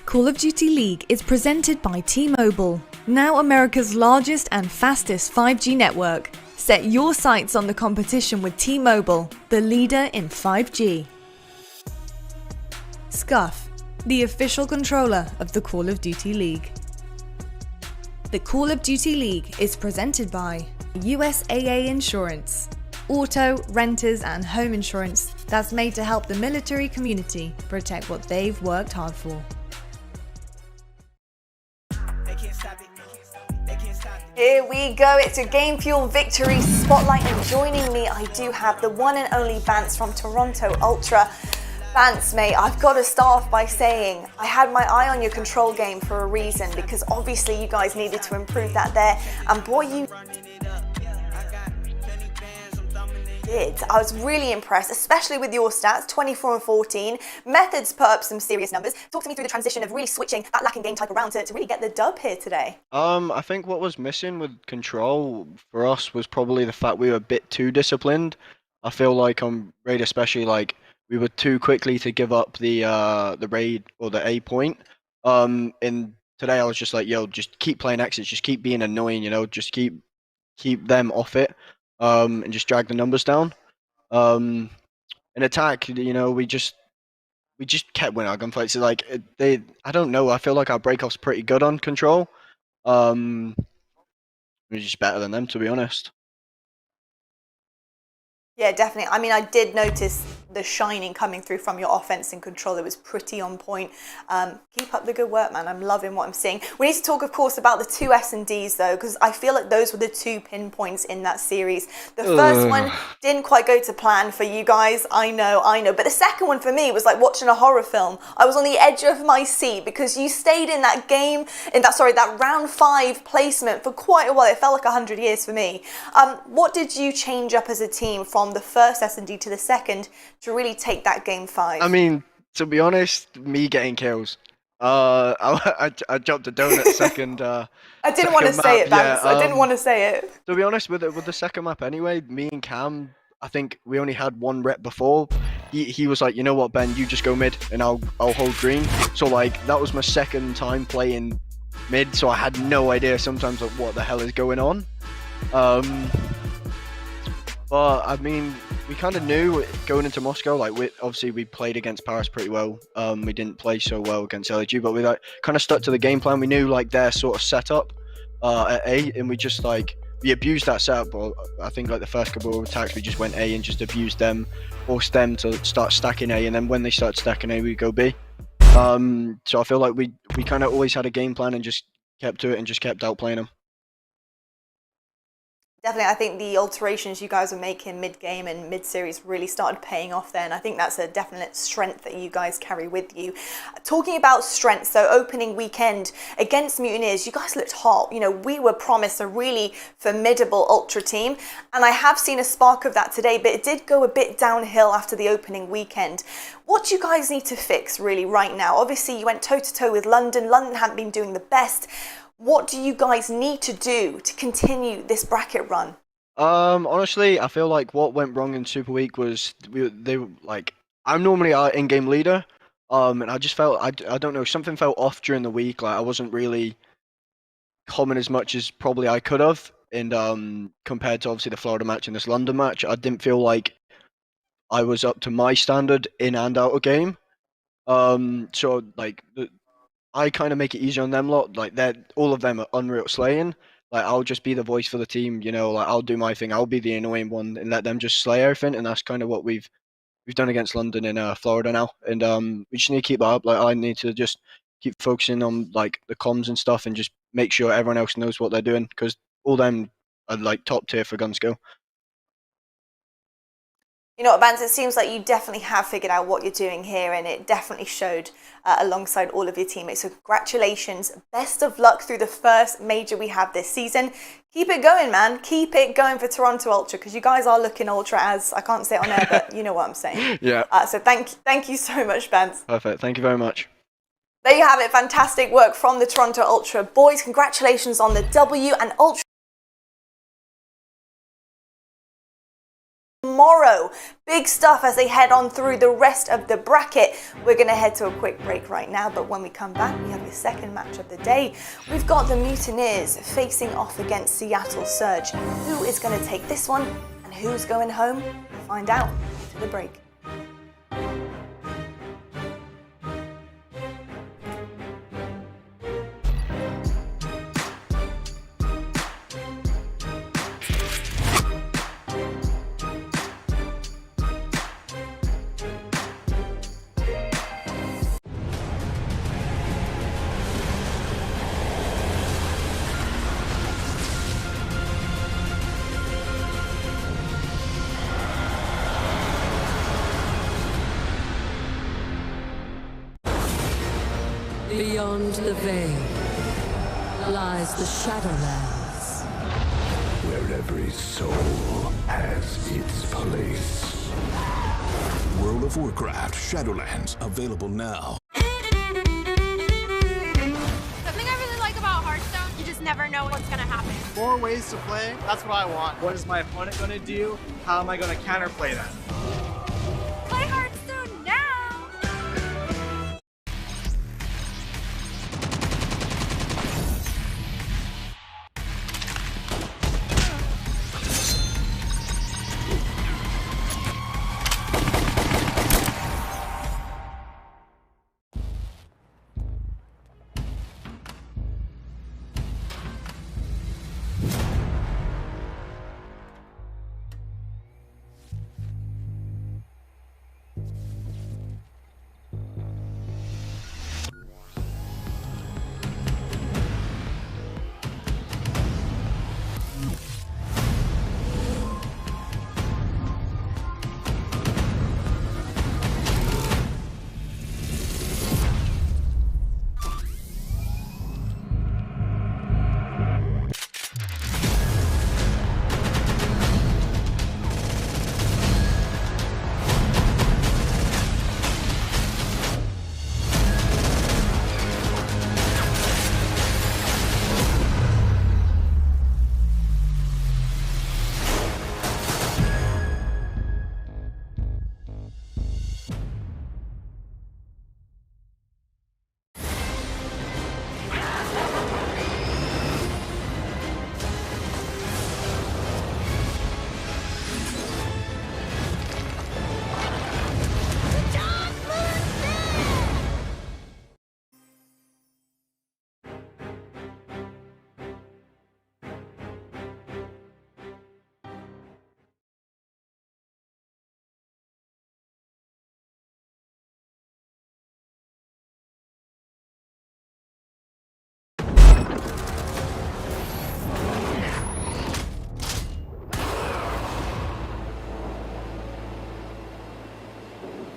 Call of Duty League is presented by T-Mobile, now America's largest and fastest 5G network. Set your sights on the competition with T-Mobile, the leader in 5G. Scuff, the official controller of the Call of Duty League. The Call of Duty League is presented by USAA Insurance, auto, renters and home insurance that's made to help the military community protect what they've worked hard for. Here we go, it's a Game Fuel Victory Spotlight, and joining me I do have the one and only Bance from Toronto Ultra. Bance, mate, I've got to start off by saying I had my eye on your control game for a reason, because obviously you guys needed to improve that there, and boy, you... did. I was really impressed, especially with your stats, 24 and 14. Methods put up some serious numbers. Talk to me through the transition of really switching that lacking game type around to really get the dub here today. I think what was missing with control for us was probably the fact we were a bit too disciplined. I feel like on raid especially, like we were too quickly to give up the raid or the A point. And today I was just like, yo, just keep playing exits, just keep being annoying, you know, just keep them off it, and just drag the numbers down. In attack, you know, we just kept winning our gunfights. So like I don't know, I feel like our breakoff's pretty good on control. We're just better than them, to be honest. Yeah, definitely. I mean, I did notice the shining coming through from your offense and control. It was pretty on point. Keep up the good work, man. I'm loving what I'm seeing. We need to talk, of course, about the 2 S&Ds, though, because I feel like those were the 2 pinpoints in that series. The first one didn't quite go to plan for you guys. I know. But the second one for me was like watching a horror film. I was on the edge of my seat because you stayed in that game, that round 5 placement for quite a while. It felt like 100 years for me. What did you change up as a team from the first S&D to the second to really take that game 5? I mean, to be honest, me getting kills. I dropped a donut second. I didn't want to say it, Vance. I didn't want to say it. To be honest, with the second map anyway, me and Cam, I think we only had 1 rep before. He was like, you know what, Ben, you just go mid and I'll hold green. So like that was my second time playing mid, so I had no idea sometimes like what the hell is going on. But I mean, we kind of knew going into Moscow, like obviously we played against Paris pretty well. We didn't play so well against LG, but we like kind of stuck to the game plan. We knew like their sort of setup at A, and we just like we abused that setup. But I think like the first couple of attacks, we just went A and just abused them, forced them to start stacking A, and then when they start stacking A, we go B. So I feel like we kind of always had a game plan and just kept to it and just kept outplaying them. Definitely, I think the alterations you guys were making mid-game and mid-series really started paying off then. I think that's a definite strength that you guys carry with you. Talking about strength, so opening weekend against Mutineers, you guys looked hot. You know, we were promised a really formidable Ultra team, and I have seen a spark of that today, but it did go a bit downhill after the opening weekend. What do you guys need to fix really right now? Obviously, you went toe-to-toe with London. London hadn't been doing the best. What do you guys need to do to continue this bracket run? Honestly, I feel like what went wrong in Super Week was they were like, I'm normally our in-game leader, and I just felt I don't know, something felt off during the week. Like I wasn't really coming as much as probably I could have, and compared to obviously the Florida match and this London match, I didn't feel like I was up to my standard in and out of game. So like I kind of make it easier on them lot. Like all of them are unreal slaying. Like I'll just be the voice for the team, you know. Like I'll do my thing. I'll be the annoying one and let them just slay everything. And that's kind of what we've done against London and Florida now. And we just need to keep that up. Like I need to just keep focusing on like the comms and stuff, and just make sure everyone else knows what they're doing, because all them are like top tier for gun skill. You know what, Vance, it seems like you definitely have figured out what you're doing here, and it definitely showed alongside all of your teammates. So congratulations. Best of luck through the first major we have this season. Keep it going, man. Keep it going for Toronto Ultra, because you guys are looking ultra, as I can't say it on air, but you know what I'm saying. Yeah. So thank you so much, Vance. Perfect. Thank you very much. There you have it. Fantastic work from the Toronto Ultra. Boys, congratulations on the W, and Ultra tomorrow. Big stuff as they head on through the rest of the bracket. We're going to head to a quick break right now, but when we come back, we have the second match of the day. We've got the Mutineers facing off against Seattle Surge. Who is going to take this one, and who's going home? We'll find out after the break. Beyond the veil lies the Shadowlands, where where every soul has its place. World of Warcraft Shadowlands, available now. Something I really like about Hearthstone, you just never know what's gonna happen. More ways to play, that's what I want. What is my opponent gonna do? How am I gonna counterplay that? Play Hearthstone now!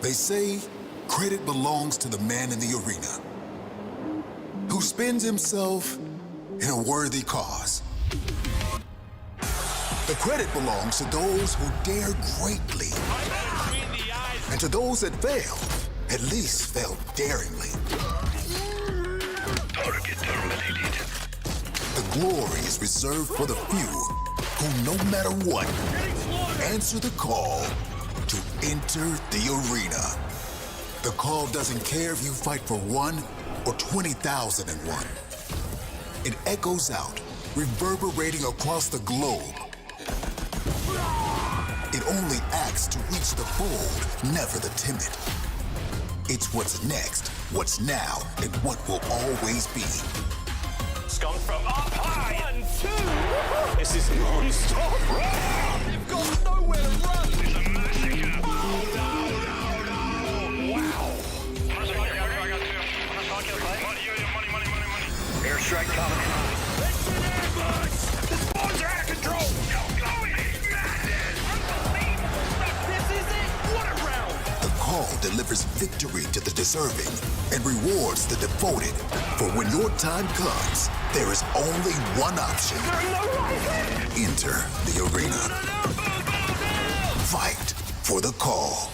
They say credit belongs to the man in the arena, who spends himself in a worthy cause. The credit belongs to those who dare greatly, and to those that fail, at least fail daringly. Target terminated. The glory is reserved for the few who, no matter what, answer the call to enter the arena. The call doesn't care if you fight for 1 or 20,001. It echoes out, reverberating across the globe. It only acts to reach the bold, never the timid. It's what's next, what's now, and what will always be. Scump from up high! 1, 2! This is non-stop! They've got nowhere to run! It's a massacre! Oh, no! Wow! Airstrike coming in. It's an ambush! The spawns are out of control! This is it! What a round! The call delivers victory to the deserving and rewards the devoted. For when your time comes, there is only one option. Enter the arena. Fight for the call.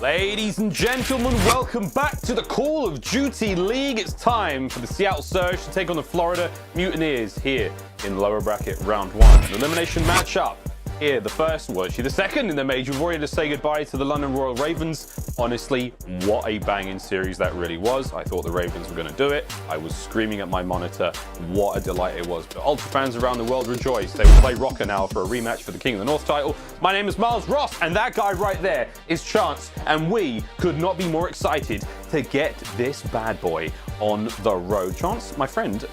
Ladies and gentlemen, welcome back to the Call of Duty League. It's time for the Seattle Surge to take on the Florida Mutineers here in lower bracket round 1. An elimination matchup. Here, the first, well, actually the second in the major. We've already to say goodbye to the London Royal Ravens. Honestly, what a banging series that really was. I thought the Ravens were going to do it. I was screaming at my monitor. What a delight it was. But Ultra fans around the world rejoice. They will play Røkkr now for a rematch for the King of the North title. My name is Miles Ross, and that guy right there is Chance. And we could not be more excited to get this bad boy on the road. Chance, my friend,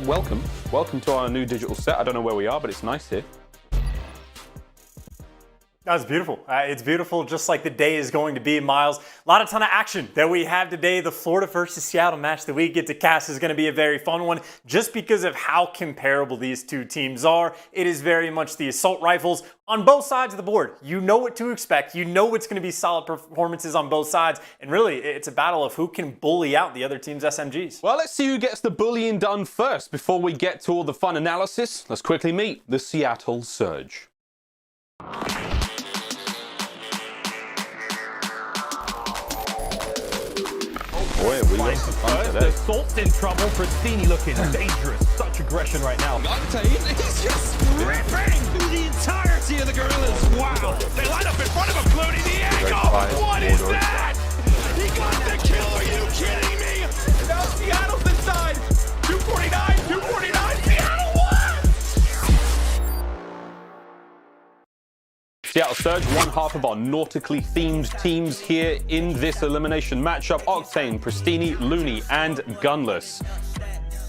welcome. Welcome to our new digital set. I don't know where we are, but it's nice here. That was beautiful. It's beautiful, just like the day is going to be, Miles. A ton of action that we have today. The Florida versus Seattle match that we get to cast is going to be a very fun one, just because of how comparable these two teams are. It is very much the assault rifles on both sides of the board. You know what to expect. You know it's going to be solid performances on both sides. And really, it's a battle of who can bully out the other team's SMGs. Well, let's see who gets the bullying done first. Before we get to all the fun analysis, let's quickly meet the Seattle Surge. Boy, we got some fun today. The Salt's in trouble. Prestinni looking dangerous. Such aggression right now. Octane, he's just ripping through the entirety of the Guerrillas. Wow. They line up in front of him, Loony. The angle. What is that? He got the kill. Are you kidding me? Now Seattle's inside. 249, 249. Seattle won! Seattle Surge, one half of our nautically themed teams here in this elimination matchup. Octane, Prestinni, Loony, and Gunless.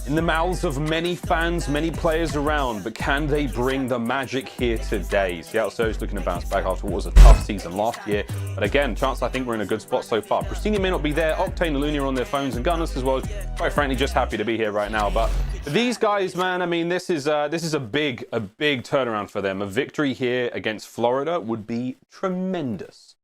In the mouths of many fans, many players around, but can they bring the magic here today? Seattle Surge looking to bounce back after what was a tough season last year. But again, chance I think we're in a good spot so far. Prestinni may not be there, Octane and Loony are on their phones, and Gunless as well. Quite frankly, just happy to be here right now. But these guys, man, I mean, this is a big turnaround for them. A victory here against Florida would be tremendous.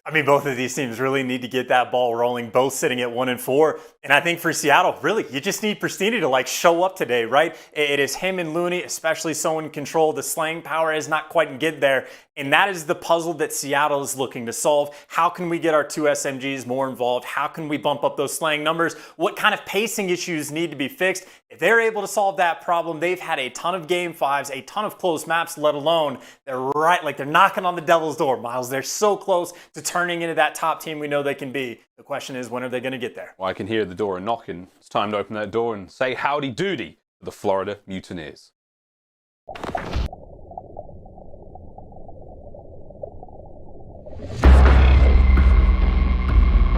I mean, both of these teams really need to get that ball rolling, both sitting at 1-4. And I think for Seattle, really, you just need Prestinni to show up today, right? It is him and Loony, especially so in control. The slaying power is not quite get there. And that is the puzzle that Seattle is looking to solve. How can we get our two SMGs more involved? How can we bump up those slaying numbers? What kind of pacing issues need to be fixed? If they're able to solve that problem, they've had a ton of game fives, a ton of close maps, let alone they're knocking on the devil's door, Miles. They're so close to turning into that top team we know they can be. The question is, when are they going to get there? Well, I can hear the door knocking. It's time to open that door and say howdy doody to the Florida Mutineers.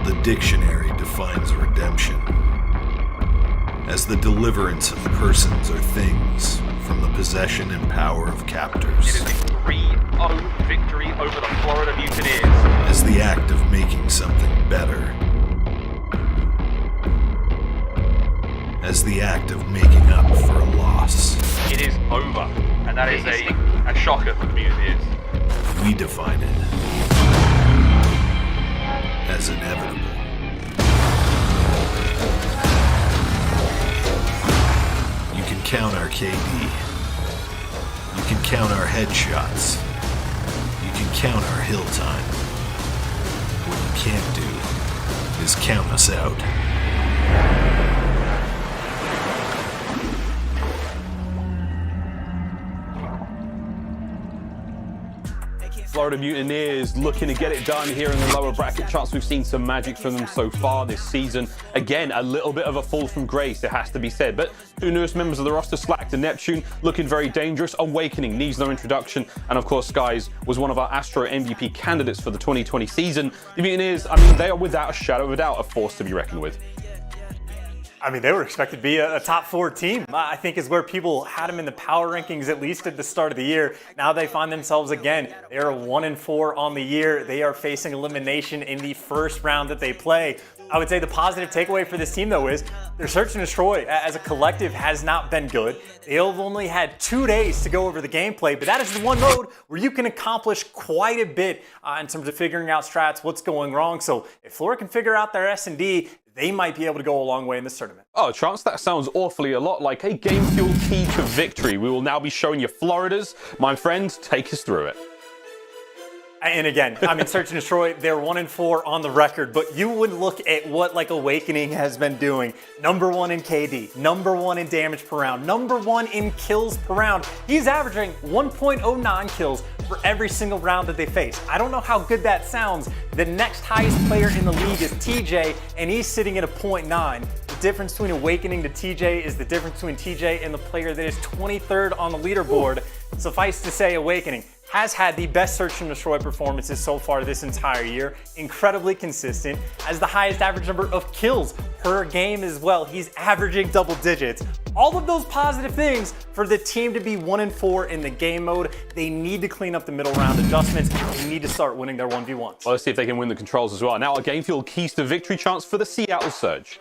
The dictionary defines redemption as the deliverance of persons or things from the possession and power of captors. It is a 3-0 victory over the Florida Mutineers. As the act of making something better. As the act of making up for a loss. It is over, and that is a shocker for the Mutineers. We define it as inevitable. You can count our KD. You can count our headshots. You can count our hill time. What you can't do is count us out. Florida Mutineers looking to get it done here in the lower bracket. Chance we've seen some magic from them so far this season. Again, a little bit of a fall from grace, it has to be said. But two newest members of the roster, Slacked and Neptune, looking very dangerous. Awakening needs no introduction. And of course, Skies was one of our Astro MVP candidates for the 2020 season. The Mutineers, I mean, they are without a shadow of a doubt a force to be reckoned with. I mean, they were expected to be a top 4 team, I think is where people had them in the power rankings, at least at the start of the year. Now they find themselves again. They are 1-4 on the year. They are facing elimination in the first round that they play. I would say the positive takeaway for this team, though, is their search and destroy as a collective has not been good. They've only had 2 days to go over the gameplay, but that is the one mode where you can accomplish quite a bit in terms of figuring out strats, what's going wrong. So if Florida can figure out their S&D, they might be able to go a long way in this tournament. Oh, Chance, that sounds awfully a lot like a game fuel key to victory. We will now be showing you Florida's. My friend, take us through it. And again, I mean, Search and Destroy, they're 1-4 on the record, but you would look at what Awakening has been doing. #1 in KD, #1 in damage per round, #1 in kills per round. He's averaging 1.09 kills for every single round that they face. I don't know how good that sounds. The next highest player in the league is TJ, and he's sitting at a 0.9. The difference between Awakening to TJ is the difference between TJ and the player that is 23rd on the leaderboard. Suffice to say, Awakening has had the best Search and Destroy performances so far this entire year. Incredibly consistent. Has the highest average number of kills per game as well. He's averaging double digits. all of those positive things for the team to be 1-4 in the game mode. They need to clean up the middle round adjustments. They need to start winning their 1v1s. Well, let's see if they can win the controls as well. Now, a game fuel keys to victory chance for the Seattle Surge.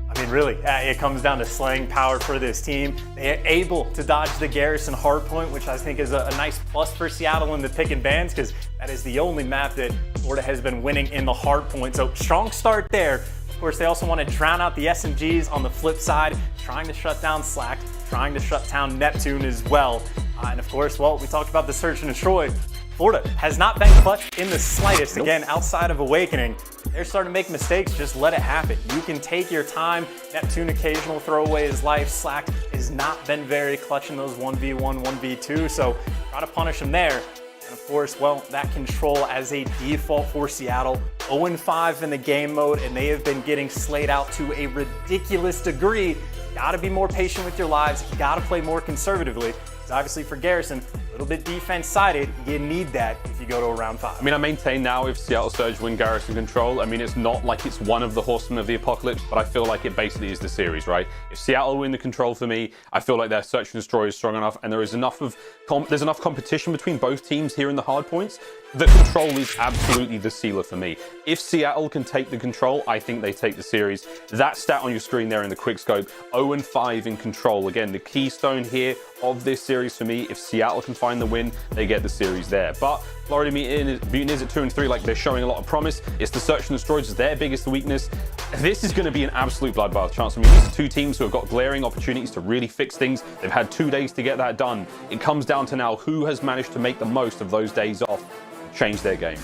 I mean, really, it comes down to slaying power for this team. They are able to dodge the Garrison hardpoint, which I think is a nice plus for Seattle in the pick and bans, because that is the only map that Florida has been winning in the hardpoint. So strong start there. Of course, they also want to drown out the SMGs on the flip side, trying to shut down Slack, trying to shut down Neptune as well. And of course, well, we talked about the search and destroy. Florida has not been clutch in the slightest. Again, outside of Awakening, they're starting to make mistakes. Just let it happen. You can take your time. Neptune occasional throw away his life. Slack has not been very clutch in those 1v1, 1v2, so try to punish him there. And of course, well, that control as a default for Seattle. 0-5 in the game mode, and they have been getting slayed out to a ridiculous degree. You gotta be more patient with your lives. You gotta play more conservatively. Obviously for Garrison, a little bit defense-sided, you need that if you go to a round 5. I mean, I maintain now if Seattle Surge win Garrison control, I mean, it's not like it's one of the Horsemen of the Apocalypse, but I feel like it basically is the series, right? If Seattle win the control for me, I feel like their search and destroy is strong enough, and there is enough of there's enough competition between both teams here in the hard points. The control is absolutely the sealer for me. If Seattle can take the control, I think they take the series. That stat on your screen there in the quick scope, 0-5 in control. Again, the keystone here of this series for me. If Seattle can find the win, they get the series there. But Florida Mutineers at 2-3, like they're showing a lot of promise. It's the search and destroy is their biggest weakness. This is going to be an absolute bloodbath chance. I mean, these are two teams who have got glaring opportunities to really fix things. They've had 2 days to get that done. It comes down to now who has managed to make the most of those days off, change their game.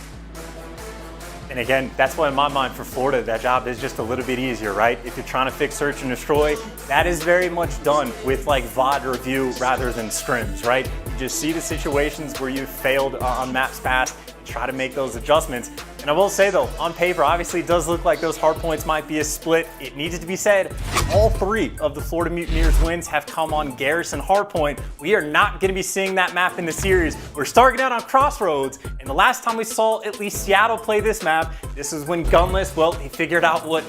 And again, that's why in my mind for Florida, that job is just a little bit easier, right? If you're trying to fix search and destroy, that is very much done with like VOD review rather than scrims, right? You just see the situations where you've failed on maps past, try to make those adjustments. And I will say though, on paper, obviously it does look like those hard points might be a split. It needs to be said, all 3 of the Florida Mutineers wins have come on Garrison hardpoint. We are not going to be seeing that map in the series. We're starting out on Crossroads, and the last time we saw at least Seattle play this map, this is when Gunless, well, he figured out what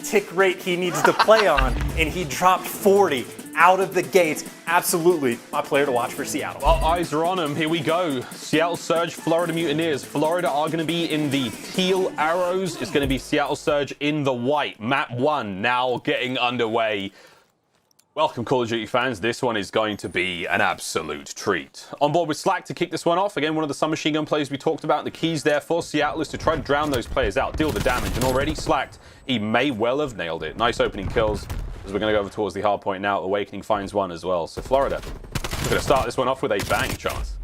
tick rate he needs to play on, and he dropped 40 out of the gates. Absolutely my player to watch for Seattle. Well, eyes are on him. Here we go. Seattle Surge, Florida Mutineers. Florida are going to be in the teal arrows. It's going to be Seattle Surge in the white. Map 1 now getting underway. Welcome, Call of Duty fans. This one is going to be an absolute treat. On board with Slack to kick this one off. Again, one of the submachine gun players we talked about. The keys there for Seattle is to try to drown those players out, deal the damage. And already Slacked, he may well have nailed it. Nice opening kills. As we're going to go over towards the hard point now. Awakening finds one as well. So Florida, we're going to start this one off with a bang chance.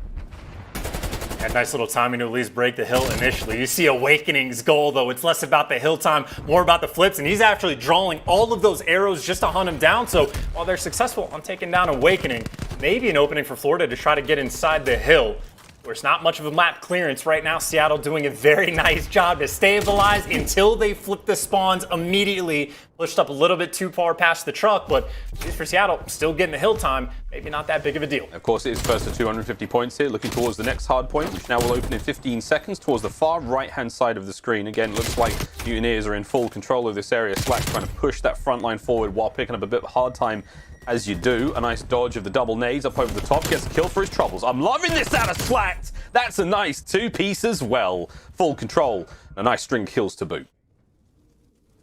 A nice little timing to at least break the hill initially. You see Awakening's goal, though. It's less about the hill time, more about the flips, and he's actually drawing all of those arrows just to hunt him down. So while they're successful on taking down Awakening, maybe an opening for Florida to try to get inside the hill, where it's not much of a map clearance right now. Seattle doing a very nice job to stabilize until they flip the spawns immediately. Pushed up a little bit too far past the truck, but at least for Seattle, still getting the hill time. Maybe not that big of a deal. Of course, it is first to 250 points here, looking towards the next hard point, which now will open in 15 seconds towards the far right-hand side of the screen. Again, looks like Mutineers are in full control of this area. Slack trying to push that front line forward while picking up a bit of a hard time as you do. A nice dodge of the double nades up over the top. Gets a kill for his troubles. I'm loving this out of Slacked. That's a nice 2-piece as well. Full control. A nice string kills to boot.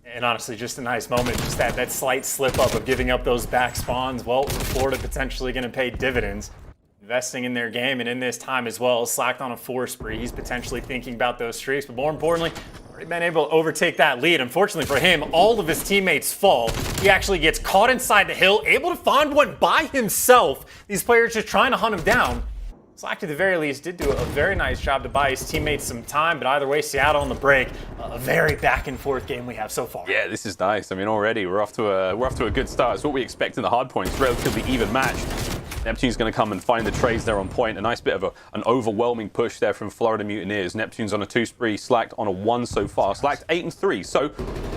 And honestly, just a nice moment. Just that slight slip up of giving up those back spawns. Well, Florida potentially going to pay dividends. Investing in their game and in this time as well. Slacked on a 4 spree. He's potentially thinking about those streaks, but more importantly, already been able to overtake that lead. Unfortunately for him, all of his teammates fall. He actually gets caught inside the hill, able to find one by himself. These players just trying to hunt him down. Slack, at the very least, did do a very nice job to buy his teammates some time, but either way, Seattle on the break, a very back-and-forth game we have so far. Yeah, this is nice. I mean, already we're off to a good start. It's what we expect in the hard points. Relatively even match. Neptune's going to come and find the trades there on point. A nice bit of an overwhelming push there from Florida Mutineers. Neptune's on a 2 spree, Slacked on a 1 so far. Slacked 8-3. So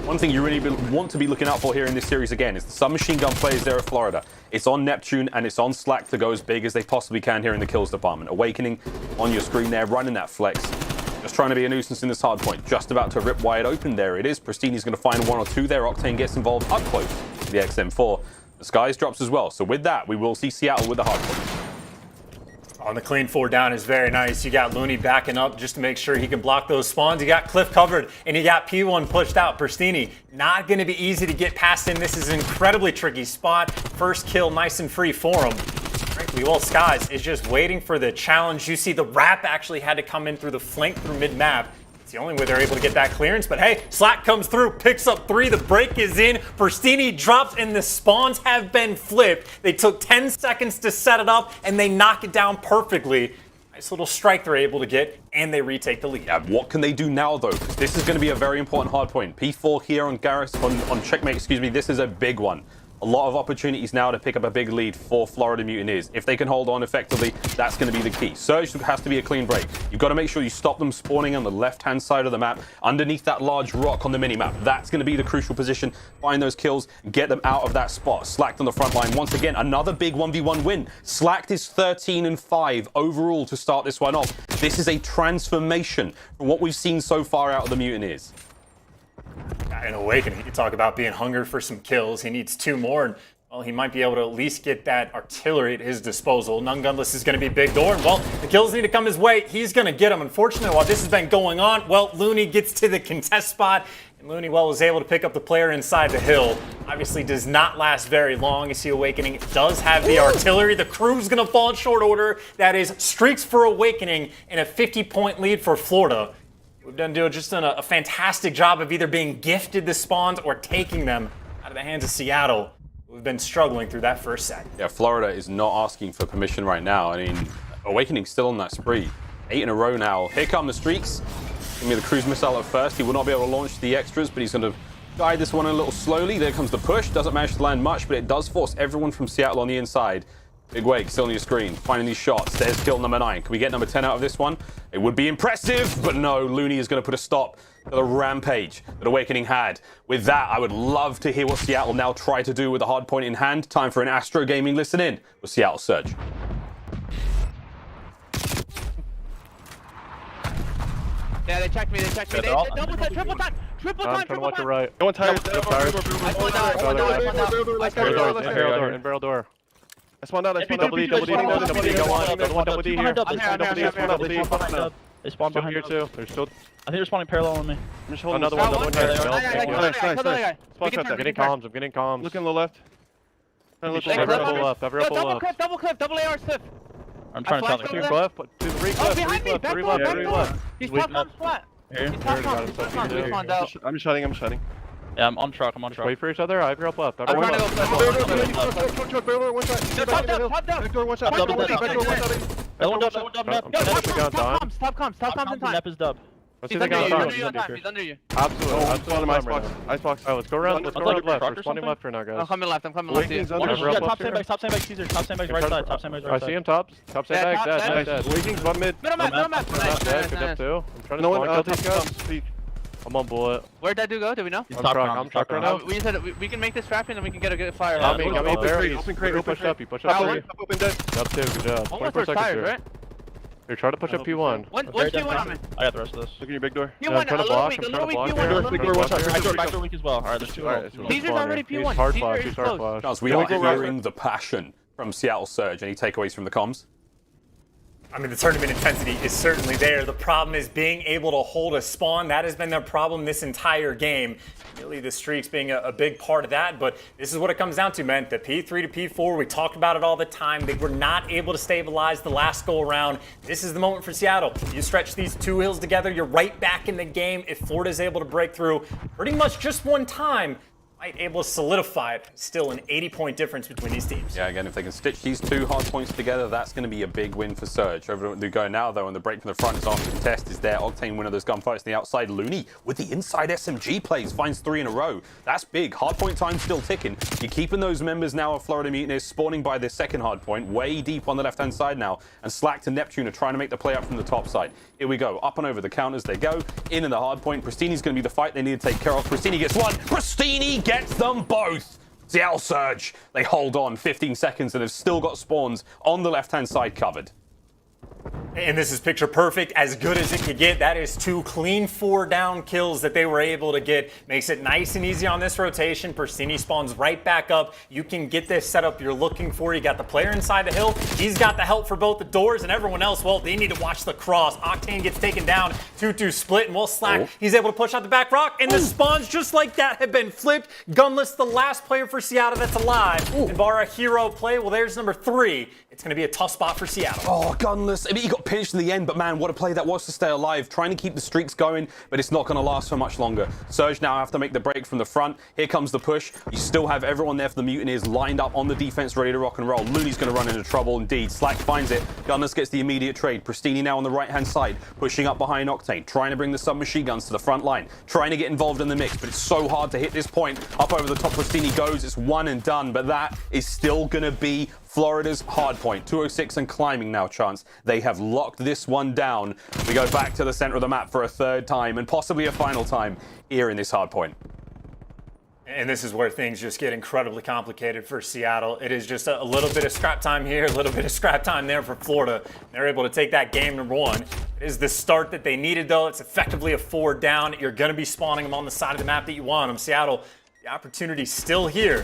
one thing you really want to be looking out for here in this series again is the submachine gun players there at Florida. It's on Neptune and it's on Slack to go as big as they possibly can here in the kills department. Awakening on your screen there, running that flex. Just trying to be a nuisance in this hard point. Just about to rip wide open. There it is. Prestinni's going to find 1 or 2 there. Octane gets involved up close to the XM4. The Skies drops as well. So with that, we will see Seattle with the hard point. On the clean 4 down is very nice. You got Loony backing up just to make sure he can block those spawns. You got Cliff covered, and you got P1 pushed out. Prestinni, not going to be easy to get past him. This is an incredibly tricky spot. First kill nice and free for him. Frankly, well, Skies is just waiting for the challenge. You see the wrap actually had to come in through the flank through mid-map. It's the only way they're able to get that clearance, but hey, Slack comes through, picks up 3, the break is in, Prestinni drops, and the spawns have been flipped. They took 10 seconds to set it up, and they knock it down perfectly. Nice little strike they're able to get, and they retake the lead. Yeah, what can they do now, though? This is going to be a very important hard point. P4 here on Garrus, on Checkmate, excuse me, this is a big one. A lot of opportunities now to pick up a big lead for Florida Mutineers. If they can hold on effectively, that's going to be the key. Surge has to be a clean break. You've got to make sure you stop them spawning on the left-hand side of the map, underneath that large rock on the mini-map. That's going to be the crucial position. Find those kills, get them out of that spot. Slacked on the front line. Once again, another big 1v1 win. Slacked is 13-5 overall to start this one off. This is a transformation from what we've seen so far out of the Mutineers. In Awakening, you talk about being hungry for some kills. He needs 2 more, and well, he might be able to at least get that artillery at his disposal. Gunless is going to be big door, and well, the kills need to come his way. He's going to get them. Unfortunately, while this has been going on, well, Loony gets to the contest spot, and Loony, well, was able to pick up the player inside the hill. Obviously does not last very long. You see Awakening does have the artillery. The crew's going to fall in short order. That is streaks for Awakening and a 50-point lead for Florida. We've done a fantastic job of either being gifted the spawns or taking them out of the hands of Seattle. We've been struggling through that first set. Yeah, Florida is not asking for permission right now. I mean, Awakening's still on that spree. 8 in a row now. Here come the streaks. Give me the cruise missile at first. He will not be able to launch the extras, but he's going to guide this one a little slowly. There comes the push. Doesn't manage to land much, but it does force everyone from Seattle on the inside. Big Wake still on your screen, finding these shots. There's kill number 9. Can we get number 10 out of this one? It would be impressive, but no, Loony is going to put a stop to the rampage that Awakening had. With that, I would love to hear what Seattle now try to do with a hard point in hand. Time for an Astro Gaming listen in with Seattle Surge. Yeah, they checked me, they double time, triple time, triple time, triple time. Right. No one tired. No tired. In barrel door. I spawned out, double D, go on. Another one double D here. Double D. They spawned behind here too. They're still. I think they're spawning parallel on me. I'm just holding another one here. Nice. I'm getting comms. Looking low left. Trying to look left. Double cliff, double AR stiff. I'm trying to tell Two left, 3 left. He's top comms flat. I'm shutting. Yeah, I'm on truck. Wait for each other. I have your up left. I'm trying to go top down. Top comms in time. Nep is dub. He's under you. Absolutely. Icebox. Alright, let's go around left. We're spawning left for now, guys. I'm coming left to you. Top sandbags, Caesar. Top sandbags right side. I see him top sandbag, dead. Waking's one mid. Middle map. Nice. Good up too. I'm trying to spawn kill. I'm on bullet. Where'd that dude go? Do we know? I'm truck right now. We said we can make this trap and then we can get a good fire. Open crate. You push up. Up 2, good job. One was tired, right? Here, try to push up P1. One P1 on me. I got the rest of this. Look at your big door. P1, a little weak P1. Big door, back door weak as well. Alright, there's 2. Caesar's already P1. He's hard flash. Charles, we are hearing the passion from Seattle Surge. Any takeaways from the comms? I mean, the tournament intensity is certainly there. The problem is being able to hold a spawn. That has been their problem this entire game. Really, the streaks being a big part of that, but this is what it comes down to, man. The P3 to P4, we talked about it all the time. They were not able to stabilize the last go around. This is the moment for Seattle. You stretch these 2 hills together, you're right back in the game. If Florida's able to break through pretty much just one time, might able to solidify it. Still an 80-point difference between these teams. Yeah, again, if they can stitch these 2 hard points together, that's going to be a big win for Surge. Over the go now, though, and the break from the front is after the contest is there. Octane winner those gunfights on the outside. Loony with the inside SMG plays, finds 3 in a row. That's big. Hard point time still ticking. You're keeping those members now of Florida Mutineers spawning by this second hard point, way deep on the left-hand side now, and Slack and Neptune are trying to make the play up from the top side. Here we go. Up and over the counters they go. In the hard point. Prestinni's going to be the fight they need to take care of. Prestinni gets one. Prestinni gets them both. Seattle Surge, they hold on 15 seconds and have still got spawns on the left-hand side covered. And this is picture perfect, as good as it could get. That is 2 clean 4 down kills that they were able to get. Makes it nice and easy on this rotation. Prestinni spawns right back up. You can get this setup you're looking for. You got the player inside the hill. He's got the help for both the doors, and everyone else, well, they need to watch the cross. Octane gets taken down, 2-2 split, and Slack, he's able to push out the back rock, and the spawns just like that have been flipped. Gunless, the last player for Seattle that's alive. And Vara hero play, well, there's number 3. It's going to be a tough spot for Seattle. Oh, Gunless. I mean, he got pinched in the end, but man, what a play that was to stay alive. Trying to keep the streaks going, but it's not going to last for much longer. Surge now have to make the break from the front. Here comes the push. You still have everyone there for the Mutineers lined up on the defense, ready to rock and roll. Loony's going to run into trouble indeed. Slack finds it. Gunless gets the immediate trade. Prestinni now on the right-hand side, pushing up behind Octane, trying to bring the submachine guns to the front line, trying to get involved in the mix, but it's so hard to hit this point. Up over the top, Prestinni goes. It's one and done, but that is still going to be Florida's hard point. 206 and climbing now, chance. They have locked this one down. We go back to the center of the map for a 3rd time and possibly a final time here in this hard point. And this is where things just get incredibly complicated for Seattle. It is just a little bit of scrap time here, a little bit of scrap time there for Florida. They're able to take that game number 1. It is the start that they needed, though. It's effectively a 4 down. You're going to be spawning them on the side of the map that you want them. Seattle, the opportunity's still here.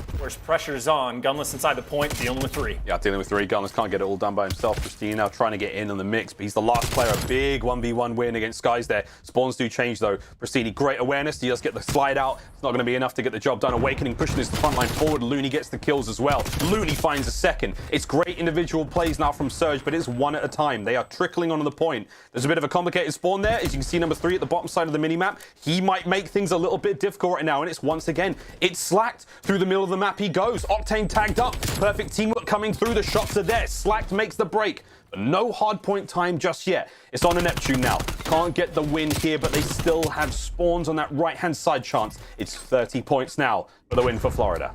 Of course, pressure's on. Gunless inside the point, dealing with 3. Yeah, dealing with 3. Gunless can't get it all done by himself. Prestinni now trying to get in on the mix, but he's the last player. A big 1v1 win against Skies there. Spawns do change, though. Prestinni, great awareness. He does get the slide out. It's not going to be enough to get the job done. Awakening pushing his front line forward. Loony gets the kills as well. Loony finds a 2nd. It's great individual plays now from Surge, but it's 1 at a time. They are trickling onto the point. There's a bit of a complicated spawn there. As you can see, number 3 at the bottom side of the minimap. He might make things a little bit difficult right now, and it's once again, it's slacked. Through the middle of the map he goes. Octane tagged up. Perfect teamwork coming through. The shots are there. Slacked makes the break. But no hard point time just yet. It's on a Neptune now. Can't get the win here, but they still have spawns on that right-hand side chance. It's 30 points now for the win for Florida.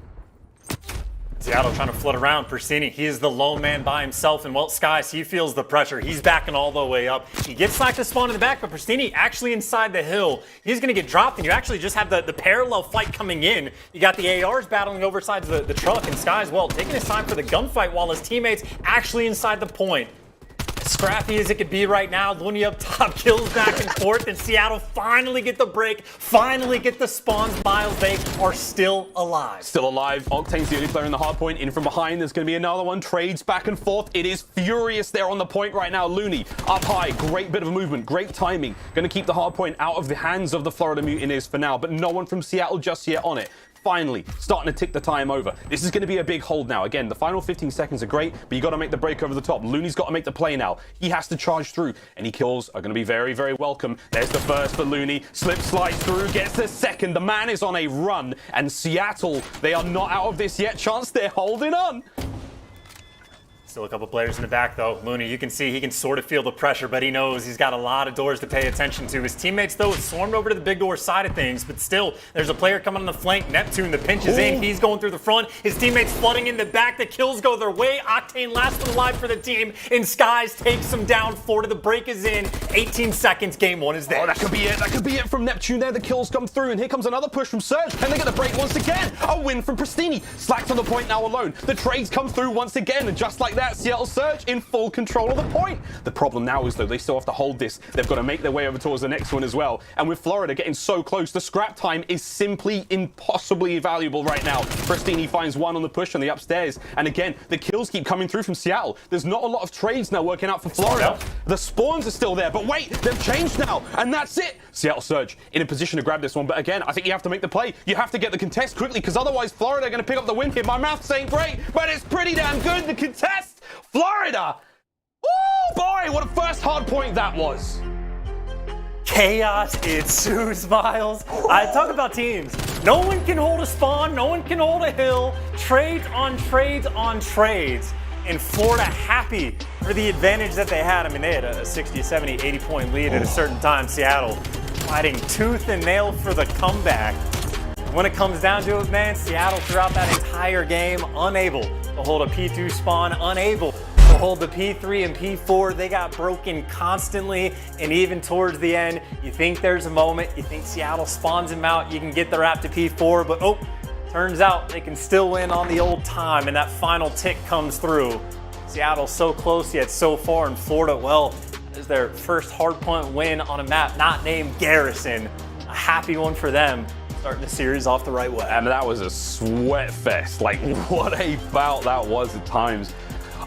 Seattle trying to flood around. Prestinni, he is the lone man by himself. And Skies, he feels the pressure. He's backing all the way up. He gets Slack to spawn in the back, but Prestinni actually inside the hill. He's going to get dropped, and you actually just have the parallel fight coming in. You got the ARs battling over sides of the truck, and Skies, well, taking his time for the gunfight while his teammates actually inside the point. As scrappy as it could be right now, Loony up top, kills back and forth, and Seattle finally get the break, finally get the spawns. Miles, they are still alive. Still alive. Octane's the only player in the hard point. In from behind, there's going to be another one. Trades back and forth. It is furious there on the point right now. Loony up high. Great bit of a movement. Great timing. Going to keep the hard point out of the hands of the Florida Mutineers for now, but no one from Seattle just yet on it. Finally, starting to tick the time over. This is going to be a big hold now. Again, the final 15 seconds are great, but you got to make the break over the top. Loony's got to make the play now. He has to charge through. Any kills are going to be very, very welcome. There's the first for Loony. Slip slides through, gets the 2nd. The man is on a run, and Seattle, they are not out of this yet. Chance, they're holding on. Still a couple players in the back, though. Loony, you can see he can sort of feel the pressure, but he knows he's got a lot of doors to pay attention to. His teammates, though, have swarmed over to the big door side of things, but still, there's a player coming on the flank. Neptune, the pinch is in. He's going through the front. His teammates flooding in the back. The kills go their way. Octane last one alive for the team, and Skies takes him down. Florida, the break is in. 18 seconds. Game 1 is there. Oh, that could be it. That could be it from Neptune there. The kills come through, and here comes another push from Surge. And they get the break once again. A win from Prestinni. Slacked on the point now alone. The trades come through once again, and just like that, Seattle Surge in full control of the point. The problem now is, though, they still have to hold this. They've got to make their way over towards the next one as well. And with Florida getting so close, the scrap time is simply impossibly valuable right now. Prestinni finds one on the push on the upstairs. And again, the kills keep coming through from Seattle. There's not a lot of trades now working out for Florida. The spawns are still there, but wait, they've changed now. And that's it. Seattle Surge in a position to grab this one. But again, I think you have to make the play. You have to get the contest quickly, because otherwise Florida are going to pick up the win here. My maths ain't great, but it's pretty damn good. The contest. Florida! Oh boy, what a first hard point that was. Chaos ensues, Miles. I talk about teams. No one can hold a spawn. No one can hold a hill. Trades on trades on trades. And Florida happy for the advantage that they had. I mean, they had a 60, 70, 80-point lead at a certain time. Seattle fighting tooth and nail for the comeback. When it comes down to it, man, Seattle throughout that entire game unable to hold a P2 spawn, unable to hold the P3 and P4. They got broken constantly, and even towards the end, you think there's a moment, you think Seattle spawns him out, you can get the wrap to P4, but turns out they can still win on the old time, and that final tick comes through. Seattle so close yet so far, in Florida, well, that is their first hardpoint win on a map not named Garrison. A happy one for them, starting the series off the right way. And that was a sweat fest. Like, what a bout that was at times.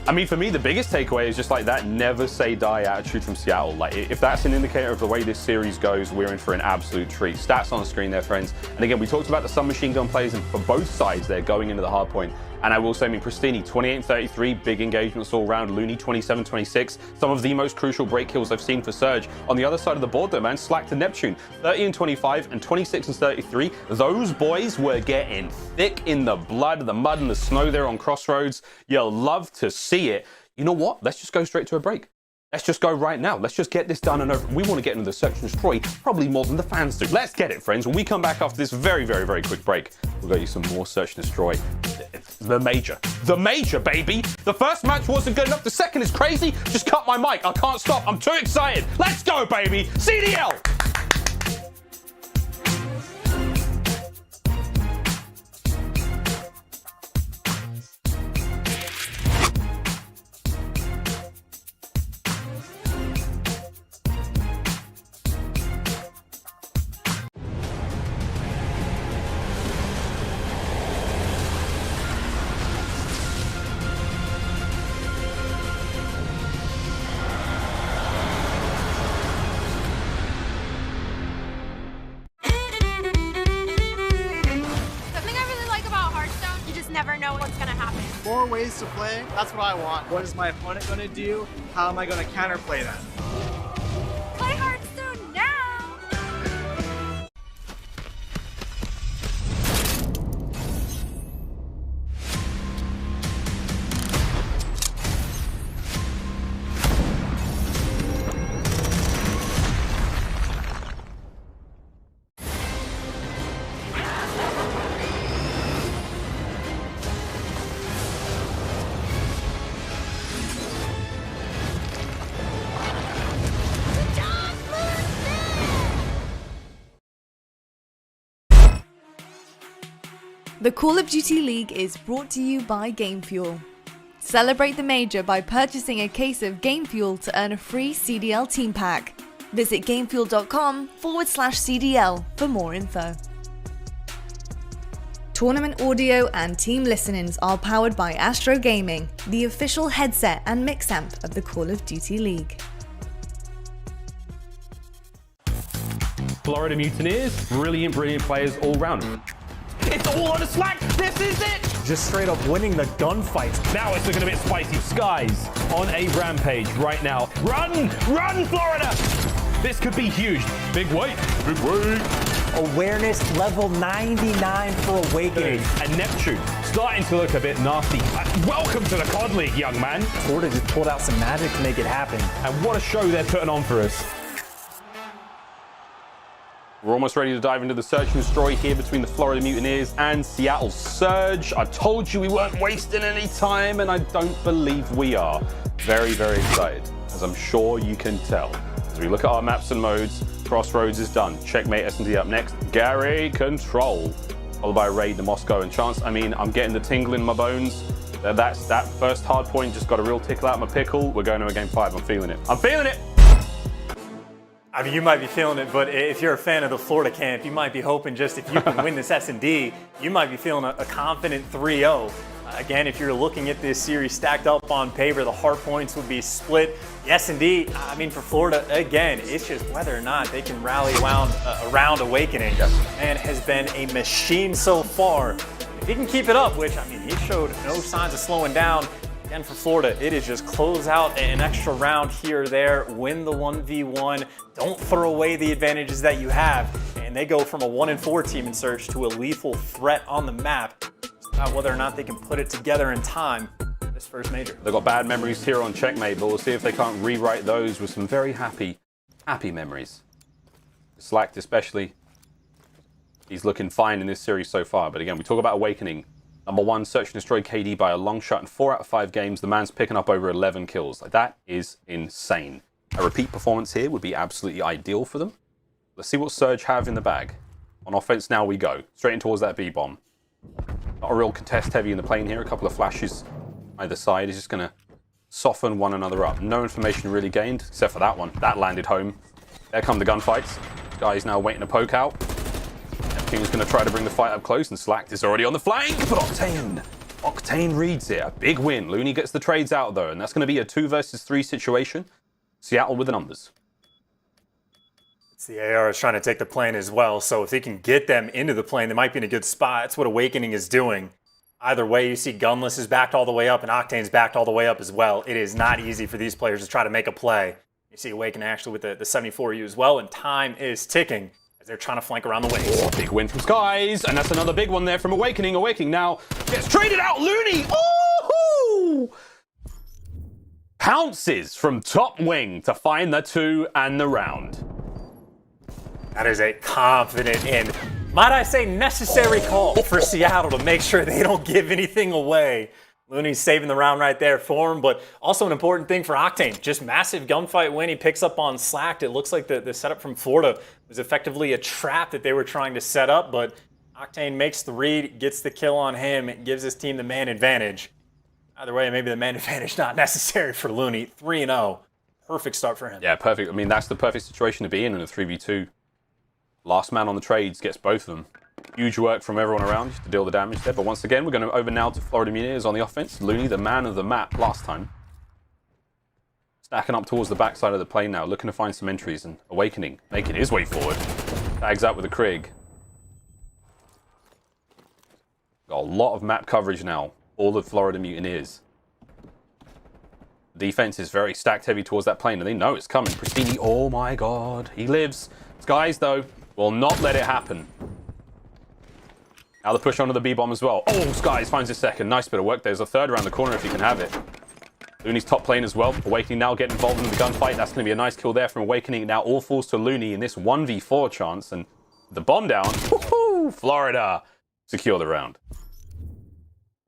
I mean, for me, the biggest takeaway is just like that never say die attitude from Seattle. Like, if that's an indicator of the way this series goes, we're in for an absolute treat. Stats on the screen there, friends. And again, we talked about the submachine gun plays for both sides there going into the hard point. And I will say, I mean, Prestinni, 28-33, big engagements all round. Loony, 27-26, some of the most crucial break kills I've seen for Surge. On the other side of the board, though, man, Slack to Neptune, 30-25 and 26-33. Those boys were getting thick in the blood, the mud and the snow there on Crossroads. You'll love to see it. You know what? Let's just go straight to a break. Let's just go right now. Let's just get this done and over. We want to get into the search and destroy probably more than the fans do. Let's get it, friends. When we come back after this very, very, very quick break, we'll get you some more search and destroy. The major. The major, baby. The first match wasn't good enough. The second is crazy. Just cut my mic. I can't stop. I'm too excited. Let's go, baby. CDL. More ways to play, that's what I want. What is my opponent going to do? How am I going to counterplay that? Play Hearthstone now! The Call of Duty League is brought to you by GameFuel. Celebrate the major by purchasing a case of GameFuel to earn a free CDL team pack. Visit gamefuel.com/CDL for more info. Tournament audio and team listenings are powered by Astro Gaming, the official headset and mix amp of the Call of Duty League. Florida Mutineers, brilliant players all round. It's all on the Slack. This is it. Just straight up winning the gunfights. Now it's looking a bit spicy. Skies on a rampage right now. Run, Florida. This could be huge. Big weight. Awareness level 99 for Awakening. And Neptune starting to look a bit nasty. Welcome to the COD League, young man. Florida just pulled out some magic to make it happen. And what a show they're putting on for us. We're almost ready to dive into the search and destroy here between the Florida Mutineers and Seattle Surge. I told you we weren't wasting any time, and I don't believe we are. Very, very excited, as I'm sure you can tell. As we look at our maps and modes, Crossroads is done. Checkmate S&D up next. Gary Control, followed by Raid to Moscow and Chance. I mean, I'm getting the tingle in my bones. That first hard point just got a real tickle out of my pickle. We're going to a game 5. I'm feeling it. I'm feeling it. I mean, you might be feeling it, but if you're a fan of the Florida camp, you might be hoping just if you can win this S&D, you might be feeling a confident 3-0. Again, if you're looking at this series stacked up on paper, the hard points would be split. The S&D, I mean, for Florida, again, it's just whether or not they can rally around Awakening. Man has been a machine so far. If he can keep it up, which, I mean, he showed no signs of slowing down. Again, for Florida, it is just close out an extra round here or there, win the 1v1, don't throw away the advantages that you have, and they go from a 1-4 team in Search to a lethal threat on the map. It's about whether or not they can put it together in time this first major. They've got bad memories here on Checkmate, but we'll see if they can't rewrite those with some very happy memories. Slacked especially. He's looking fine in this series so far, but again, we talk about Awakening. Number 1, search and destroy KD by a long shot in 4 out of 5 games. The man's picking up over 11 kills. Like, that is insane. A repeat performance here would be absolutely ideal for them. Let's see what Surge have in the bag. On offense now we go. Straight in towards that B-bomb. Not a real contest heavy in the plane here. A couple of flashes either side. He's just going to soften one another up. No information really gained, except for that one. That landed home. There come the gunfights. Guy's now waiting to poke out. Neptune's going to try to bring the fight up close, and Slacked is already on the flank, but Octane reads it. A big win. Loony gets the trades out, though, and that's going to be a 2 versus 3 situation. Seattle with the numbers. It's the ARs trying to take the plane as well, so if they can get them into the plane, they might be in a good spot. That's what Awakening is doing. Either way, you see Gunless is backed all the way up, and Octane's backed all the way up as well. It is not easy for these players to try to make a play. You see Awakening actually with the 74U as well, and time is ticking as they're trying to flank around the wings. Oh, big win from Skies, and that's another big one there from Awakening. Awakening now gets traded out. Loony! Oh! Pounces from top wing to find the 2 and the round. That is a confident and, might I say, necessary call for Seattle to make sure they don't give anything away. Loony's saving the round right there for him, but also an important thing for Octane. Just massive gunfight win. He picks up on Slacked. It looks like the setup from Florida was effectively a trap that they were trying to set up, but Octane makes the read, gets the kill on him, and gives his team the man advantage. Either way, maybe the man advantage not necessary for Loony. 3-0. Perfect start for him. Yeah, perfect. I mean, that's the perfect situation to be in a 3v2. Last man on the trades gets both of them. Huge work from everyone around just to deal the damage there. But once again, we're going over now to Florida Mutineers on the offense. Loony, the man of the map last time. Stacking up towards the backside of the plane now, looking to find some entries. And Awakening making his way forward. Tags up with a Krig. Got a lot of map coverage now. All the Florida Mutineers. Defense is very stacked heavy towards that plane, and they know it's coming. Prestinni, oh my god, he lives. Skies, though, will not let it happen. Now the push onto the B-bomb as well. Oh, Skies finds his second. Nice bit of work. There's a third around the corner if he can have it. Loony's top plane as well. Awakening now getting involved in the gunfight. That's going to be a nice kill there from Awakening. Now all falls to Loony in this 1v4 chance. And the bomb down. Woohoo! Florida secure the round.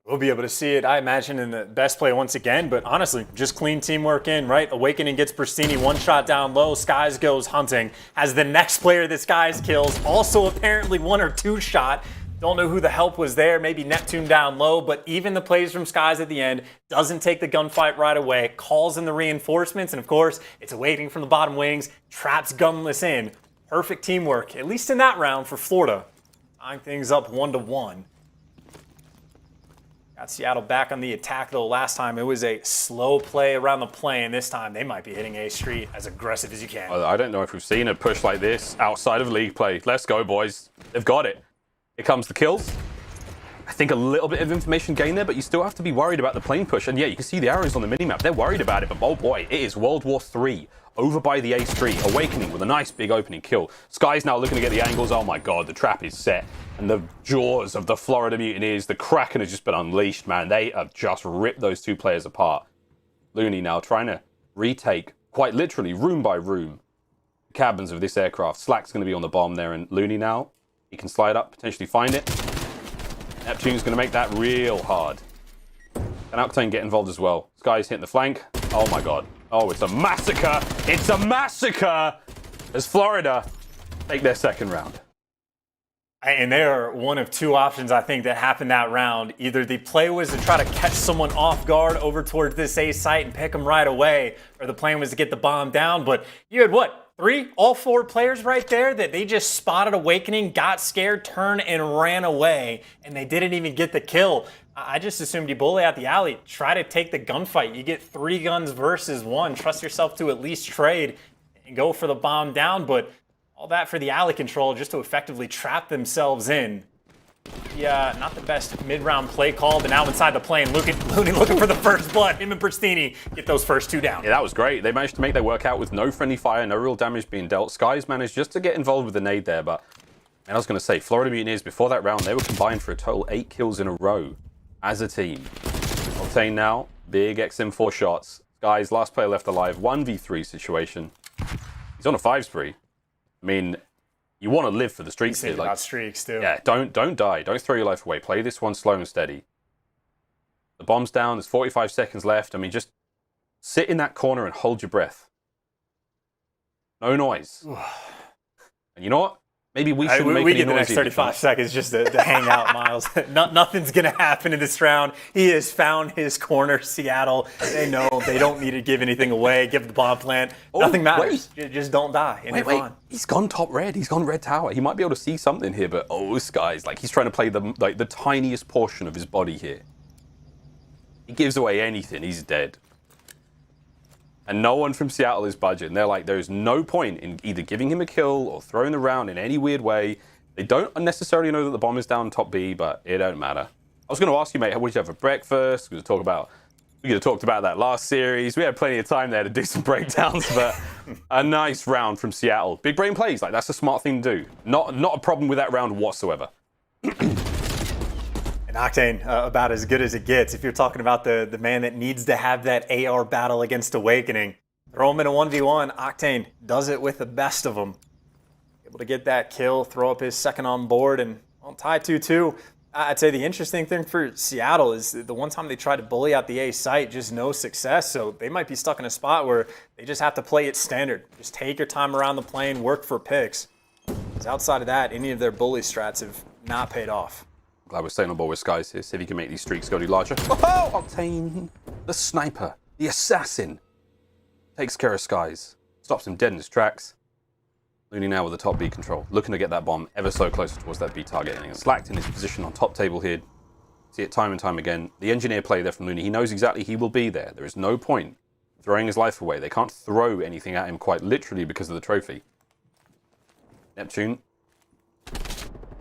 We'll be able to see it, I imagine, in the best play once again. But honestly, just clean teamwork in, right? Awakening gets Prestinni, one shot down low. Skies goes hunting. As the next player that Skies kills, also apparently 1 or 2 shot. Don't know who the help was there. Maybe Neptune down low. But even the plays from Skies at the end doesn't take the gunfight right away. Calls in the reinforcements. And of course, it's Awakening from the bottom wings. Traps Gunless in. Perfect teamwork, at least in that round for Florida. Tying things up 1-1. Got Seattle back on the attack, though. Last time it was a slow play around the plane. This time they might be hitting A Street as aggressive as you can. I don't know if we've seen a push like this outside of league play. Let's go, boys. They've got it. Here comes the kills. I think a little bit of information gained there, but you still have to be worried about the plane push. And yeah, you can see the arrows on the minimap. They're worried about it, but oh boy, it is World War III. Over by the A Street. Awakening with a nice big opening kill. Sky's now looking to get the angles. Oh my god, the trap is set. And the jaws of the Florida Mutineers, the Kraken has just been unleashed, man. They have just ripped those 2 players apart. Loony now trying to retake, quite literally, room by room, the cabins of this aircraft. Slack's going to be on the bomb there, and Loony now, he can slide up, potentially find it. Neptune's going to make that real hard. And Octane get involved as well. Sky's hitting the flank. Oh my god. Oh, it's a massacre. It's a massacre as Florida take their second round. And they are one of 2 options, I think, that happened that round. Either the play was to try to catch someone off guard over towards this A site and pick them right away, or the plan was to get the bomb down. But you had, what, 3? All 4 players right there that they just spotted Awakening, got scared, turned, and ran away, and they didn't even get the kill. I just assumed you bully out the alley, try to take the gunfight. You get 3 guns versus 1. Trust yourself to at least trade and go for the bomb down, but all that for the alley control just to effectively trap themselves in. Yeah, not the best mid-round play call, but now inside the plane, Loony looking for the first blood. Him and Prestinni get those first 2 down. Yeah, that was great. They managed to make their work out with no friendly fire, no real damage being dealt. Skies managed just to get involved with the nade there, but and I was going to say, Florida Mutineers, before that round, they were combined for a total 8 kills in a row as a team. Octane now, big XM4 shots. Skies, last player left alive, 1v3 situation. He's on a 5 spree. I mean, you want to live for the streaks here. Like, streaks too. Yeah, don't die. Don't throw your life away. Play this one slow and steady. The bomb's down. There's 45 seconds left. I mean, just sit in that corner and hold your breath. No noise. And you know what? Maybe we should make we any get the next noisy 35 seconds just to hang out, Miles. Nothing's going to happen in this round. He has found his corner, Seattle. They know they don't need to give anything away, give the bomb plant. Nothing matters. Just don't die, and you're fine. He's gone top red. He's gone red tower. He might be able to see something here, but this guy's like, he's trying to play the tiniest portion of his body here. He gives away anything, he's dead. And no one from Seattle is budging. They're like, there's no point in either giving him a kill or throwing the round in any weird way. They don't necessarily know that the bomb is down top B, but it don't matter. I was going to ask you, mate, what did you have for breakfast? We could have talked about that last series. We had plenty of time there to do some breakdowns, but a nice round from Seattle. Big brain plays, like that's a smart thing to do. Not a problem with that round whatsoever. And Octane, about as good as it gets. If you're talking about the man that needs to have that AR battle against Awakening, throw him in a 1v1. Octane does it with the best of them. Able to get that kill, throw up his second on board, and tie 2-2. I'd say the interesting thing for Seattle is the one time they tried to bully out the A site, just no success. So they might be stuck in a spot where they just have to play it standard. Just take your time around the plane, work for picks. Because outside of that, any of their bully strats have not paid off. Glad we're staying on board with Skies here. See if he can make these streaks go any larger. Oh, Octane, the sniper, the assassin, takes care of Skies. Stops him dead in his tracks. Loony now with the top B control, looking to get that bomb ever so closer towards that B target. And Slacked in his position on top table here. See it time and time again. The engineer play there from Loony. He knows exactly he will be there. There is no point throwing his life away. They can't throw anything at him quite literally because of the trophy. Neptune.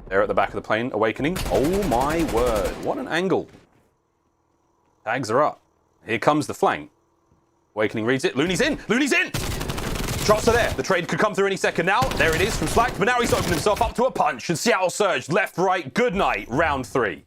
There at the back of the plane, Awakening. Oh my word, what an angle. Tags are up. Here comes the flank. Awakening reads it. Loony's in! Loony's in! Shots are there. The trade could come through any second now. There it is from Slack, but now he's opened himself up to a punch. And Seattle surged left, right. Good night. Round 3.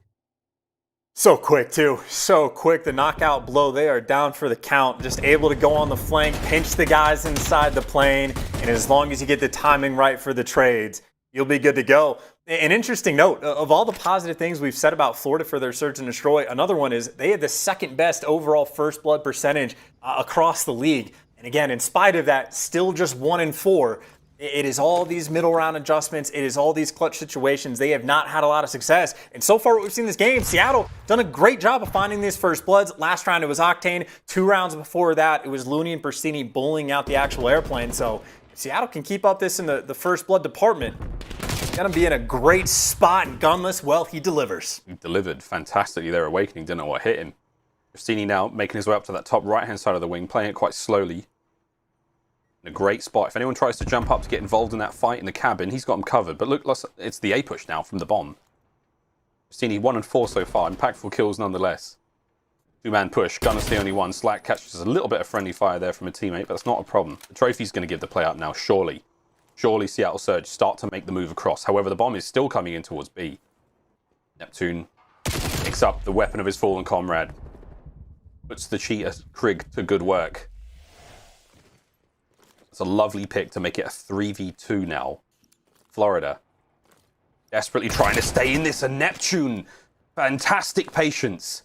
So quick, too. So quick. The knockout blow. They are down for the count. Just able to go on the flank, pinch the guys inside the plane. And as long as you get the timing right for the trades, you'll be good to go. An interesting note, of all the positive things we've said about Florida for their search and destroy, another one is they had the second best overall first blood percentage across the league. And again, in spite of that, still just 1-4. It is all these middle round adjustments. It is all these clutch situations. They have not had a lot of success. And so far what we've seen this game, Seattle done a great job of finding these first bloods. Last round it was Octane. 2 rounds before that, it was Loony and Prestinni bullying out the actual airplane. So if Seattle can keep up this in the first blood department, gonna be in a great spot. And Gunless, well, he delivers. He delivered fantastically there. Awakening didn't know what hit him. Prestinni now making his way up to that top right-hand side of the wing, playing it quite slowly. In a great spot. If anyone tries to jump up to get involved in that fight in the cabin, he's got him covered. But look, it's the A push now from the bomb. Prestinni 1-4 so far. Impactful kills nonetheless. 2-man push. Gunner's the only one. Slack catches a little bit of friendly fire there from a teammate, but that's not a problem. The trophy's going to give the play up now, surely. Surely Seattle Surge start to make the move across. However, the bomb is still coming in towards B. Neptune picks up the weapon of his fallen comrade. Puts the cheater Krig to good work. It's a lovely pick to make it a 3v2 now. Florida desperately trying to stay in this, and Neptune, fantastic patience.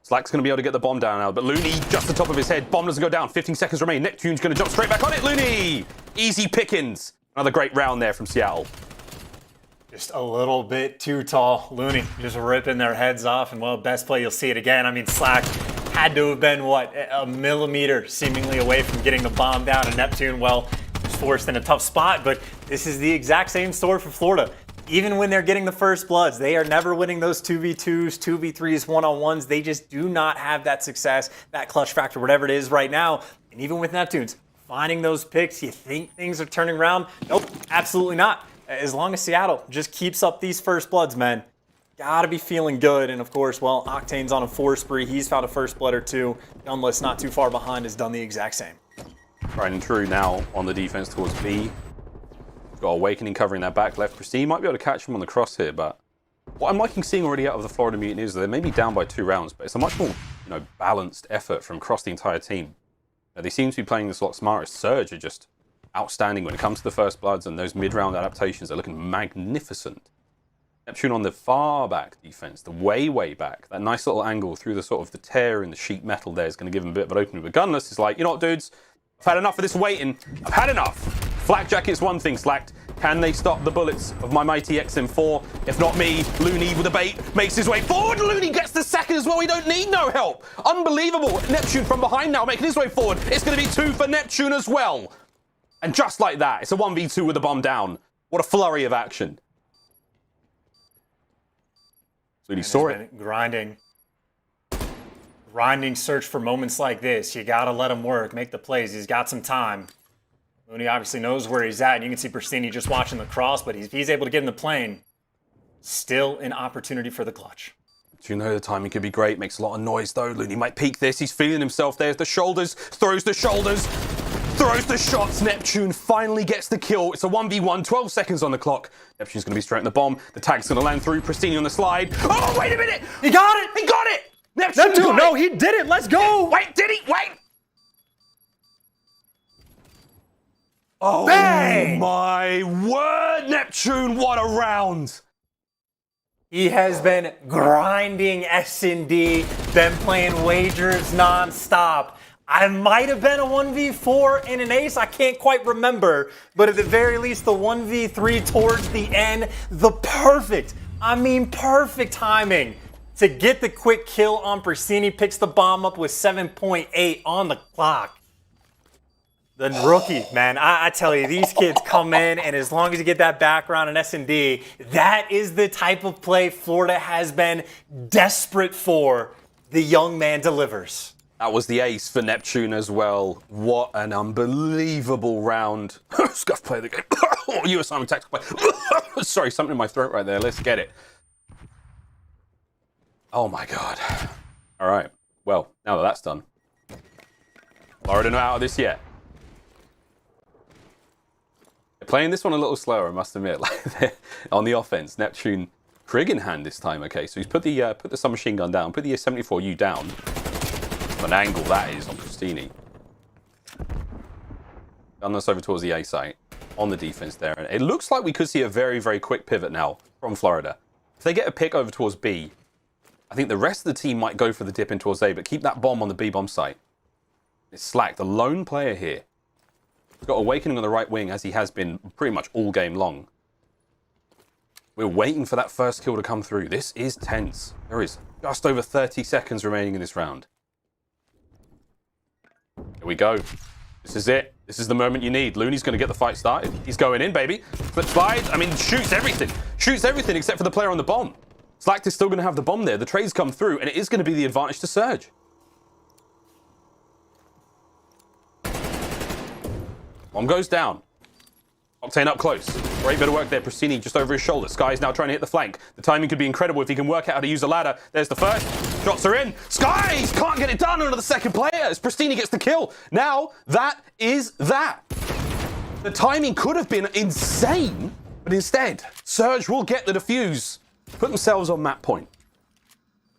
Slack's going to be able to get the bomb down now, but Loony just the top of his head. Bomb doesn't go down. 15 seconds remain. Neptune's going to jump straight back on it. Loony! Easy pickings. Another great round there from Seattle. Just a little bit too tall. Loony just ripping their heads off, and well, best play, you'll see it again. I mean, Slack had to have been, what, a millimeter seemingly away from getting the bomb down, and Neptune, well, was forced in a tough spot, but this is the exact same story for Florida. Even when they're getting the first bloods, they are never winning those 2v2s, 2v3s, one-on-ones. They just do not have that success, that clutch factor, whatever it is right now. And even with Neptunes, finding those picks, you think things are turning around? Nope, absolutely not. As long as Seattle just keeps up these first bloods, man, gotta be feeling good. And of course, well, Octane's on a 4 spree. He's found a first blood or 2. Gunless, not too far behind, has done the exact same. Right and true now on the defense towards B. Got Awakening covering that back left. Prestinni might be able to catch him on the cross here, but what I'm liking seeing already out of the Florida Mutineers is they may be down by 2 rounds, but it's a much more balanced effort from across the entire team. They seem to be playing this a lot smarter. Surge are just outstanding when it comes to the first bloods, and those mid-round adaptations are looking magnificent. Neptune on the far back defense, the way back. That nice little angle through the sort of the tear in the sheet metal there is going to give him a bit of an opening. But Gunless is like, you know what, dudes? I've had enough of this waiting. I've had enough. Flak Jacket's one thing, Slacked. Can they stop the bullets of my mighty XM4? If not me, Loony with a bait makes his way forward. Loony gets the second as well. We don't need no help. Unbelievable. Neptune from behind now making his way forward. It's going to be 2 for Neptune as well. And just like that, it's a 1v2 with the bomb down. What a flurry of action. Loony saw it. Grinding search for moments like this. You got to let him work, make the plays. He's got some time. Loony obviously knows where he's at, and you can see Prestinni just watching the cross, but he's able to get in the plane. Still an opportunity for the clutch. Do you know the timing could be great? Makes a lot of noise though. Loony might peek this. He's feeling himself. There's the shoulders. Throws the shoulders. Throws the shots. Neptune finally gets the kill. It's a 1v1. 12 seconds on the clock. Neptune's going to be straight in the bomb. The tag's going to land through. Prestinni on the slide. Oh, wait a minute. He got it. He got it. Neptune, no, he did it. Let's go. Wait, did he? Wait. Oh, bang! My word, Neptune, what a round. He has been grinding S&D, been playing wagers non-stop. I might have been a 1v4 in an ace, I can't quite remember, but at the very least the 1v3 towards the end, the perfect timing to get the quick kill on Prestinni. Picks the bomb up with 7.8 on the clock. The rookie, man, I tell you, these kids come in, and as long as you get that background in S&D, that is the type of play Florida has been desperate for. The young man delivers. That was the ace for Neptune as well. What an unbelievable round. Scuff play of the game. Oh, you assignment tactical play. Sorry, something in my throat right there. Let's get it. Oh my God. All right. Well, now that that's done, Florida not out of this yet. They're playing this one a little slower, I must admit. Like on the offense, Neptune Krig in hand this time. Okay, so he's put the submachine gun down, put the 74U down. An angle that is on Prestinni. Gunless over towards the A site on the defense there. And it looks like we could see a very, very quick pivot now from Florida. If they get a pick over towards B, I think the rest of the team might go for the dip in towards A, but keep that bomb on the B bomb site. It's Slack, the lone player here. He's got Awakening on the right wing, as he has been pretty much all game long. We're waiting for that first kill to come through. This is tense. There is just over 30 seconds remaining in this round. Here we go. This is it. This is the moment you need. Loony's going to get the fight started. He's going in, baby. Flip slides. I mean, shoots everything. Shoots everything except for the player on the bomb. Slack is still going to have the bomb there. The trades come through, and it is going to be the advantage to Surge. Bomb goes down. Octane up close. Great bit of work there. Prestinni just over his shoulder. Sky's now trying to hit the flank. The timing could be incredible if he can work out how to use a ladder. There's the first. Shots are in. Skies can't get it done under the second player as Prestinni gets the kill. Now, that is that. The timing could have been insane, but instead, Surge will get the defuse. Put themselves on map point.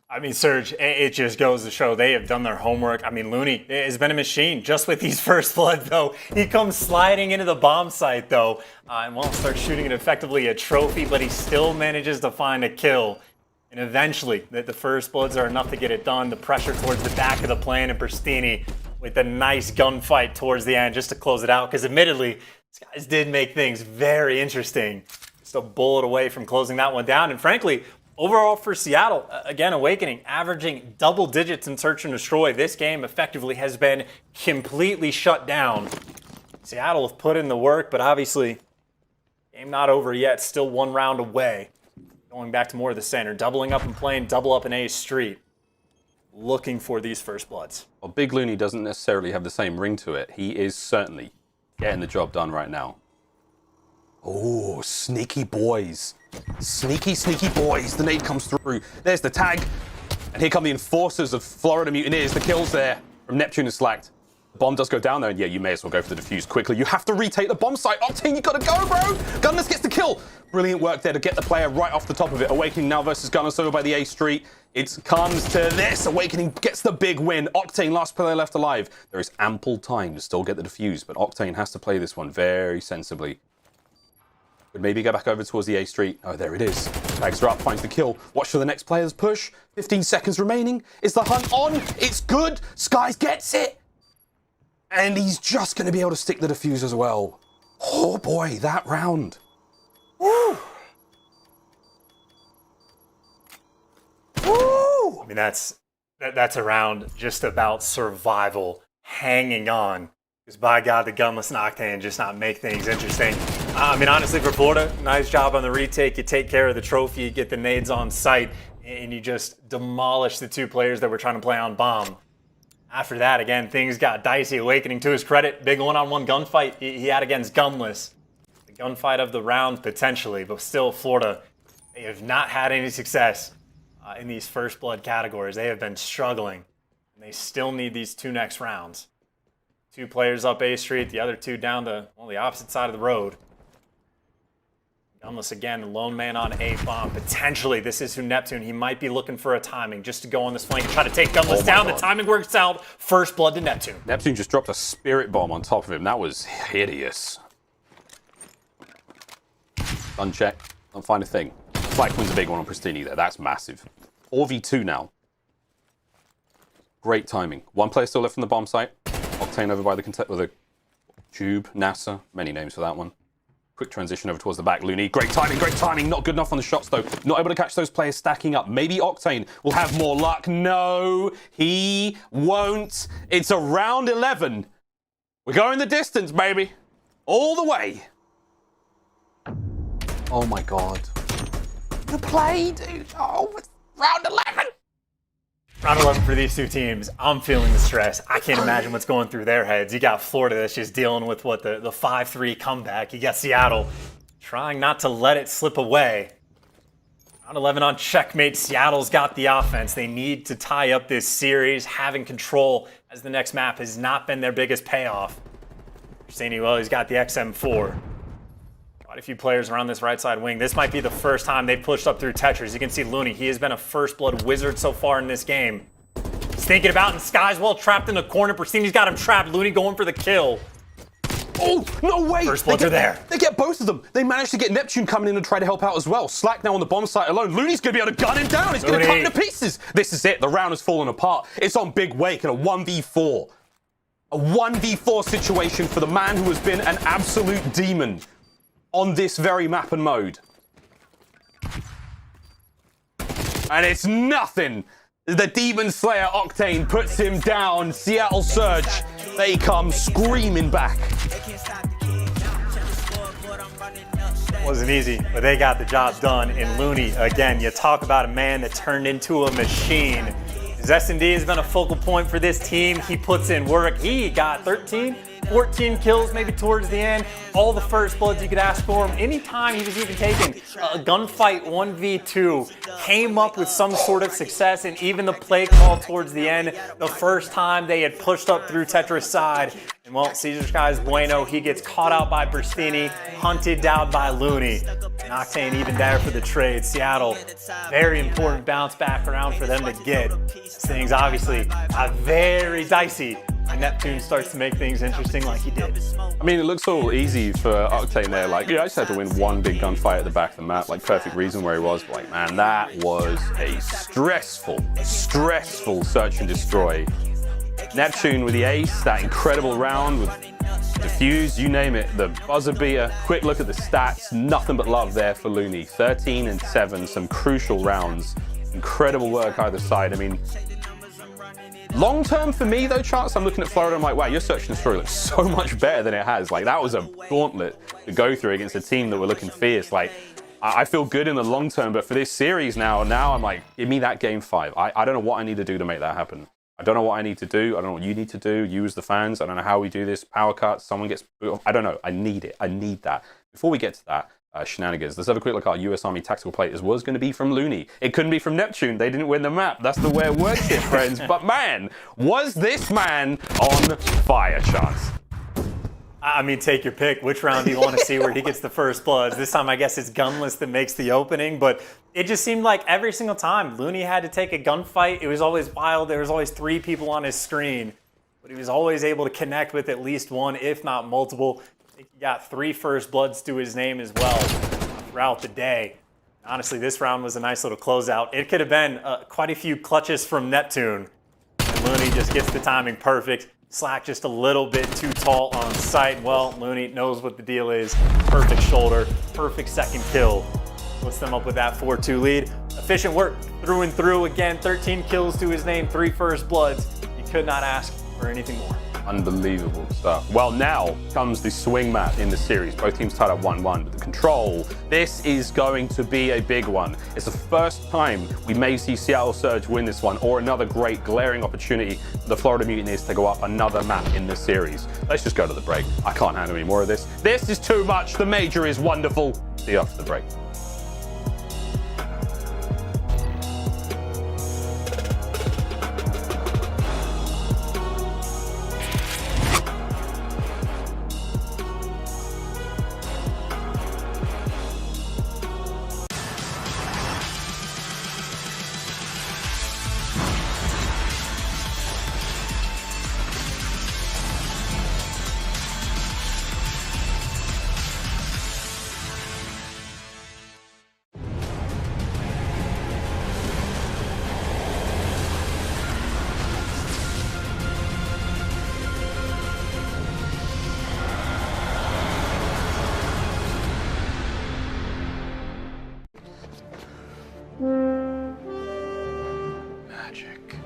I mean, Surge, it just goes to show they have done their homework. I mean, Loony has been a machine just with these first blood, though. He comes sliding into the bomb site, though, and won't start shooting it effectively a trophy, but he still manages to find a kill. And eventually, the first bloods are enough to get it done. The pressure towards the back of the plane, and Prestinni with a nice gunfight towards the end just to close it out, because admittedly, these guys did make things very interesting. Just a bullet away from closing that one down, and frankly, overall for Seattle, again, Awakening, averaging double digits in search and destroy. This game effectively has been completely shut down. Seattle have put in the work, but obviously, game not over yet. Still one round away. Going back to more of the center. Doubling up and playing double up in A Street. Looking for these first bloods. Well, Big Loony doesn't necessarily have the same ring to it. He is certainly getting the job done right now. Oh, sneaky boys. Sneaky, sneaky boys. The nade comes through. There's the tag. And here come the enforcers of Florida Mutineers. The kills there from Neptune and Slacked. The bomb does go down there, and yeah, you may as well go for the defuse quickly. You have to retake the bomb site. Octane, you gotta go, bro! Gunless gets the kill. Brilliant work there to get the player right off the top of it. Awakening now versus Gunless over by the A Street. It comes to this. Awakening gets the big win. Octane, last player left alive. There is ample time to still get the defuse, but Octane has to play this one very sensibly. Would maybe go back over towards the A Street. Oh, there it is. Tags are up, finds the kill. Watch for the next player's push. 15 seconds remaining. Is the hunt on? It's good. Skies gets it. And he's just going to be able to stick the defuse as well. Oh boy, that round. Woo! Woo! I mean, that's a round just about survival, hanging on. Because by God, the Gunless and Octane just not make things interesting. I mean, honestly, for Florida, nice job on the retake. You take care of the trophy, you get the nades on site, and you just demolish the two players that were trying to play on bomb. After that, again, things got dicey. Awakening, to his credit, big one-on-one gunfight he had against Gunless. The gunfight of the round, potentially, but still, Florida, they have not had any success in these first blood categories. They have been struggling, and they still need these two next rounds. Two players up A Street, the other two down the opposite side of the road. Gunless again, the lone man on A bomb. Potentially, this is who Neptune. He might be looking for a timing just to go on this flank and try to take Gunless down. God. The timing works out. First blood to Neptune. Neptune just dropped a spirit bomb on top of him. That was hideous. Uncheck. Don't find a thing. Flag wins a big one on Prestinni there. That's massive. 4v2 now. Great timing. One player still left from the bomb site. Octane over by the tube. NASA. Many names for that one. Quick transition over towards the back. Loony. Great timing, great timing. Not good enough on the shots, though. Not able to catch those players stacking up. Maybe Octane will have more luck. No, he won't. It's a round 11. We're going the distance, baby. All the way. Oh, my God. The play, dude. Oh, it's round 11. Round 11 for these two teams. I'm feeling the stress. I can't imagine what's going through their heads. You got Florida that's just dealing with what the 5-3 comeback. You got Seattle trying not to let it slip away. Round 11 on checkmate. Seattle's got the offense. They need to tie up this series. Having control as the next map has not been their biggest payoff. Prestinni, well, he's got the XM4. Quite a few players around this right side wing. This might be the first time they've pushed up through Tetris. You can see Loony. He has been a first blood wizard so far in this game. He's thinking about, and Sky's well trapped in the corner. Prestinni's got him trapped. Loony going for the kill. Oh, no way. First bloods are there. They get both of them. They managed to get Neptune coming in and try to help out as well. Slack now on the bomb site alone. Loony's going to be able to gun him down. He's going to cut him to pieces. This is it. The round has fallen apart. It's on Big Wake and a 1v4. A 1v4 situation for the man who has been an absolute demon on this very map and mode. And it's nothing. The Demon Slayer Octane puts him down. Seattle Surge, they come screaming back. Wasn't easy, but they got the job done. And Loony, again, you talk about a man that turned into a machine. His S&D has been a focal point for this team. He puts in work. He got 13, 14 kills maybe towards the end. All the first bloods you could ask for him. Anytime he was even taking a gunfight 1v2, came up with some sort of success, and even the play call towards the end, the first time they had pushed up through Tetris' side. And well, Caesar Sky's bueno. He gets caught out by Prestinni, hunted down by Loony. And Octane even there for the trade. Seattle, very important bounce back around for them to get. This thing's obviously very dicey. And Neptune starts to make things interesting like he did. I mean, it looks all easy for Octane there. Like, yeah, I just had to win one big gunfight at the back of the map. Like, perfect reason where he was. But, like, man, that was a stressful search and destroy. Neptune with the ace, that incredible round with defuse, you name it. The buzzer beater. Quick look at the stats. Nothing but love there for Loony. 13 and 7, some crucial rounds. Incredible work either side. I mean, long term for me though, Chance, I'm looking at Florida, I'm like, wow, your search and destroy looks so much better than it has. Like, that was a gauntlet to go through against a team that were looking fierce. Like, I feel good in the long term, but for this series now I'm like, give me that game 5. I don't know what I need to do to make that happen. I don't know what I need to do. I don't know what you need to do, you as the fans. I don't know how we do this. Power cuts, someone gets... I don't know. I need it. I need that. Before we get to that, shenanigans, let's have a quick look at our US Army tactical plate. This was going to be from Loony. It couldn't be from Neptune. They didn't win the map. That's the way it works here, friends. But man, was this man on fire, Chance? I mean, take your pick. Which round do you want to see where he gets the first bloods? This time, I guess it's Gunless that makes the opening, but it just seemed like every single time Loony had to take a gunfight, it was always wild. There was always 3 people on his screen, but he was always able to connect with at least one, if not multiple. I think he got 3 first bloods to his name as well throughout the day. Honestly, this round was a nice little closeout. It could have been quite a few clutches from Neptune. And Loony just gets the timing perfect. Slack just a little bit too tall on sight. Well, Loony knows what the deal is. Perfect shoulder, perfect second kill. Puts them up with that 4-2 lead. Efficient work through and through. Again, 13 kills to his name, 3 first bloods. You could not ask for anything more. Unbelievable stuff. Well, now comes the swing map in the series. Both teams tied at 1-1, but the control, this is going to be a big one. It's the first time we may see Seattle Surge win this one, or another great glaring opportunity for the Florida Mutineers to go up another map in this series. Let's just go to the break. I can't handle any more of this. This is too much. The Major is wonderful. See you after the break.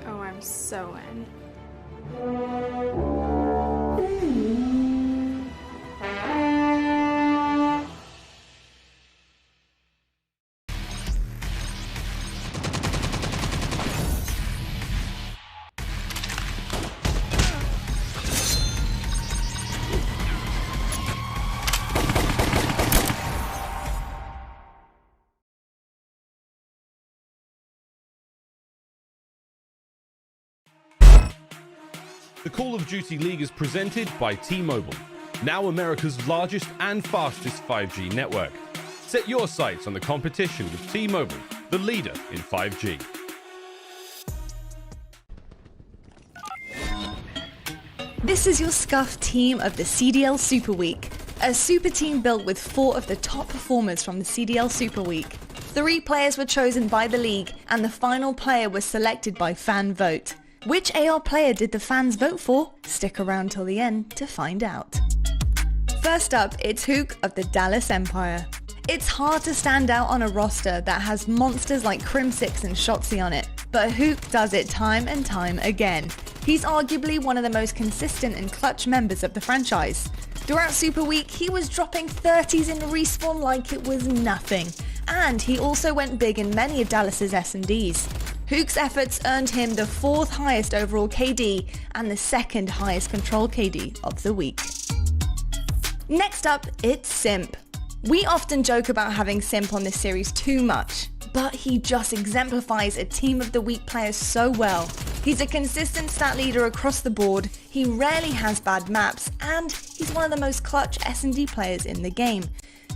Oh, I'm so in. The Call of Duty League is presented by T-Mobile, now America's largest and fastest 5G network. Set your sights on the competition with T-Mobile, the leader in 5G. This is your Scuff team of the CDL Super Week, a super team built with 4 of the top performers from the CDL Super Week. 3 players were chosen by the league, and the final player was selected by fan vote. Which AR player did the fans vote for? Stick around till the end to find out. First up, it's Huke of the Dallas Empire. It's hard to stand out on a roster that has monsters like Crimsix and Shotzzy on it, but Huke does it time and time again. He's arguably one of the most consistent and clutch members of the franchise. Throughout Super Week, he was dropping 30s in respawn like it was nothing, and he also went big in many of Dallas's S&Ds. Huke's efforts earned him the 4th highest overall KD and the 2nd highest control KD of the week. Next up, it's Simp. We often joke about having Simp on this series too much, but he just exemplifies a team of the week players so well. He's a consistent stat leader across the board, he rarely has bad maps, and he's one of the most clutch S&D players in the game.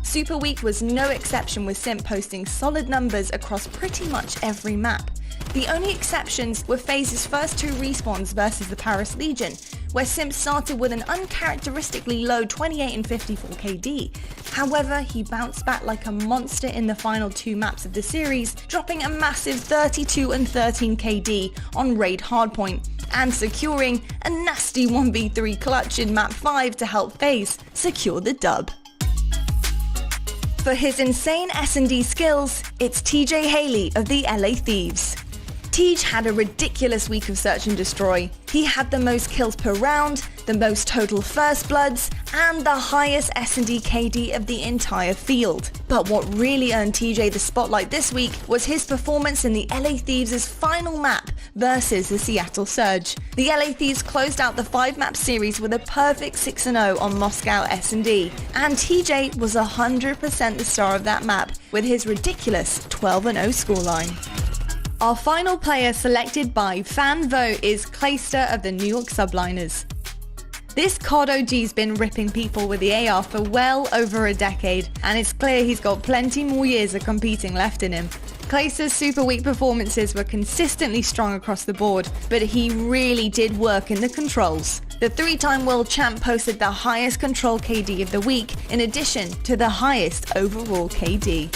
Super Week was no exception, with Simp posting solid numbers across pretty much every map. The only exceptions were FaZe's first 2 respawns versus the Paris Legion, where Simp started with an uncharacteristically low 28 and 54 KD. However, he bounced back like a monster in the final 2 maps of the series, dropping a massive 32 and 13 KD on Raid Hardpoint, and securing a nasty 1v3 clutch in map 5 to help FaZe secure the dub. For his insane S&D skills, it's TJ Haley of the LA Thieves. Tej had a ridiculous week of Search and Destroy. He had the most kills per round, the most total first bloods, and the highest S&D KD of the entire field. But what really earned TJ the spotlight this week was his performance in the LA Thieves' final map versus the Seattle Surge. The LA Thieves closed out the 5-map series with a perfect 6-0 on Moscow S&D, and TJ was 100% the star of that map with his ridiculous 12-0 scoreline. Our final player selected by fan vote is Clayster of the New York Subliners. This COD OG's been ripping people with the AR for well over a decade, and it's clear he's got plenty more years of competing left in him. Clayster's Super Week performances were consistently strong across the board, but he really did work in the controls. The 3-time world champ posted the highest control KD of the week, in addition to the highest overall KD.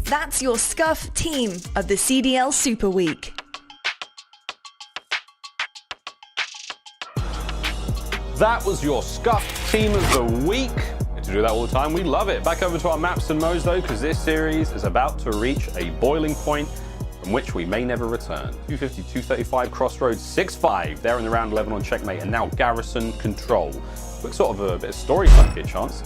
That's your Scuff team of the CDL Super Week. That was your Scuff Team of the Week. Get to do that all the time. We love it. Back over to our maps and modes, though, because this series is about to reach a boiling point from which we may never return. 250, 235, Crossroads, 6-5. They're in the round 11 on Checkmate, and now Garrison Control. Quick sort of a bit of story time here, Chance.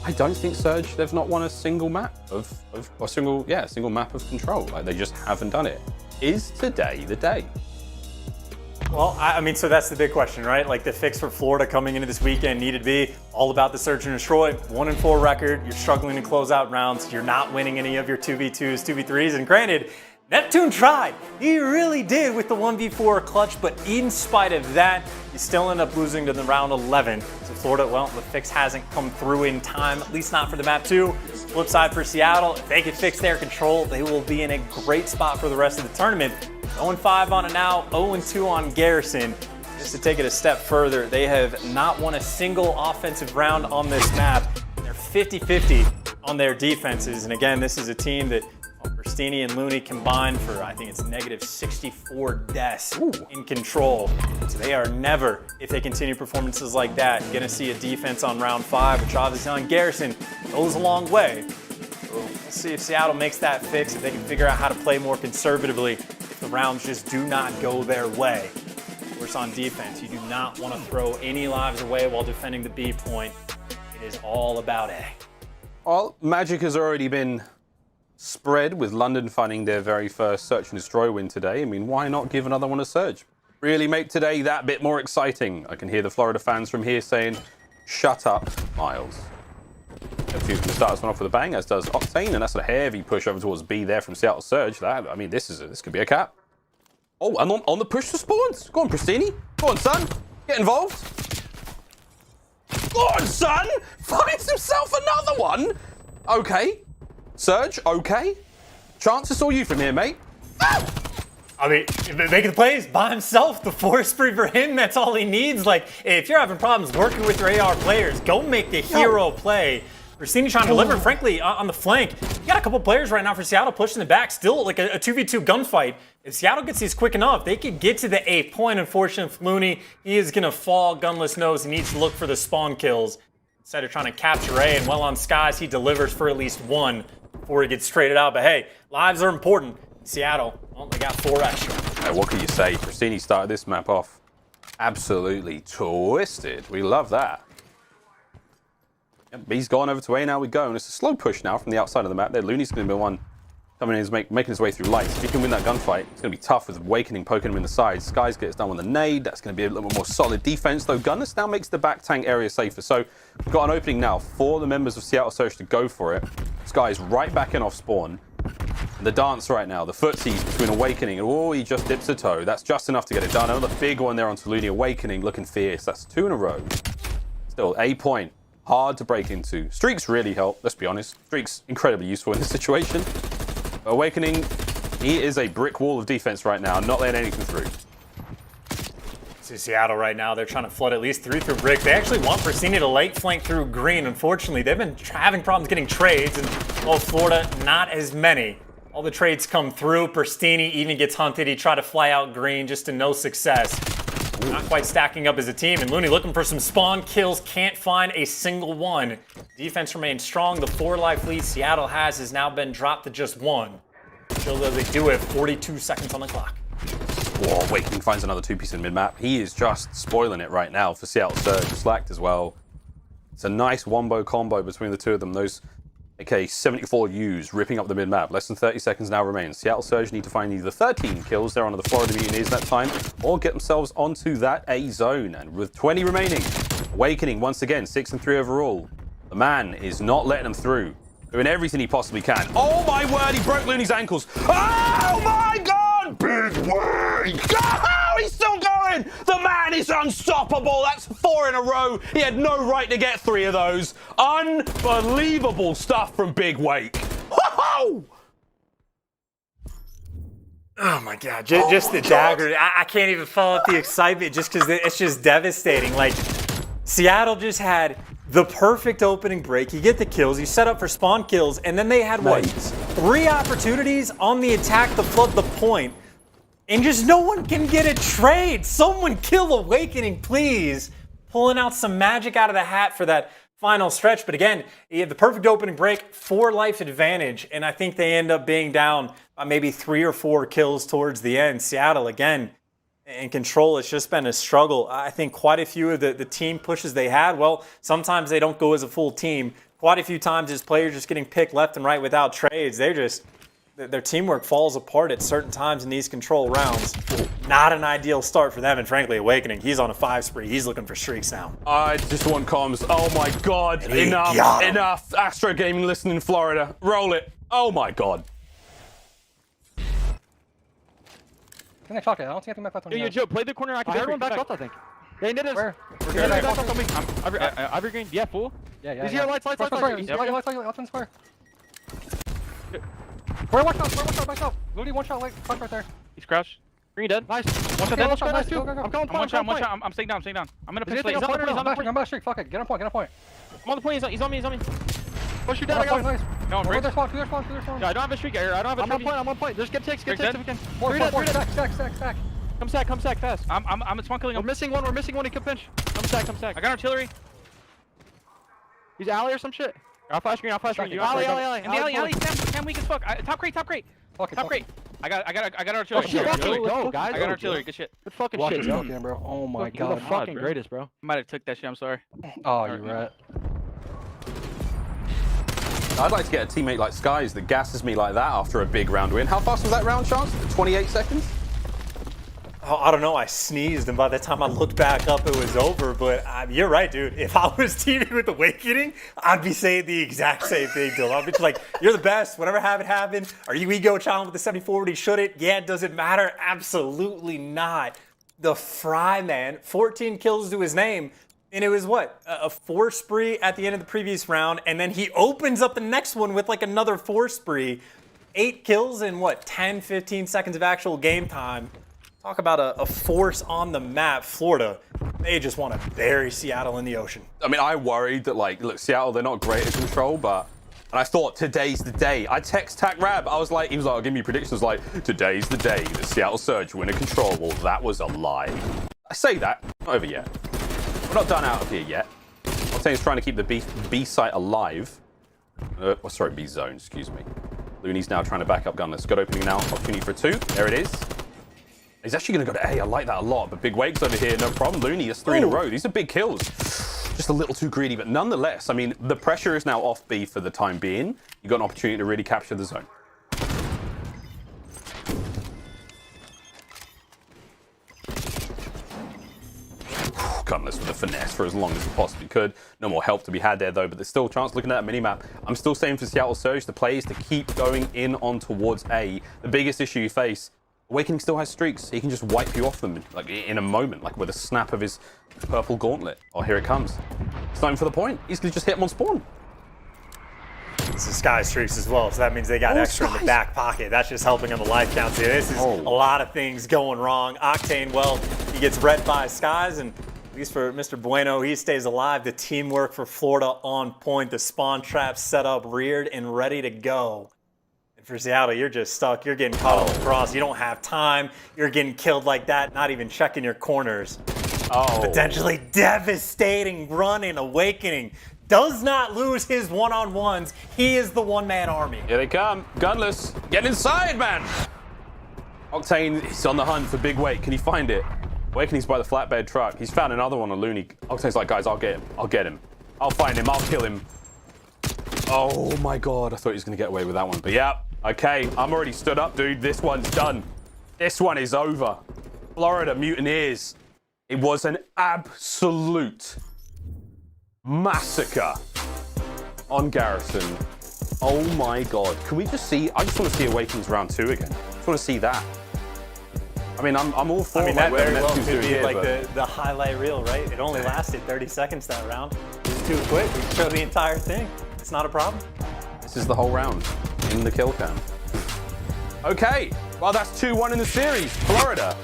I don't think Surge, they've not won a single map a single map of Control. Like, they just haven't done it. Is today the day? Well, I mean, so that's the big question, right? Like, the fix for Florida coming into this weekend needed to be all about the search and destroy. 1-4 record. You're struggling to close out rounds. You're not winning any of your 2v2s, 2v3s. And granted, Neptune tried. He really did with the 1v4 clutch. But in spite of that, you still end up losing to the round 11. So Florida, well, the fix hasn't come through in time, at least not for the map 2. Flip side for Seattle, if they can fix their control, they will be in a great spot for the rest of the tournament. 0-5 on it now, 0-2 on Garrison. Just to take it a step further, they have not won a single offensive round on this map. They're 50-50 on their defenses. And again, this is a team that Prestinni and Loony combined for, I think it's -64 deaths in control. So they are never, if they continue performances like that, going to see a defense on round 5, which obviously on Garrison goes a long way. So we'll see if Seattle makes that fix, if they can figure out how to play more conservatively, if the rounds just do not go their way. Of course, on defense, you do not want to throw any lives away while defending the B point. It is all about A. Well, Magic has already been spread with London finding their very first search and destroy win today. I mean, why not give another one a surge? Really make today that bit more exciting. I can hear the Florida fans from here saying, shut up, Miles. Neptune's going to start us one off with a bang, as does Octane, and that's a heavy push over towards B there from Seattle Surge. That, I mean, this could be a cap. Oh, and on the push to spawns. Go on, Prestinni. Go on, son. Get involved. Go on, son. Finds himself another one. Okay. Surge, okay. Chance, it's all you from here, mate. I mean, making the plays by himself, the force spree for him, that's all he needs. Like, if you're having problems working with your AR players, go make the hero play. Prestinni trying to deliver, frankly, on the flank. You got a couple players right now for Seattle pushing the back, still like a 2v2 gunfight. If Seattle gets these quick enough, they could get to the A point. Unfortunately for Loony, he is going to fall. Gunless knows he needs to look for the spawn kills. Instead of trying to capture A, and well on Skies, he delivers for at least one before he gets traded out. But hey, lives are important. Seattle, well, they got 4 extra. Hey, what can you say? Prestinni started this map off absolutely twisted. We love that. Yep, B's gone over to A, now we go. And it's a slow push now from the outside of the map there. Looney's going to be the one coming in, making his way through lights. If he can win that gunfight, it's going to be tough with Awakening poking him in the side. Skies gets done with a nade. That's going to be a little bit more solid defense, though. Gunless now makes the back tank area safer. So we've got an opening now for the members of Seattle Surge to go for it. Skies right back in off spawn. And the dance right now, the footsies between Awakening and he just dips a toe. That's just enough to get it done. Another big one there onto Loony. Awakening looking fierce. That's 2 in a row. Still, A point. Hard to break into. Streaks really help, let's be honest. Streaks incredibly useful in this situation. Awakening, he is a brick wall of defense right now, not letting anything through. See Seattle right now, they're trying to flood at least 3 through brick. They actually want Prestinni to late flank through green. Unfortunately, they've been having problems getting trades, and well, Florida, not as many. All the trades come through. Prestinni even gets hunted. He tried to fly out green, just to no success. Not quite stacking up as a team, and Loony looking for some spawn kills, can't find a single one. Defense remains strong. The 4-life lead Seattle has now been dropped to just 1. Still though, they do have 42 seconds on the clock. Whoa, Awakening finds another 2-piece in mid-map. He is just spoiling it right now for Seattle Surge. Slacked as well. It's a nice wombo combo between the two of them. Those AK-74 U's ripping up the mid-map. Less than 30 seconds now remains. Seattle Surge need to find either 13 kills there onto the Florida Mutineers that time, or get themselves onto that A zone. And with 20 remaining, Awakening once again, 6 and 3 overall. The man is not letting them through. Doing everything he possibly can. Oh my word, he broke Looney's ankles. Oh my God! Big way! Oh, he's still going! The man is unstoppable. That's 4 in a row. He had no right to get 3 of those. Unbelievable stuff from Big Wake. Whoa! Oh my God, just the dagger. I can't even follow up the excitement just because it's just devastating. Like, Seattle just had the perfect opening break. You get the kills, you set up for spawn kills, and then they had, what, 3 opportunities on the attack to flood the point, and just no one can get a trade. Someone kill Awakening, please. pulling out some magic out of the hat for that final stretch. But again, he had the perfect opening break, 4 life advantage, and I think they end up being down by maybe 3 or 4 kills towards the end. Seattle, again, in control, it's just been a struggle. I think quite a few of the team pushes they had, well, sometimes they don't go as a full team. Quite a few times as players just getting picked left and right without trades. Their teamwork falls apart at certain times in these control rounds. Not an ideal start for them, and frankly, Awakening, he's on a 5 spree. He's looking for streaks now. I just want comms. Oh my God, enough. Astro Gaming listening in Florida. Roll it. Oh my God. I think I shot it. I don't think I think back Yo, Joe, play the corner. I heard one back up, I think. Yeah, he did it. Where? Evergreen, yeah, full. Yeah. He's here, lights. Lights on square. Where, watch out, back up. Loony, one shot, flash right there. He's crouched. Green dead. Nice. One shot dead. Nice, Go. I'm going point. I'm one shot. I'm staying down. I'm gonna push. He's on the point. I'm back streak. Fuck it. Get on point. I'm on the point. He's on me. Push you down. I got nice. No, I'm Their spawn. Yeah, I don't have a streak here. I don't have a streak. I'm on point. Just get ticks if we can. Four, stack. Come sack fast. I'm spawn killing him. We're missing one. He could pinch. Come sack. I got artillery. He's aLLeY or some shit. I'll flash green. aLLeY. aLLeY. Cam weak as fuck. Top crate. Top crate. I got artillery. Oh, shit. Go, guys. I got artillery. Good shit. Good fucking shit, bro. Oh my God. You're the fucking greatest, bro. I might have took that shit. I'm sorry. Oh, you're right. I'd like to get a teammate like Skies that gasses me like that after a big round win. How fast was that round, Chance? 28 seconds? Oh, I don't know. I sneezed, and by the time I looked back up, it was over. But you're right, dude. If I was teaming with Awakening, I'd be saying the exact same thing, Dylan. I'd be just like, you're the best. Whatever happen. Are you ego challenge with the 7040? Should it? Yeah, does it matter? Absolutely not. The Fry, man. 14 kills to his name. And it was what? A 4 spree at the end of the previous round. And then he opens up the next one with like another 4 spree. 8 kills in what? 10, 15 seconds of actual game time. Talk about a force on the map. Florida, they just want to bury Seattle in the ocean. I mean, I worried that, like, look, Seattle, they're not great at control, and I thought today's the day. I text Tac Rab. He was like, I'll give me predictions like, today's the day that Seattle Surge win a control. Well, that was a lie. I say that, not over yet. We're not done out of here yet. Octane's trying to keep the B site alive. Sorry, B zone, excuse me. Loony's now trying to back up Gunless. Good opening now, opportunity for 2. There it is. He's actually going to go to A. I like that a lot, but Big Wake's over here, no problem. Loony, that's 3 in a row. These are big kills. Just a little too greedy, but nonetheless, I mean, the pressure is now off B for the time being. You've got an opportunity to really capture the zone. Gunless with a finesse for as long as he possibly could. No more help to be had there, though, but there's still a chance looking at that minimap. I'm still saying for Seattle Surge, the play is to keep going in on towards A. The biggest issue you face, Awakening still has streaks. He can just wipe you off them like in a moment, like with a snap of his purple gauntlet. Oh, here it comes. It's time for the point. He's going to just hit him on spawn. This is Sky streaks as well, so that means they got extra in the back pocket. That's just helping on the life count here. This is a lot of things going wrong. Octane, well, he gets read by Skies, and at least for Mr. Bueno, he stays alive. The teamwork for Florida on point. The spawn trap set up, reared, and ready to go. For Seattle, you're just stuck. You're getting caught on the cross. You don't have time. You're getting killed like that, not even checking your corners. Potentially devastating run in Awakening. Does not lose his one-on-ones. He is the one-man army. Here they come. Gunless. Get inside, man. Octane is on the hunt for Big Wake. Can he find it? Awakening's by the flatbed truck. He's found another one on Loony. Octane's like, guys, I'll get him. I'll find him. I'll kill him. Oh, my God. I thought he was going to get away with that one. But, yeah. Okay, I'm already stood up, dude. This one's done. This one is over. Florida Mutineers. It was an absolute massacre on Garrison. Oh my God. Can we just see, I just want to see Awakenings round 2 again. I just want to see that. I mean, I'm all for that very well could be like the highlight reel, right? It only lasted 30 seconds that round. It's too quick. We can show the entire thing. It's not a problem. This is the whole round in the kill cam. Okay, well, that's 2-1 in the series. Florida.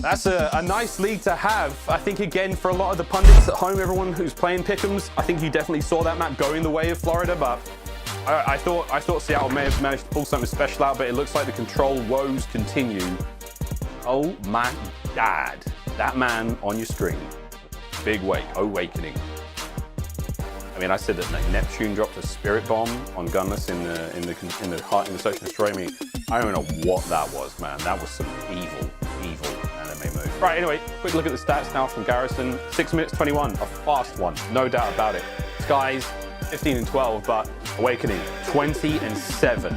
That's a nice lead to have. I think, again, for a lot of the pundits at home, everyone who's playing Pick'ems, I think you definitely saw that map going the way of Florida, but I thought Seattle may have managed to pull something special out, but it looks like the control woes continue. Oh my God. That man on your screen. big awakening. I mean, I said that Neptune dropped a spirit bomb on Gunless in the search and destroy. I mean, I don't know what that was, man. That was some evil anime move. Right, anyway, quick look at the stats now from Garrison. 6 minutes 21, a fast one, no doubt about it. Skies 15 and 12, but Awakening 20 and 7.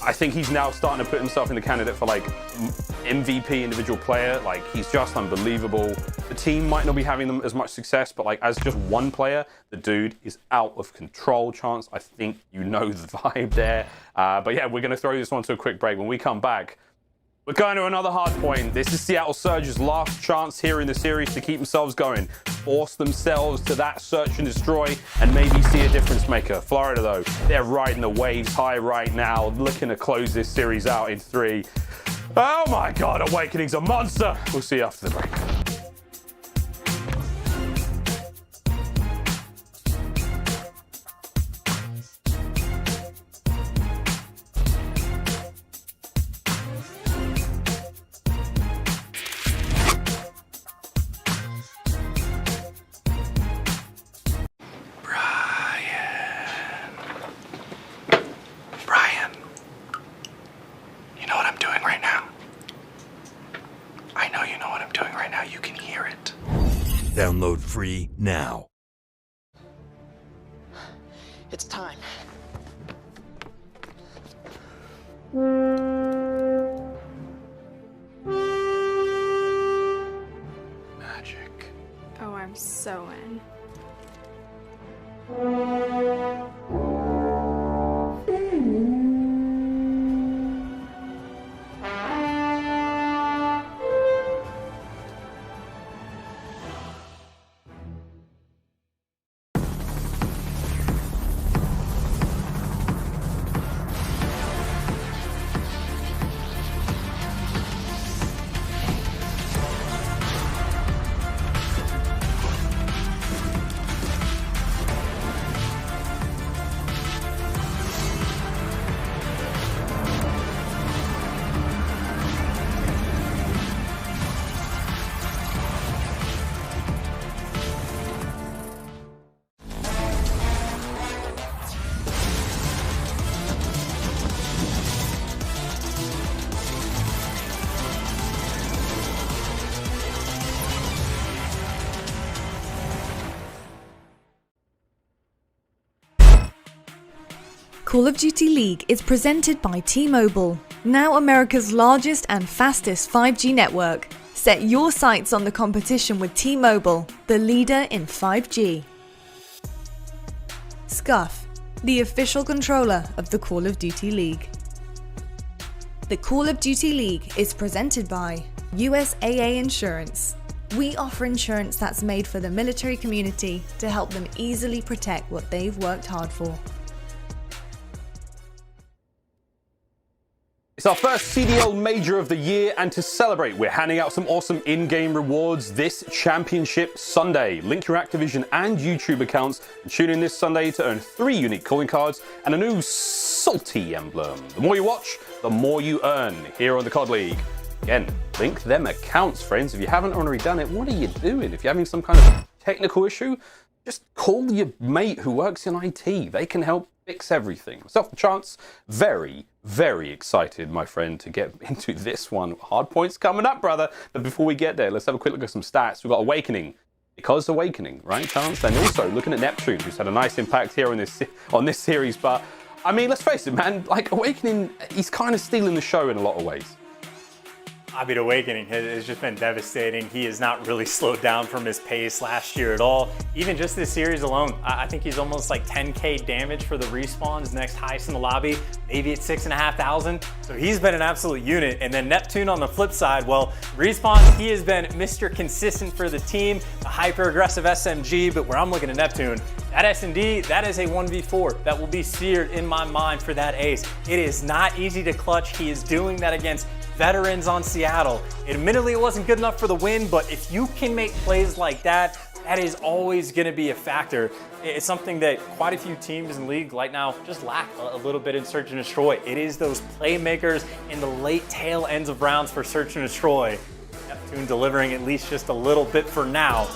I think he's now starting to put himself in the candidate for like MVP individual player. Like, he's just unbelievable. The team might not be having them as much success, but like as just one player, the dude is out of control. Chance, I think you know the vibe there. But yeah, we're gonna throw this one to a quick break. When we come back, we're going to another hard point. This is Seattle Surge's last chance here in the series to keep themselves going, force themselves to that search and destroy, and maybe see a difference maker. Florida, though, they're riding the waves high right now, looking to close this series out in 3. Oh my God, Awakening's a monster. We'll see you after the break. Download free now. It's time. Magic. Oh, I'm so in. Call of Duty League is presented by T-Mobile, now America's largest and fastest 5G network. Set your sights on the competition with T-Mobile, the leader in 5G. Scuff, the official controller of the Call of Duty League. The Call of Duty League is presented by USAA Insurance. We offer insurance that's made for the military community to help them easily protect what they've worked hard for. It's our first CDL Major of the year, and to celebrate, we're handing out some awesome in-game rewards this Championship Sunday. Link your Activision and YouTube accounts and tune in this Sunday to earn 3 unique calling cards and a new salty emblem. The more you watch, the more you earn here on the COD League. Again, link them accounts, friends. If you haven't already done it, what are you doing? If you're having some kind of technical issue, just call your mate who works in IT. They can help fix everything. Myself, Chance, very excited, my friend, to get into this one. Hard points coming up, brother. But before we get there, let's have a quick look at some stats. We've got Awakening, because Awakening, right, Chance? And also looking at Neptune, who's had a nice impact here on this series. But I mean, let's face it, man. Like, Awakening, he's kind of stealing the show in a lot of ways. I mean, Awakening has just been devastating. He has not really slowed down from his pace last year at all. Even just this series alone, I think he's almost like 10K damage for the respawns, next highest in the lobby, maybe at 6,500. So he's been an absolute unit. And then Neptune on the flip side, well, respawns, he has been Mr. Consistent for the team, a hyper-aggressive SMG, but where I'm looking at Neptune, that S&D, that is a 1v4 that will be seared in my mind for that ace. It is not easy to clutch. He is doing that against veterans on Seattle. Admittedly, it wasn't good enough for the win, but if you can make plays like that, that is always going to be a factor. It's something that quite a few teams in the league right now just lack a little bit in Search and Destroy. It is those playmakers in the late tail ends of rounds for Search and Destroy. Neptune delivering at least just a little bit for now.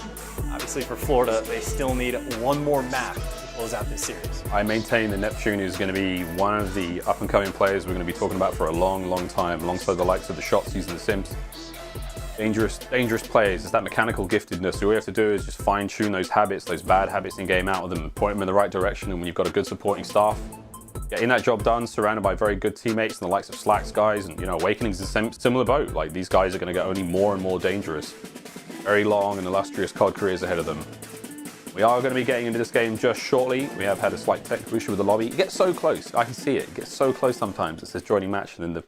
Obviously for Florida, they still need one more map to close out this series. I maintain that Neptune is going to be one of the up-and-coming players we're going to be talking about for a long, long time, alongside the likes of the Shotzys and the Simps. Dangerous players. It's that mechanical giftedness. All we have to do is just fine-tune those habits, those bad habits in game out of them, point them in the right direction, and when you've got a good supporting staff, getting that job done, surrounded by very good teammates and the likes of Slacks guys, and Awakening's a similar boat. Like, these guys are going to get only more and more dangerous. Very long and illustrious COD careers ahead of them. We are going to be getting into this game just shortly. We have had a slight technical issue with the lobby. It gets so close. I can see it. It gets so close sometimes. It says joining match, and then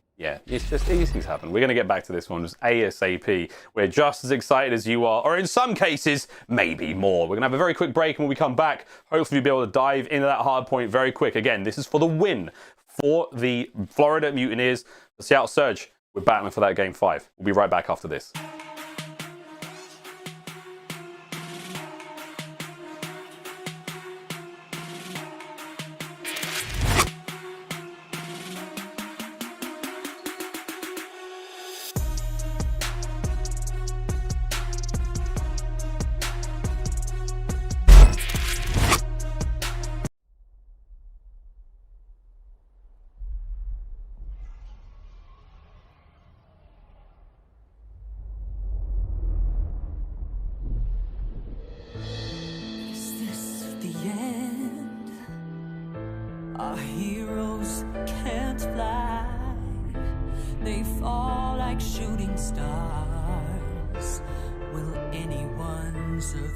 it's just, these things happen. We're going to get back to this one just ASAP. We're just as excited as you are, or in some cases, maybe more. We're going to have a very quick break, and when we come back, hopefully we'll be able to dive into that hard point very quick. Again, this is for the win for the Florida Mutineers. The Seattle Surge, we're battling for that Game 5. We'll be right back after this. Our heroes can't fly, they fall like shooting stars. Will anyone survive?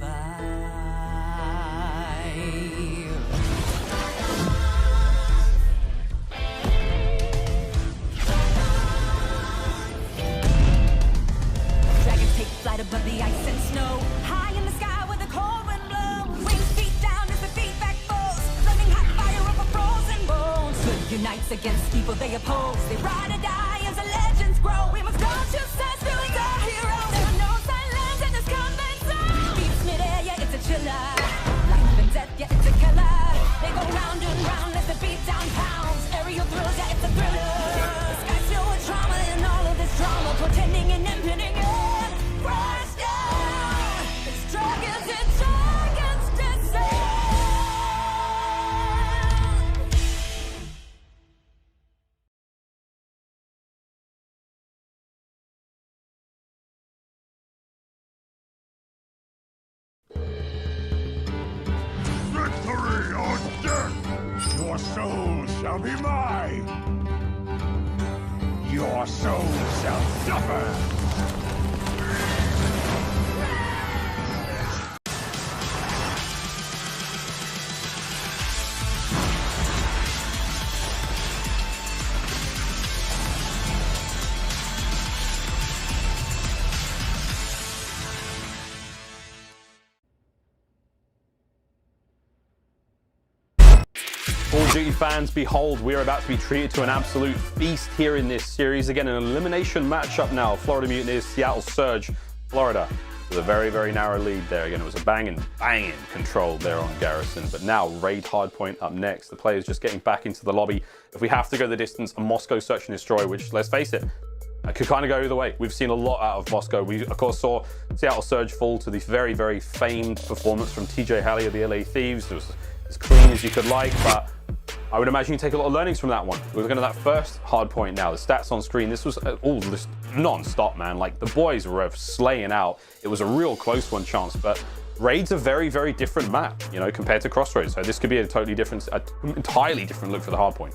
Dragons take flight above the ice and snow, high in the sky where the cold wind blows. Wings beat down as they beat back foes, flaming hot fire over frozen bones. Good unites against people they oppose. They ride or die as the legends grow. We must go to sense, doing our heroes. There are no silence in this combat zone. Beats mid-air, yeah, it's a chiller. Life and death, yeah, it's a killer. They go round and round as the beat down pounds. Aerial thrills, yeah, it's a thriller. The sky's filled with trauma and all of this drama, pretending and impending, yeah. Crash down. It's dragons and dragons descend. Victory or death! Your soul shall be mine! Your soul shall suffer! Call of Duty fans, behold, we're about to be treated to an absolute feast here in this series. Again, an elimination matchup now. Florida Mutineers, Seattle Surge, Florida. With a very, very narrow lead there. Again, it was a banging control there on Garrison. But now, Raid Hardpoint up next. The players just getting back into the lobby. If we have to go the distance, a Moscow Search and Destroy, which, let's face it, could kind of go either way. We've seen a lot out of Moscow. We, of course, saw Seattle Surge fall to the very, very famed performance from TJ Haley of the LA Thieves. It was as clean as you could like, but I would imagine you take a lot of learnings from that one. We're looking at that first hard point now. The stats on screen, this was all just non-stop, man. Like, the boys were slaying out. It was a real close one chance, but Raid's a very, very different map, compared to Crossroads. So this could be a totally different, entirely different look for the hard point.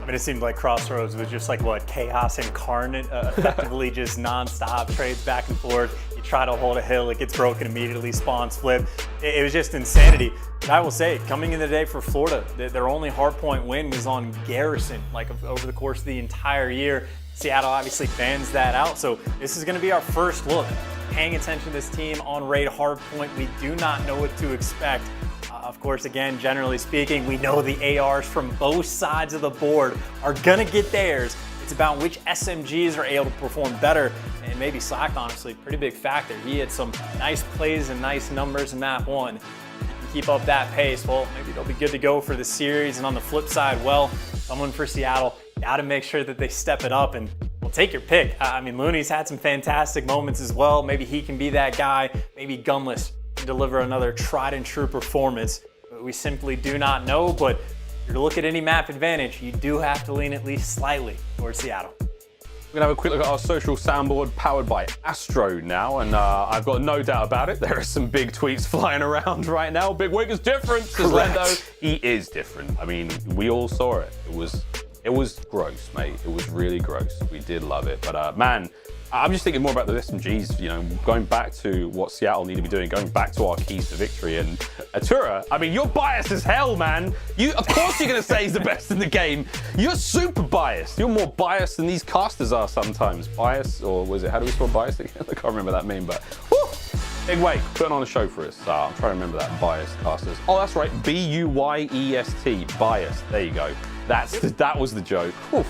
I mean, it seemed like Crossroads was just like, what, chaos incarnate, effectively just non-stop trades back and forth. You try to hold a hill, it gets broken immediately, spawns flip. It was just insanity. But I will say, coming in the day for Florida, their only hardpoint win was on Garrison, like over the course of the entire year. Seattle obviously bans that out, so this is going to be our first look. Paying attention to this team on Raid Hardpoint, we do not know what to expect. Of course, again, generally speaking, we know the ARs from both sides of the board are gonna get theirs. It's about which SMGs are able to perform better, and maybe Slack, honestly, pretty big factor. He had some nice plays and nice numbers in map 1. If you can keep up that pace, well, maybe they'll be good to go for the series. And on the flip side, well, someone for Seattle gotta make sure that they step it up, and well, take your pick. I mean, Loony's had some fantastic moments as well. Maybe he can be that guy. maybe Gunless can deliver another tried and true performance. We simply do not know, but if you look at any map advantage, you do have to lean at least slightly towards Seattle. We're gonna have a quick look at our social soundboard powered by Astro now, and I've got no doubt about it. There are some big tweets flying around right now. Big Wig is different, says Lendo. He is different. I mean, we all saw it. It was gross, mate. It was really gross. We did love it, but man, I'm just thinking more about the SMGs, you know, going back to what Seattle need to be doing, going back to our keys to victory. And Atura, I mean, you're biased as hell, man. Of course you're going to say he's the best in the game. You're super biased. You're more biased than these casters are sometimes. Bias, or was it, how do we spell biased again? I can't remember that meme, but whew, big way, putting on a show for us. I'm trying to remember that, biased casters. Oh, that's right, B-U-Y-E-S-T, biased. There you go. That was the joke. Whew.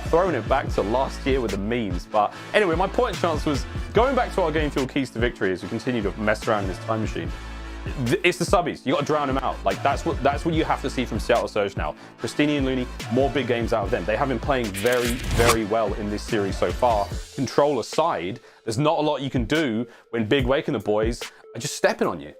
Throwing it back to last year with the memes. But anyway, my point, Chance, was going back to our game fuel keys to victory as we continue to mess around in this time machine. It's the subbies. You got to drown them out. Like that's what you have to see from Seattle Surge now. Prestinni and Loony, more big games out of them. They have been playing very, very well in this series so far. Control aside, there's not a lot you can do when Big Wake and the boys are just stepping on you.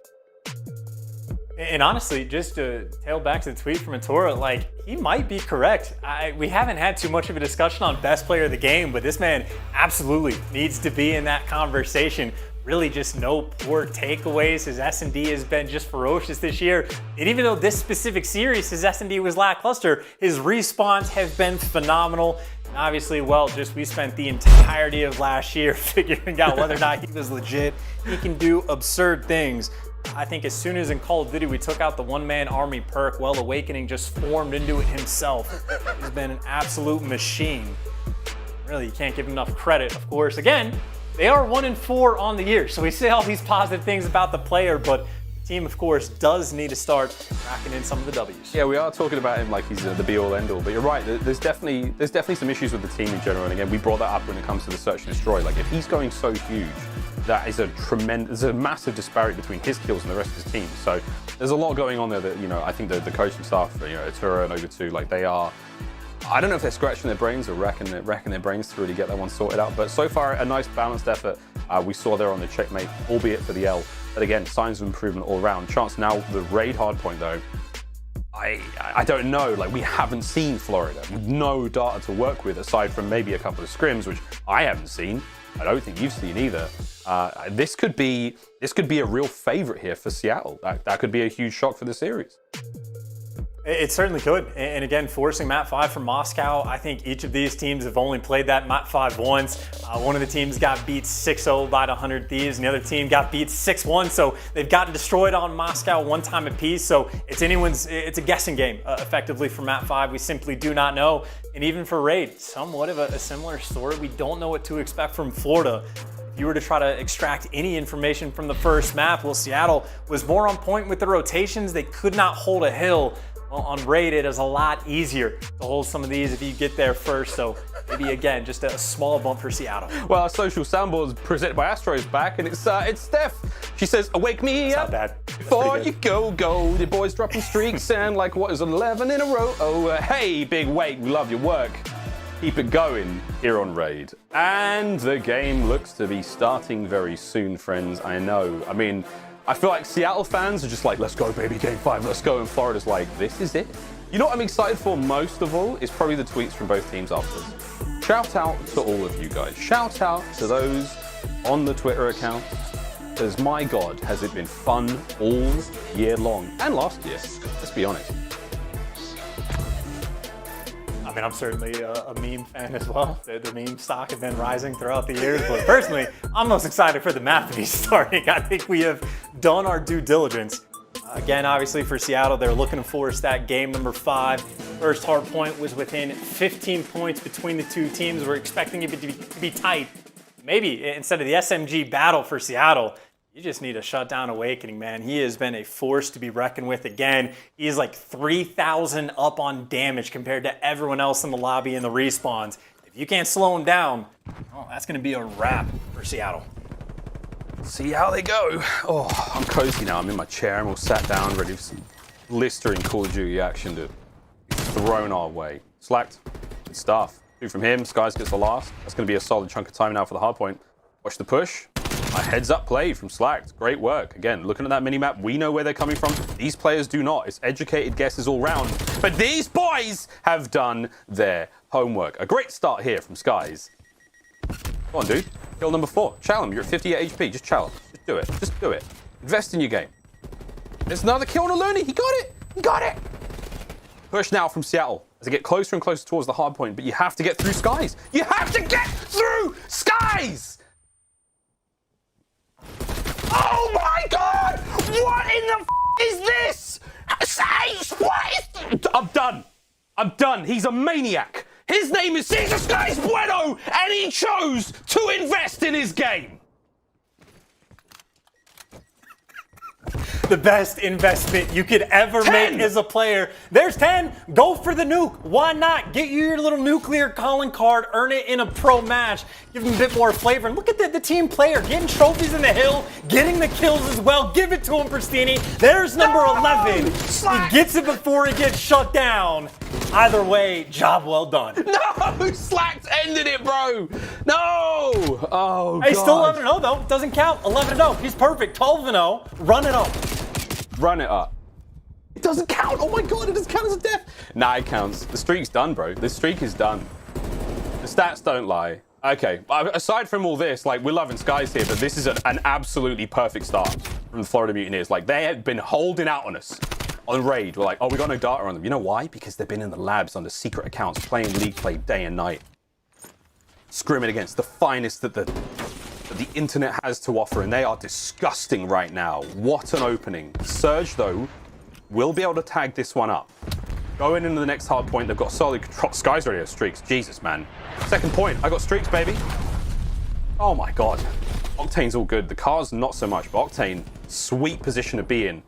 And honestly, just to tail back to the tweet from Atura, like, he might be correct. We haven't had too much of a discussion on best player of the game, but this man absolutely needs to be in that conversation. Really just no poor takeaways. His S&D has been just ferocious this year. And even though this specific series, his S&D was lackluster, his respawns have been phenomenal. And obviously, well, we spent the entirety of last year figuring out whether or not he was legit. He can do absurd things. I think as soon as in Call of Duty we took out the one-man army perk, well, Awakening just formed into it himself. He's been an absolute machine. Really, you can't give him enough credit. Of course, again, they are 1-4 on the year, so we say all these positive things about the player, but the team, of course, does need to start racking in some of the W's. Yeah, we are talking about him like he's the be-all, end-all, but you're right. There's definitely some issues with the team in general, and again, we brought that up when it comes to the search and destroy. Like, if he's going so huge, that is there's a massive disparity between his kills and the rest of his team. So there's a lot going on there that, you know, I think the coaching staff, you know, Atura and Over2, like they are, I don't know if they're scratching their brains or racking their brains to really get that one sorted out. But so far, a nice balanced effort. We saw there on the checkmate, albeit for the L. But again, signs of improvement all around. Chance now, the raid hardpoint though, I don't know, like we haven't seen Florida with no data to work with aside from maybe a couple of scrims, which I haven't seen. I don't think you've seen either. This could be a real favorite here for Seattle. That could be a huge shock for the series. It certainly could. And again, forcing Map 5 from Moscow, I think each of these teams have only played that Map 5 once. One of the teams got beat 6-0 by the 100 Thieves, and the other team got beat 6-1. So they've gotten destroyed on Moscow one time apiece. So it's a guessing game, effectively, for Map 5. We simply do not know. And even for Raid, somewhat of a similar story. We don't know what to expect from Florida. If you were to try to extract any information from the first map, well, Seattle was more on point with the rotations. They could not hold a hill. Well, on Raid, it is a lot easier to hold some of these if you get there first. So maybe, again, just a small bump for Seattle. Well, our social soundboard is presented by Astro's back, and it's Steph. She says, "Wake me up before you go. The boys dropping streaks and like, what is 11 in a row? Oh, hey, Big Wake, we love your work. Keep it going here on Raid." And the game looks to be starting very soon, friends. I know. I mean, I feel like Seattle fans are just like, let's go, baby, game 5, let's go. And Florida's like, this is it. You know what I'm excited for most of all is probably the tweets from both teams afterwards. Shout out to all of you guys. Shout out to those on the Twitter account. Because my God, has it been fun all year long. And last year, let's be honest. I mean, I'm certainly a meme fan as well. The meme stock has been rising throughout the years, but personally, I'm most excited for the map to be starting. I think we have done our due diligence. Again, obviously for Seattle, they're looking to force that game number 5. First hard point was within 15 points between the two teams. We're expecting it to be tight. Maybe instead of the SMG battle for Seattle, you just need to shut down Awakening, man. He has been a force to be reckoned with again. He is like 3,000 up on damage compared to everyone else in the lobby and the respawns. If you can't slow him down, well, that's going to be a wrap for Seattle. See how they go. Oh, I'm cozy now. I'm in my chair. I'm all sat down, ready for some blistering Call of Duty action to be thrown our way. Slacked. Good stuff. 2 from him. Skies gets the last. That's going to be a solid chunk of time now for the hard point. Watch the push. A heads-up play from Slacked. Great work. Again, looking at that mini-map, we know where they're coming from. These players do not. It's educated guesses all round. But these boys have done their homework. A great start here from Skies. Come on, dude. Kill number 4. Challenge him. You're at 58 HP. Just challenge. Just do it. Just do it. Invest in your game. There's another kill on a Loony. He got it. He got it. Push now from Seattle as they get closer and closer towards the hard point. But you have to get through Skies. You have to get through Skies. Oh my God! What in the is this? What is... I'm done. I'm done. He's a maniac. His name is Cesar Skies Bueno, and he chose to invest in his game. The best investment you could ever make as a player. There's 10. Go for the nuke. Why not? Get you your little nuclear calling card. Earn it in a pro match. Give them a bit more flavor. And look at the team player getting trophies in the hill, getting the kills as well. Give it to him, Prestinni. There's number 11. He gets it before he gets shut down. Either way, job well done. No, Slacked ended it, bro. No. Oh, Hey, God. still 11-0 though. Doesn't count. 11-0. He's perfect. 12-0. Run it up. Run it up. It doesn't count. Oh my God, it doesn't count as a death. Nah, it counts. The streak's done, bro. The streak is done. The stats don't lie. Okay, aside from all this, like, we're loving Skies here, but this is an absolutely perfect start from the Florida Mutineers. Like, they have been holding out on us on Raid. We're like, oh, we got no data on them. You know why? Because they've been in the labs under secret accounts, playing League play day and night. Scrimming against the finest that the internet has to offer, and they are disgusting right now. What an opening. Surge, though, will be able to tag this one up. Going into the next hard point, they've got solid control. Skies already have streaks. Jesus, man. Second point, I got streaks, baby. Oh my God. Octane's all good. The car's not so much, but Octane, sweet position to be in.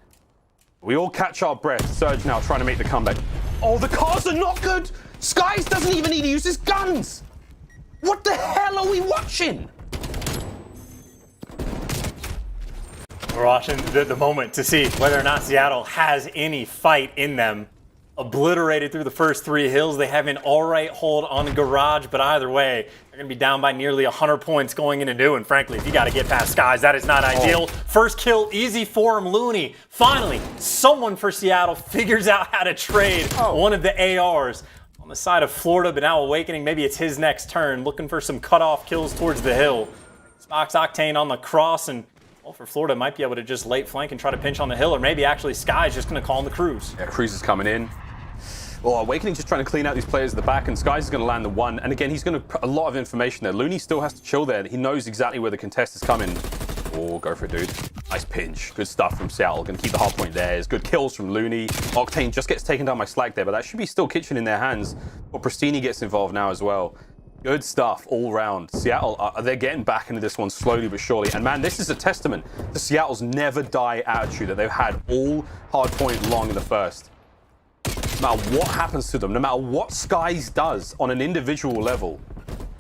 We all catch our breath. Surge now trying to make the comeback. Oh, the cars are not good. Skies doesn't even need to use his guns. What the hell are we watching? We're watching the moment to see whether or not Seattle has any fight in them. Obliterated through the first 3 hills. They have an all right hold on the garage, but either way, they're going to be down by nearly 100 points going into new. And frankly, if you got to get past Skies, that is not ideal. First kill, easy for him, Loony. Finally, someone for Seattle figures out how to trade one of the ARs on the side of Florida, but now Awakening, maybe it's his next turn, looking for some cutoff kills towards the hill. Spox Octane on the cross, and well, for Florida, might be able to just late flank and try to pinch on the hill, or maybe actually Sky's just going to call in the cruise. Yeah, cruise is coming in. Well, Awakening just trying to clean out these players at the back, and Skies is going to land the 1. And again, he's going to put a lot of information there. Loony still has to chill there. He knows exactly where the contest is coming. Oh, go for it, dude. Nice pinch. Good stuff from Seattle. Going to keep the hard point there. It's good kills from Loony. Octane just gets taken down by Slack there, but that should be still Kitchen in their hands. But Prestinni gets involved now as well. Good stuff all round. Seattle, they're getting back into this one slowly but surely. And man, this is a testament to Seattle's never die attitude that they've had all hard point long in the first. No matter what happens to them, no matter what Skies does on an individual level,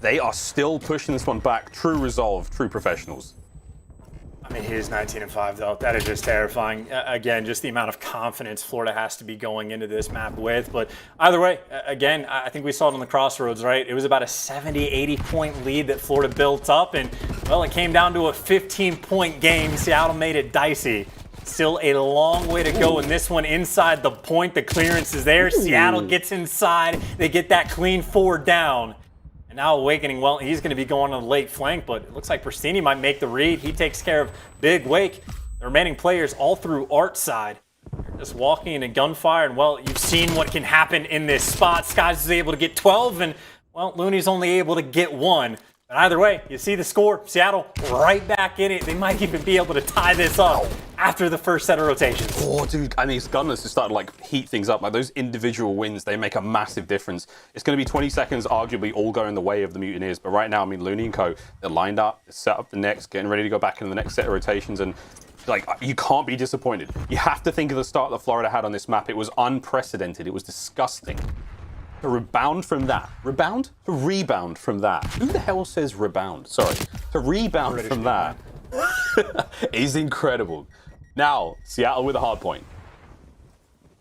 they are still pushing this one back. True resolve, true professionals. I mean, he is 19-5 though. That is just terrifying. Again, just the amount of confidence Florida has to be going into this map with. But either way, again, I think we saw it on the crossroads, right? It was about a 70-80 point lead that Florida built up, and well, it came down to a 15-point game. Seattle made it dicey. Still a long way to go in this one. Inside the point, the clearance is there. Seattle gets inside. They get that clean 4 down. And now Awakening, well, he's going to be going on the late flank, but it looks like Prestinni might make the read. He takes care of Big Wake. The remaining players all through Art side. They're just walking into gunfire, and well, you've seen what can happen in this spot. Skies is able to get 12, and well, Looney's only able to get 1. But either way, you see the score. Seattle right back in it. They might even be able to tie this up after the first set of rotations. Oh, dude, I mean, it's Gunless has started to like heat things up. Like those individual wins, they make a massive difference. It's going to be 20 seconds, arguably all going the way of the Mutineers. But right now, I mean, Loony and Co, they're lined up, they're set up the next, getting ready to go back into the next set of rotations. And like, you can't be disappointed. You have to think of the start that Florida had on this map. It was unprecedented. It was disgusting. To rebound from that. Rebound? To rebound from that. Who the hell says rebound? Sorry. To rebound from that is incredible. Now, Seattle with a hard point.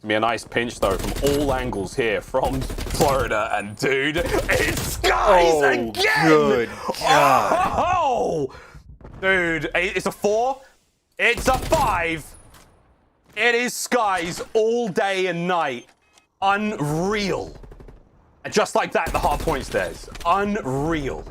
Be a nice pinch though from all angles here from Florida, and dude, it's Skies again! Good God. Oh! Dude, it's a 4. It's a 5. It is skies all day and night. Unreal. And just like that, the hard point stairs. Unreal.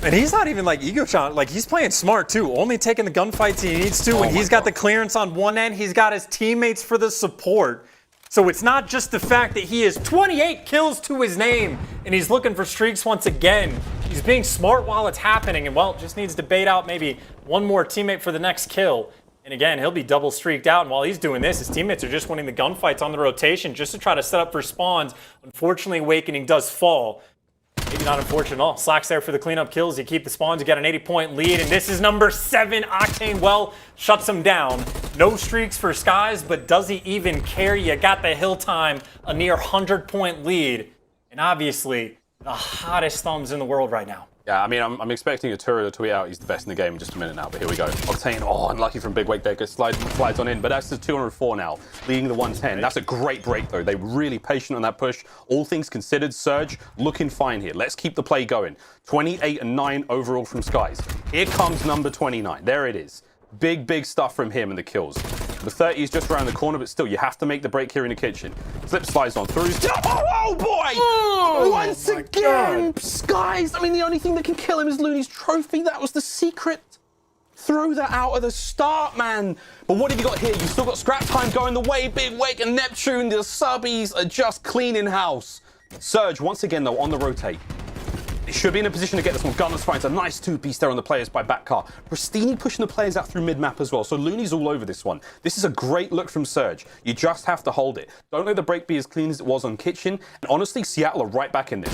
And he's not even like ego shot. Like, he's playing smart too. Only taking the gunfights he needs to. When he's got the clearance on one end, he's got his teammates for the support. So it's not just the fact that he has 28 kills to his name and he's looking for streaks once again. He's being smart while it's happening and, well, just needs to bait out maybe one more teammate for the next kill. And again, he'll be double streaked out. And while he's doing this, his teammates are just winning the gunfights on the rotation just to try to set up for spawns. Unfortunately, Awakening does fall. Maybe not unfortunate at all. Slack's there for the cleanup kills. You keep the spawns. You get an 80-point lead. And this is number 7. Octane, well, shuts him down. No streaks for Skies, but does he even care? You got the hill time, a near 100-point lead. And obviously, the hottest thumbs in the world right now. Yeah, I mean, I'm expecting Atura to tweet out he's the best in the game in just a minute now, but here we go. Octane, unlucky from Big Wake there, slides on in, but that's the 204 now, leading the 110. That's a great break, though. They were really patient on that push. All things considered, Surge looking fine here. Let's keep the play going. 28 and 9 overall from Skies. Here comes number 29. There it is. Big stuff from him and the kills. The 30 is just around the corner, but still, you have to make the break here in the kitchen. Flip slides on through. Oh boy! Once again, Skies. I mean, the only thing that can kill him is Loony's trophy. That was the secret. Throw that out at the start, man. But what have you got here? You've still got scrap time going the way. Big Wake and Neptune, the subbies are just cleaning house. Surge, once again, though, on the rotate. He should be in a position to get this one. Gunless finds a nice 2-piece there on the players by Backcar. Prestinni pushing the players out through mid-map as well, so Loony's all over this one. This is a great look from Surge. You just have to hold it. Don't let the break be as clean as it was on Kitchen. And honestly, Seattle are right back in this.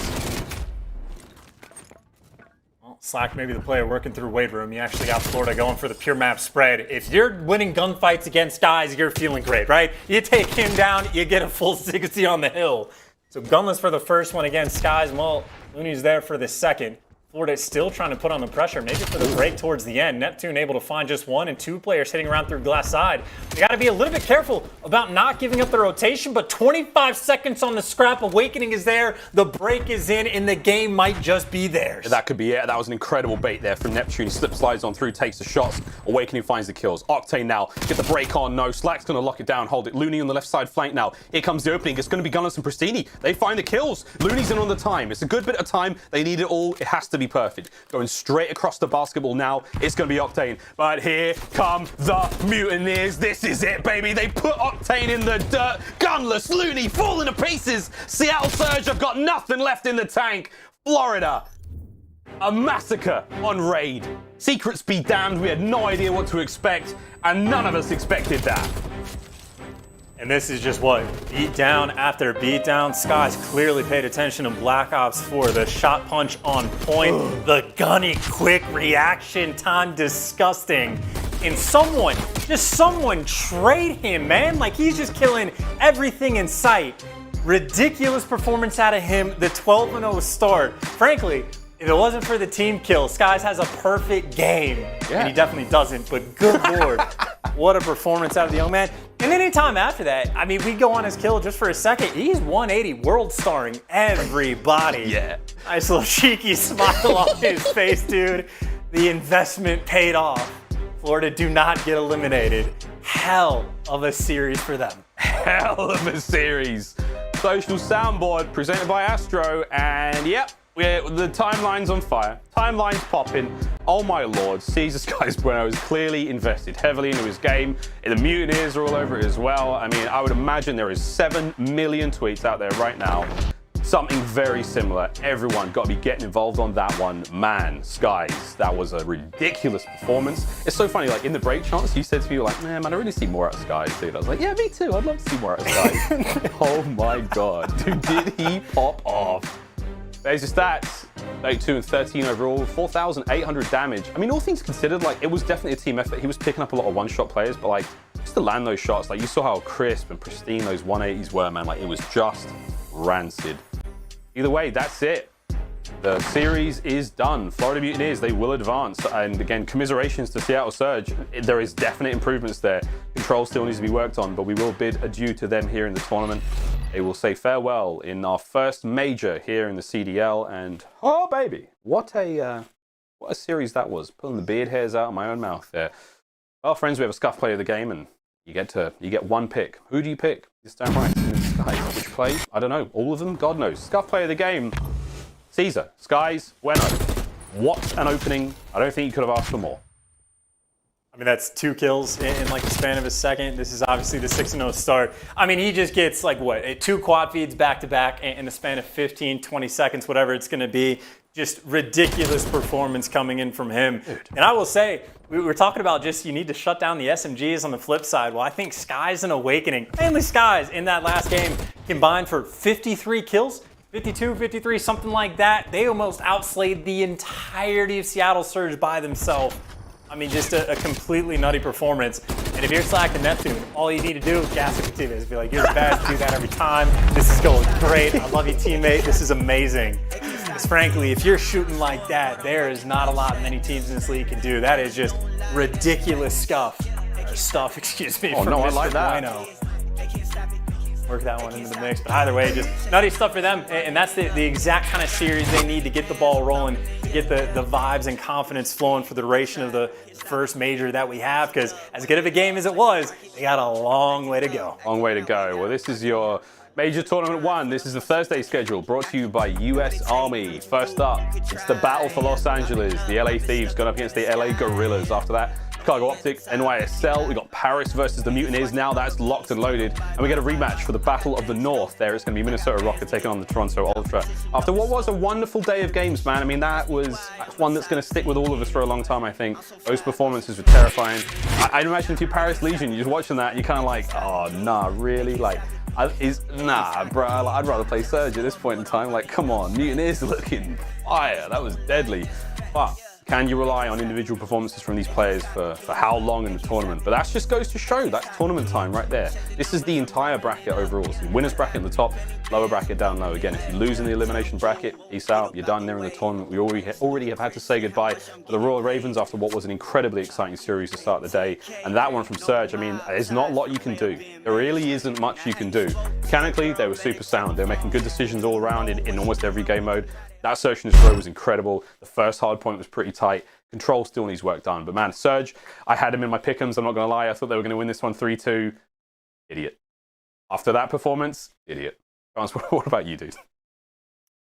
Well, Slack maybe the player working through weight room. You actually got Florida going for the pure map spread. If you're winning gunfights against guys, you're feeling great, right? You take him down, you get a full 60 on the hill. So Gunless for the first one against Skies. Well, Loony's there for the second. Florida is still trying to put on the pressure, maybe for the break towards the end. Neptune able to find just 1 and 2 players hitting around through glass side. You got to be a little bit careful about not giving up the rotation, but 25 seconds on the scrap. Awakening is there, the break is in, and the game might just be theirs. That could be it. That was an incredible bait there from Neptune. He slip slides on through, takes the shots. Awakening finds the kills. Octane now, get the break on. No, Slack's going to lock it down, hold it. Loony on the left side flank now. Here comes the opening. It's going to be Gunless and Prestinni. They find the kills. Loony's in on the time. It's a good bit of time. They need it all. It has to be perfect. Going straight across the basketball now. It's going to be Octane. But here come the Mutineers. This is it, baby. They put Octane in the dirt. Gunless, Loony falling to pieces. Seattle Surge have got nothing left in the tank. Florida, a massacre on raid. Secrets be damned. We had no idea what to expect, and none of us expected that. And this is just what? Beatdown after beatdown. Skies clearly paid attention in Black Ops 4. The shot punch on point. The gunny quick reaction time disgusting. And someone, just someone trade him, man. Like, he's just killing everything in sight. Ridiculous performance out of him. The 12-0 start. Frankly, if it wasn't for the team kill, Skies has a perfect game. Yeah. And he definitely doesn't, but good lord. What a performance out of the young man. And any time after that, I mean, we go on his kill just for a second. He's 180 world starring everybody. Yeah. Nice little cheeky smile on his face, dude. The investment paid off. Florida do not get eliminated. Hell of a series for them. Hell of a series. Social soundboard presented by Astro, and yep. The timeline's on fire. Timeline's popping. Oh my lord, Caesar Skies Bueno is clearly invested heavily into his game. And the Mutineers are all over it as well. I mean, I would imagine there is 7 million tweets out there right now. Something very similar. Everyone got to be getting involved on that one. Man, Skies, that was a ridiculous performance. It's so funny, like in the break chance, you said to me, like, man, I really see more out of Skies, dude. I was like, yeah, me too. I'd love to see more out of Skies. Oh my god, dude, did he pop off? There's your stats. 32 and 13 overall, 4,800 damage. I mean, all things considered, like, it was definitely a team effort. He was picking up a lot of one-shot players, but, like, just to land those shots, like, you saw how crisp and pristine those 180s were, man. Like, it was just rancid. Either way, that's it. The series is done. Florida Mutineers, they will advance. And again, commiserations to Seattle Surge. There is definite improvements there. Control still needs to be worked on, but we will bid adieu to them here in the tournament. They will say farewell in our first major here in the CDL. And oh baby, what a What a series that was. Pulling the beard hairs out of my own mouth there. Well, friends, we have a Scuff player of the game, and you get one pick. Who do you pick? This time right in the sky. Which play? I don't know. All of them? God knows. Scuff player of the game. Caesar. Skies. Bueno. What an opening. I don't think you could have asked for more. I mean, that's 2 kills in like the span of a second. This is obviously the 6-0 start. I mean, he just gets like what, 2 quad feeds back to back in the span of 15, 20 seconds, whatever it's going to be. Just ridiculous performance coming in from him. And I will say, we were talking about just you need to shut down the SMGs on the flip side. Well, I think Skies and Awakening, mainly Skies in that last game, combined for 53 kills. 52, 53, something like that. They almost outslayed the entirety of Seattle Surge by themselves. I mean, just a completely nutty performance. And if you're Slack and Neptune, all you need to do is gas it with teammates. Be like, you're the best, do that every time. This is going great. I love you, teammate. This is amazing. Because frankly, if you're shooting like that, there is not a lot many teams in this league can do. That is just ridiculous stuff, excuse me. Oh, no, I like that. Bueno. Work that one into the mix. But either way, just nutty stuff for them. And that's the exact kind of series they need to get the ball rolling, to get the vibes and confidence flowing for the duration of the first major that we have. Because as good of a game as it was, they got a long way to go. Long way to go. Well, this is your Major Tournament 1. This is the Thursday schedule brought to you by US Army. First up, it's the battle for Los Angeles. The LA Thieves going up against the LA Guerrillas. After that, Chicago OpTic, NYSL. We got Paris versus the Mutineers. Now that's locked and loaded. And we get a rematch for the Battle of the North. There it's going to be Minnesota Røkkr taking on the Toronto Ultra. After what was a wonderful day of games, man. I mean, that's one that's going to stick with all of us for a long time, I think. Those performances were terrifying. I imagine if you're Paris Legion, you're just watching that, you're kind of like, oh, nah, really? Like, nah, bro, I'd rather play Surge at this point in time. Like, come on, Mutineers looking fire. That was deadly. But can you rely on individual performances from these players for how long in the tournament? But that just goes to show that's tournament time right there. This is the entire bracket overall. So winners bracket at the top, lower bracket down low. Again, if you lose in the elimination bracket, peace out, you're done there in the tournament. We already have had to say goodbye to the Royal Ravens after what was an incredibly exciting series to start the day. And that one from Surge, I mean, there's not a lot you can do. There really isn't much you can do. Mechanically, they were super sound. They were making good decisions all around in almost every game mode. That Search and Destroy was incredible. The first hard point was pretty tight. Control still needs work done. But man, Surge, I had him in my pick'ems. I'm not going to lie. I thought they were going to win this one 3-2. Idiot. After that performance, idiot. France, what about you, dude?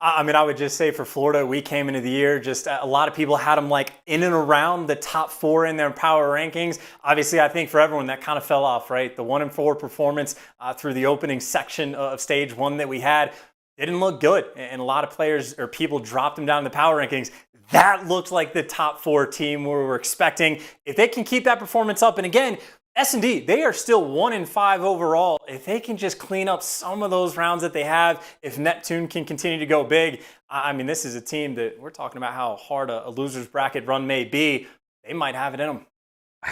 I mean, I would just say for Florida, we came into the year, just a lot of people had them like in and around the top 4 in their power rankings. Obviously, I think for everyone that kind of fell off, right? The 1-4 performance through the opening section of stage 1 that we had didn't look good. And a lot of players or people dropped them down in the power rankings. That looked like the top 4 team we were expecting. If they can keep that performance up, and again, S&D, they are still 1-5 overall. If they can just clean up some of those rounds that they have, if Neptune can continue to go big, I mean, this is a team that we're talking about how hard a loser's bracket run may be. They might have it in them.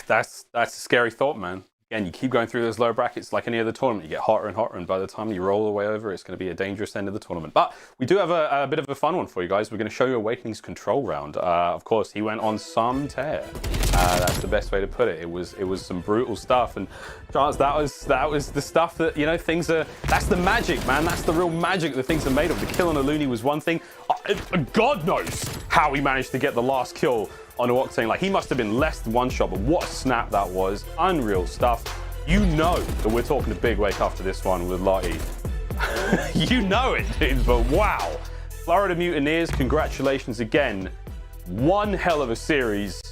That's a scary thought, man. Again, you keep going through those lower brackets like any other tournament. You get hotter and hotter, and by the time you roll the way over, it's going to be a dangerous end of the tournament. But we do have a bit of a fun one for you guys. We're going to show you Awakening's control round. Of course, he went on some tear. That's the best way to put it. It was some brutal stuff, and Charles, that was the stuff that, you know, things are. That's the magic, man. That's the real magic that things are made of. The kill on a Loony was one thing. God knows how he managed to get the last kill on Octane. Like, he must have been less than one shot, but what a snap that was. Unreal stuff. You know that we're talking a big wake after this one with Lottie. You know it, dude, but wow. Florida Mutineers, congratulations again. One hell of a series.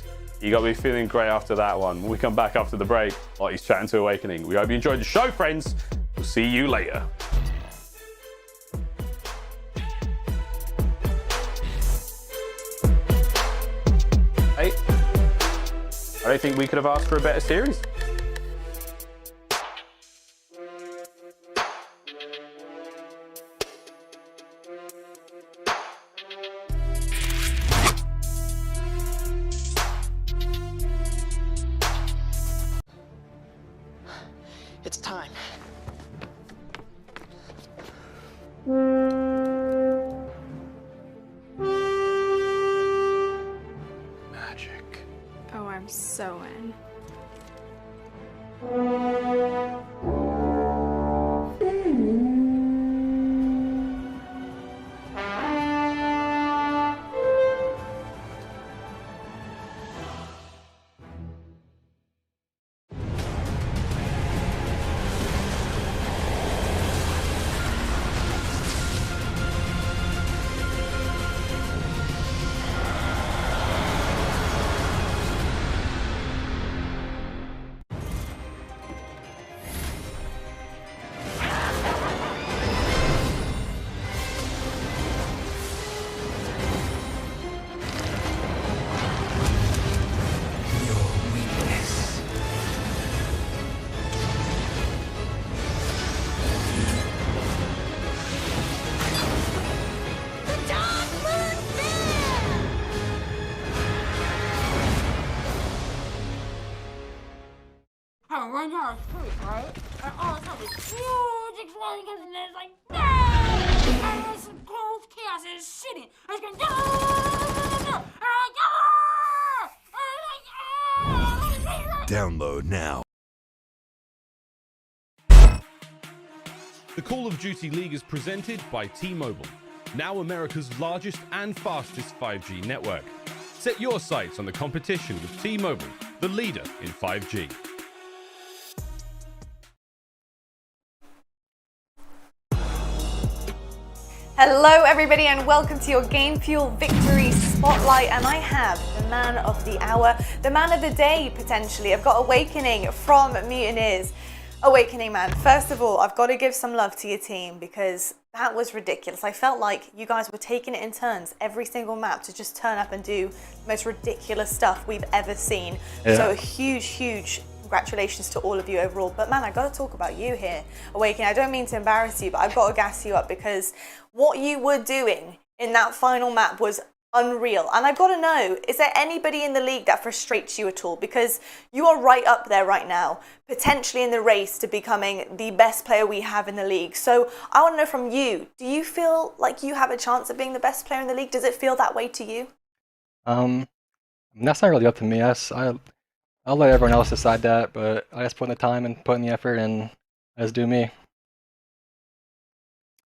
You got me feeling great after that one. When we come back after the break, Lottie's chatting to Awakening. We hope you enjoyed the show, friends. We'll see you later. Hey, I don't think we could have asked for a better series. It's time. Magic. Oh, I'm so in. run down the street, right? And all of a sudden, this huge explosion comes in and it's like, no! And there's some cold chaos and it's shitting. And it's going, no! And I'm like, Download now. The Call of Duty League is presented by T-Mobile, now America's largest and fastest 5G network. Set your sights on the competition with T-Mobile, the leader in 5G. Hello everybody and welcome to your Game Fuel Victory Spotlight, and I have the man of the hour, the man of the day potentially. I've got Awakening from Mutineers. Awakening man, first of all, I've got to give some love to your team because that was ridiculous. I felt like you guys were taking it in turns every single map to just turn up and do the most ridiculous stuff we've ever seen. Yeah. So a huge congratulations to all of you overall. But man, I got to talk about you here, Awakening. I don't mean to embarrass you, but I've got to gas you up because what you were doing in that final map was unreal. And I've got to know, is there anybody in the league that frustrates you at all? Because you are right up there right now, potentially in the race to becoming the best player we have in the league. So I want to know from you, do you feel like you have a chance of being the best player in the league? Does it feel that way to you? That's not really up to me. I'll let everyone else decide that, but I just put in the time and put in the effort and I just do me.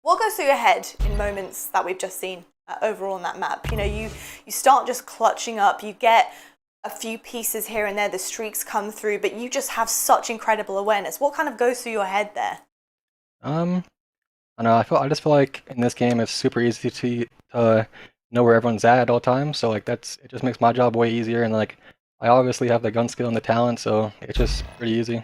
What goes through your head in moments that we've just seen overall on that map? You know, you start just clutching up, you get a few pieces here and there, the streaks come through, but you just have such incredible awareness. What kind of goes through your head there? I don't know, I just feel like in this game it's super easy to know where everyone's at all times, so like it just makes my job way easier, and like I obviously have the gun skill and the talent, so it's just pretty easy.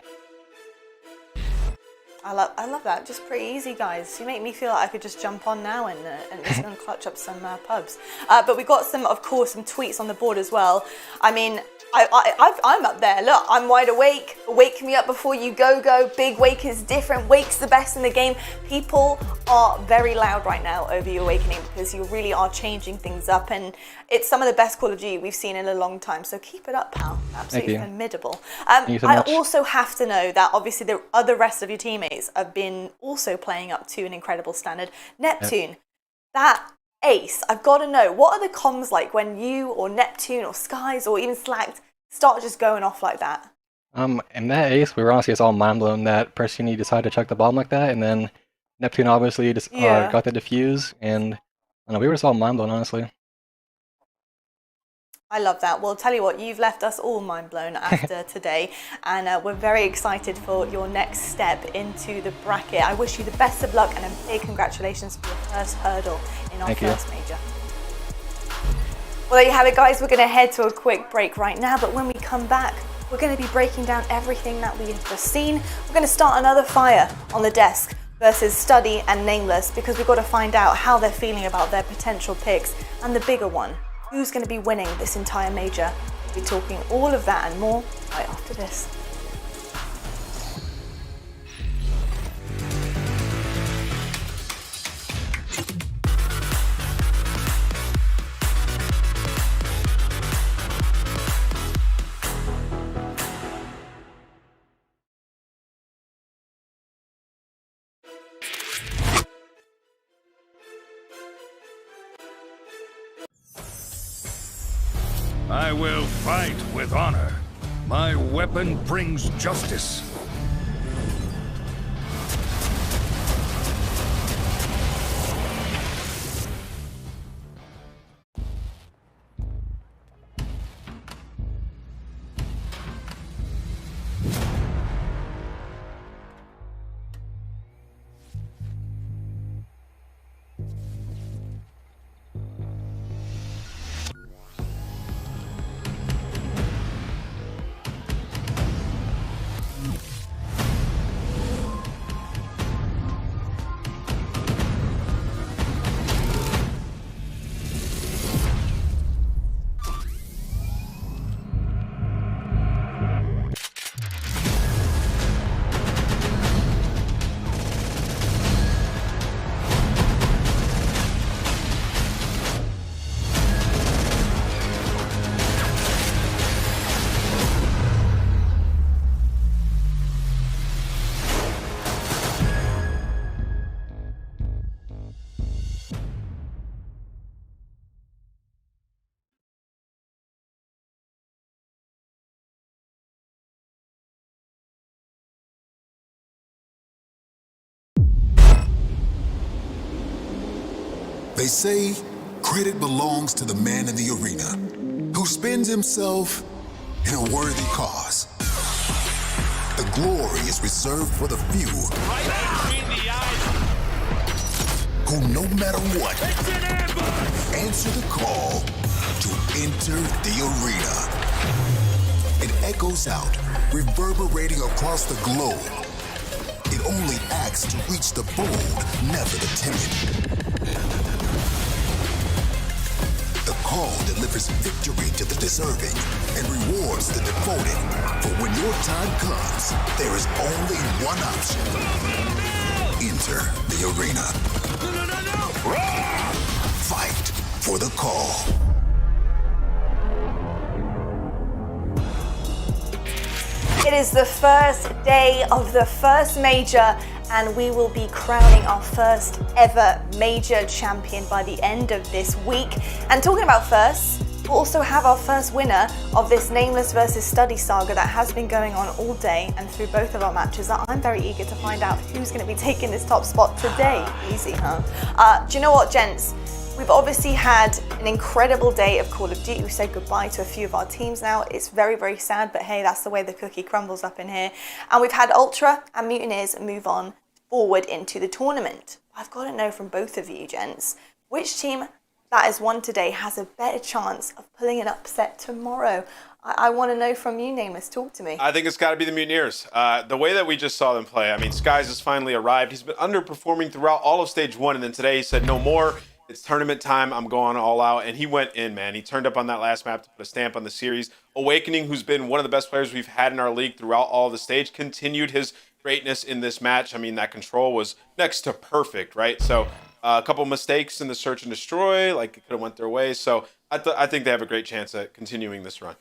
I love that. Just pretty easy, guys. You make me feel like I could just jump on now and just go and clutch up some pubs. But we've got some, of course, some tweets on the board as well. I mean, I'm up there. Look, I'm wide awake. Wake me up before you go. Big Wake is different. Wake's the best in the game. People are very loud right now over you, Awakening, because you really are changing things up, and it's some of the best Call of Duty we've seen in a long time. So keep it up, pal. Absolutely formidable. Thank you so much. I also have to know that obviously the other rest of your teammates have been also playing up to an incredible standard. Neptune, that ace, I've got to know, what are the comms like when you or Neptune or Skies or even Slacked start just going off like that? In that ace, we were honestly just all mind blown that Prestinni decided to chuck the bomb like that, and then Neptune obviously just got the defuse, and I don't know, we were just all mind blown, honestly. I love that. Well, tell you what, you've left us all mind blown after today, and we're very excited for your next step into the bracket. I wish you the best of luck and a big congratulations for your first hurdle in our first major. Well, there you have it, guys. We're going to head to a quick break right now, but when we come back, we're going to be breaking down everything that we have just seen. We're going to start another fire on the desk versus Study and Nameless, because we've got to find out how they're feeling about their potential picks, and the bigger one, who's going to be winning this entire major. We'll be talking all of that and more right after this. I will fight with honor. My weapon brings justice. They say credit belongs to the man in the arena who spends himself in a worthy cause. The glory is reserved for the few who, no matter what, answer the call to enter the arena. It echoes out, reverberating across the globe. It only acts to reach the bold, never the timid. The call delivers victory to the deserving and rewards the devoted. For when your time comes, there is only one option. Enter the arena. Fight for the call. It is the first day of the first major, and we will be crowning our first ever major champion by the end of this week. And talking about firsts, we'll also have our first winner of this Nameless versus Study saga that has been going on all day and through both of our matches. I'm very eager to find out who's going to be taking this top spot today. Easy, huh? Do you know what, gents? We've obviously had an incredible day of Call of Duty. We said goodbye to a few of our teams now. It's very, very sad, but hey, that's the way the cookie crumbles up in here. And we've had Ultra and Mutineers move on forward into the tournament. I've got to know from both of you, gents, which team that has won today has a better chance of pulling an upset tomorrow. I want to know from you, Nameless. Talk to me. I think it's got to be the Mutineers. The way that we just saw them play, I mean, Skies has finally arrived. He's been underperforming throughout all of stage 1, and then today he said, no more. It's tournament time. I'm going all out. And he went in, man. He turned up on that last map to put a stamp on the series. Awakening, who's been one of the best players we've had in our league throughout all the stage, continued his greatness in this match. I mean, that control was next to perfect, right? So a couple mistakes in the search and destroy, like it could have went their way. So I think they have a great chance at continuing this run.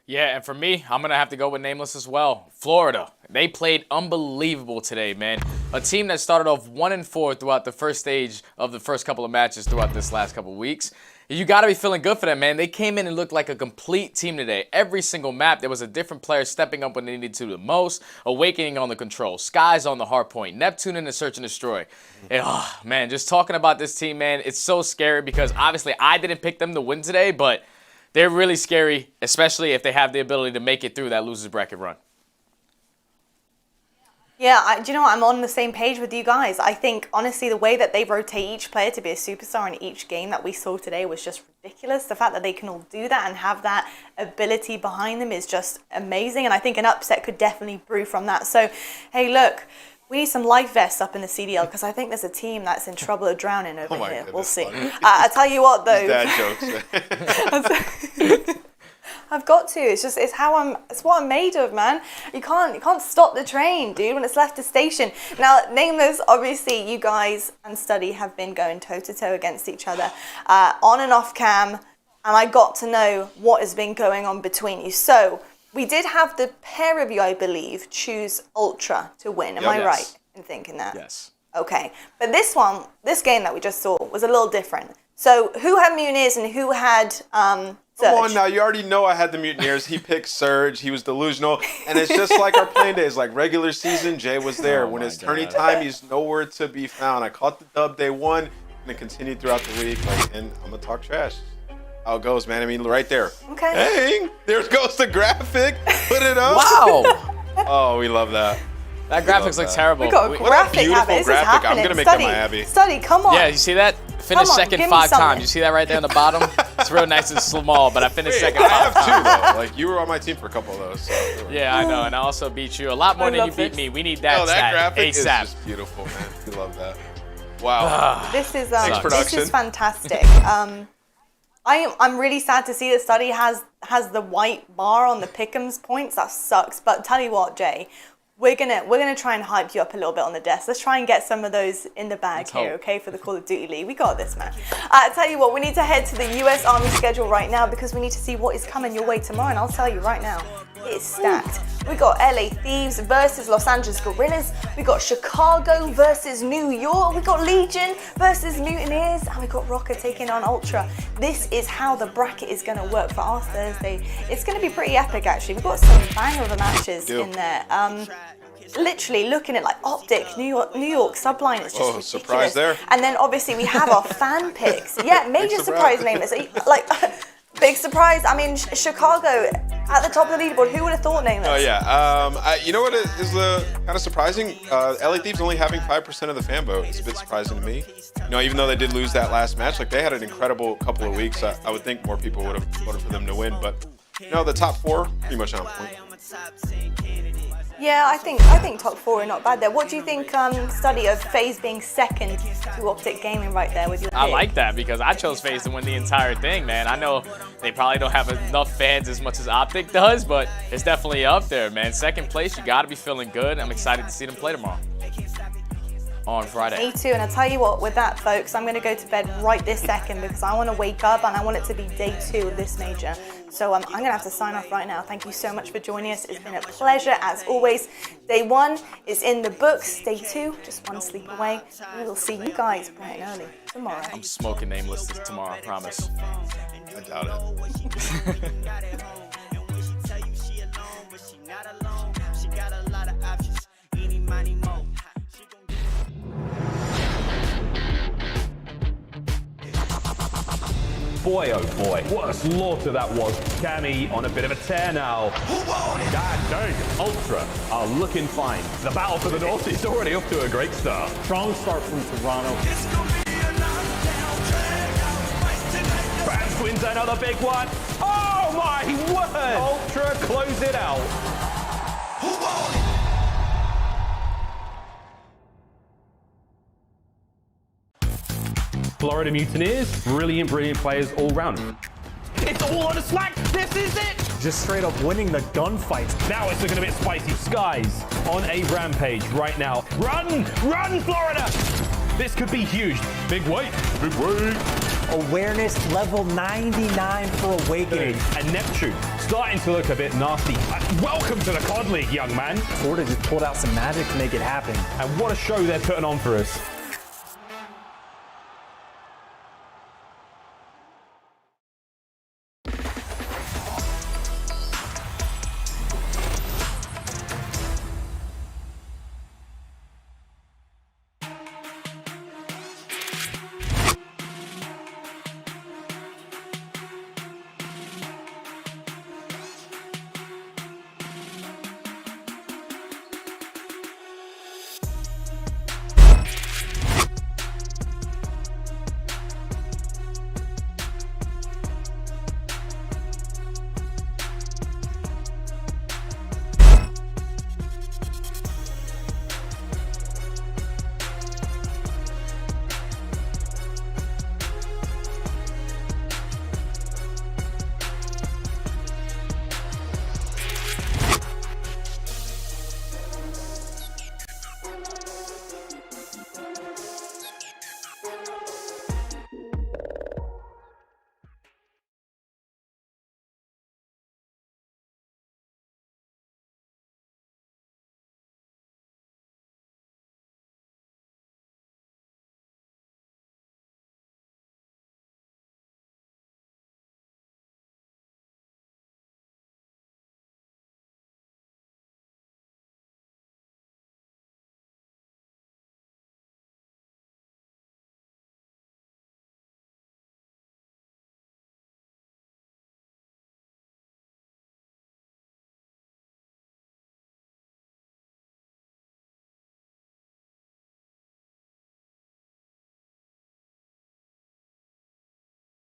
Yeah, and for me, I'm going to have to go with Nameless as well. Florida, they played unbelievable today, man. A team that started off 1-4 throughout the first stage of the first couple of matches throughout this last couple of weeks. You got to be feeling good for them, man. They came in and looked like a complete team today. Every single map, there was a different player stepping up when they needed to the most. Awakening on the control. Skies on the hard point. Neptune in the search and destroy. And, oh, man, just talking about this team, man, it's so scary because obviously I didn't pick them to win today, but they're really scary, especially if they have the ability to make it through that losers bracket run. Yeah, do you know what? I'm on the same page with you guys. I think, honestly, the way that they rotate each player to be a superstar in each game that we saw today was just ridiculous. The fact that they can all do that and have that ability behind them is just amazing. And I think an upset could definitely brew from that. So, hey, look, we need some life vests up in the CDL because I think there's a team that's in trouble of drowning over here. Goodness, we'll see. I tell you what, though. Dad jokes. I've got to. It's what I'm made of, man. You can't stop the train, dude, when it's left the station. Now, Nameless, obviously, you guys and Study have been going toe-to-toe against each other on and off cam, and I got to know what has been going on between you. So, we did have the pair of you, I believe, choose Ultra to win. Am I right in thinking that? Yes. Okay. But this game that we just saw was a little different. So, who had Mutineers and who had Surge? Come on now, you already know I had the Mutineers. He picked Surge. He was delusional. And it's just like our playing days. Like regular season, Jay was there. When it's tourney time, he's nowhere to be found. I caught the dub day 1 and it continued throughout the week. And I'm going to talk trash. How it goes, man. I mean, right there. Okay. Dang. There goes the graphic. Put it up. Wow. Oh, we love that. That graphics looks terrible. We got a graphic. Beautiful This graphic. is happening. I'm going to make Study, that my aBeZy. Study, come on. Yeah, you see that? Finished second 5 times. You see that right there on the bottom? It's real nice and small, but I finished second 5 times. I have 2, though. Like, you were on my team for a couple of those. So. Yeah, I know. And I also beat you a lot more than you beat me. We need that that graphic ASAP. is just beautiful, man. We love that. Wow. This is production. fantastic. I'm really sad to see that Study has the white bar on the pick'ems points. That sucks. But tell you what, Jay, we're gonna try and hype you up a little bit on the desk. Let's try and get some of those in the bag here, okay, for the Call of Duty League. We got this, man. Tell you what, we need to head to the US Army schedule right now because we need to see what is coming your way tomorrow. And I'll tell you right now, it's stacked. We got LA Thieves versus Los Angeles Guerrillas. We got Chicago versus New York. We got Legion versus Mutineers. And we got Røkkr taking on Ultra. This is how the bracket is going to work for our Thursday. It's going to be pretty epic, actually. We've got some banger of matches in there. literally looking at like OpTic, New York Subliners, just ridiculous. Surprise there. And then obviously we have our fan picks. Yeah, major surprise, Nameless. Like, big surprise. I mean, Chicago at the top of the leaderboard. Who would have thought, Nameless? Oh yeah. You know what is kind of surprising? LA Thieves only having 5% of the fan vote. It's a bit surprising to me. You know, even though they did lose that last match, like they had an incredible couple of weeks. I would think more people would have voted for them to win, but you know, the top 4 pretty much on point. Yeah, I think top 4 are not bad there. What do you think, Study, of FaZe being second to OpTic Gaming right there with your pick? I like that because I chose FaZe to win the entire thing, man. I know they probably don't have enough fans as much as OpTic does, but it's definitely up there, man. Second place, you got to be feeling good. I'm excited to see them play tomorrow. On Friday. Me too, and I'll tell you what, with that, folks, I'm going to go to bed right this second because I want to wake up and I want it to be day 2 of this major. So I'm going to have to sign off right now. Thank you so much for joining us. It's been a pleasure, as always. Day 1 is in the books. Day 2, just one sleep away. We will see you guys bright and early tomorrow. I'm smoking Nameless tomorrow, I promise. I doubt it. Boy, oh boy, what a slaughter that was. Cammy on a bit of a tear now. God dang, Ultra are looking fine. The battle for the North is already up to a great start. Strong start from Toronto. Bams wins another big one. Oh my word! Ultra close it out. Florida Mutineers, brilliant players all round. It's all on a slack. This is it. Just straight up winning the gunfights. Now it's looking a bit spicy. Skies on a rampage right now. Run, Florida. This could be huge. Big weight. Awareness level 99 for Awakening. And Neptune starting to look a bit nasty. Welcome to the COD League, young man. Florida just pulled out some magic to make it happen. And what a show they're putting on for us.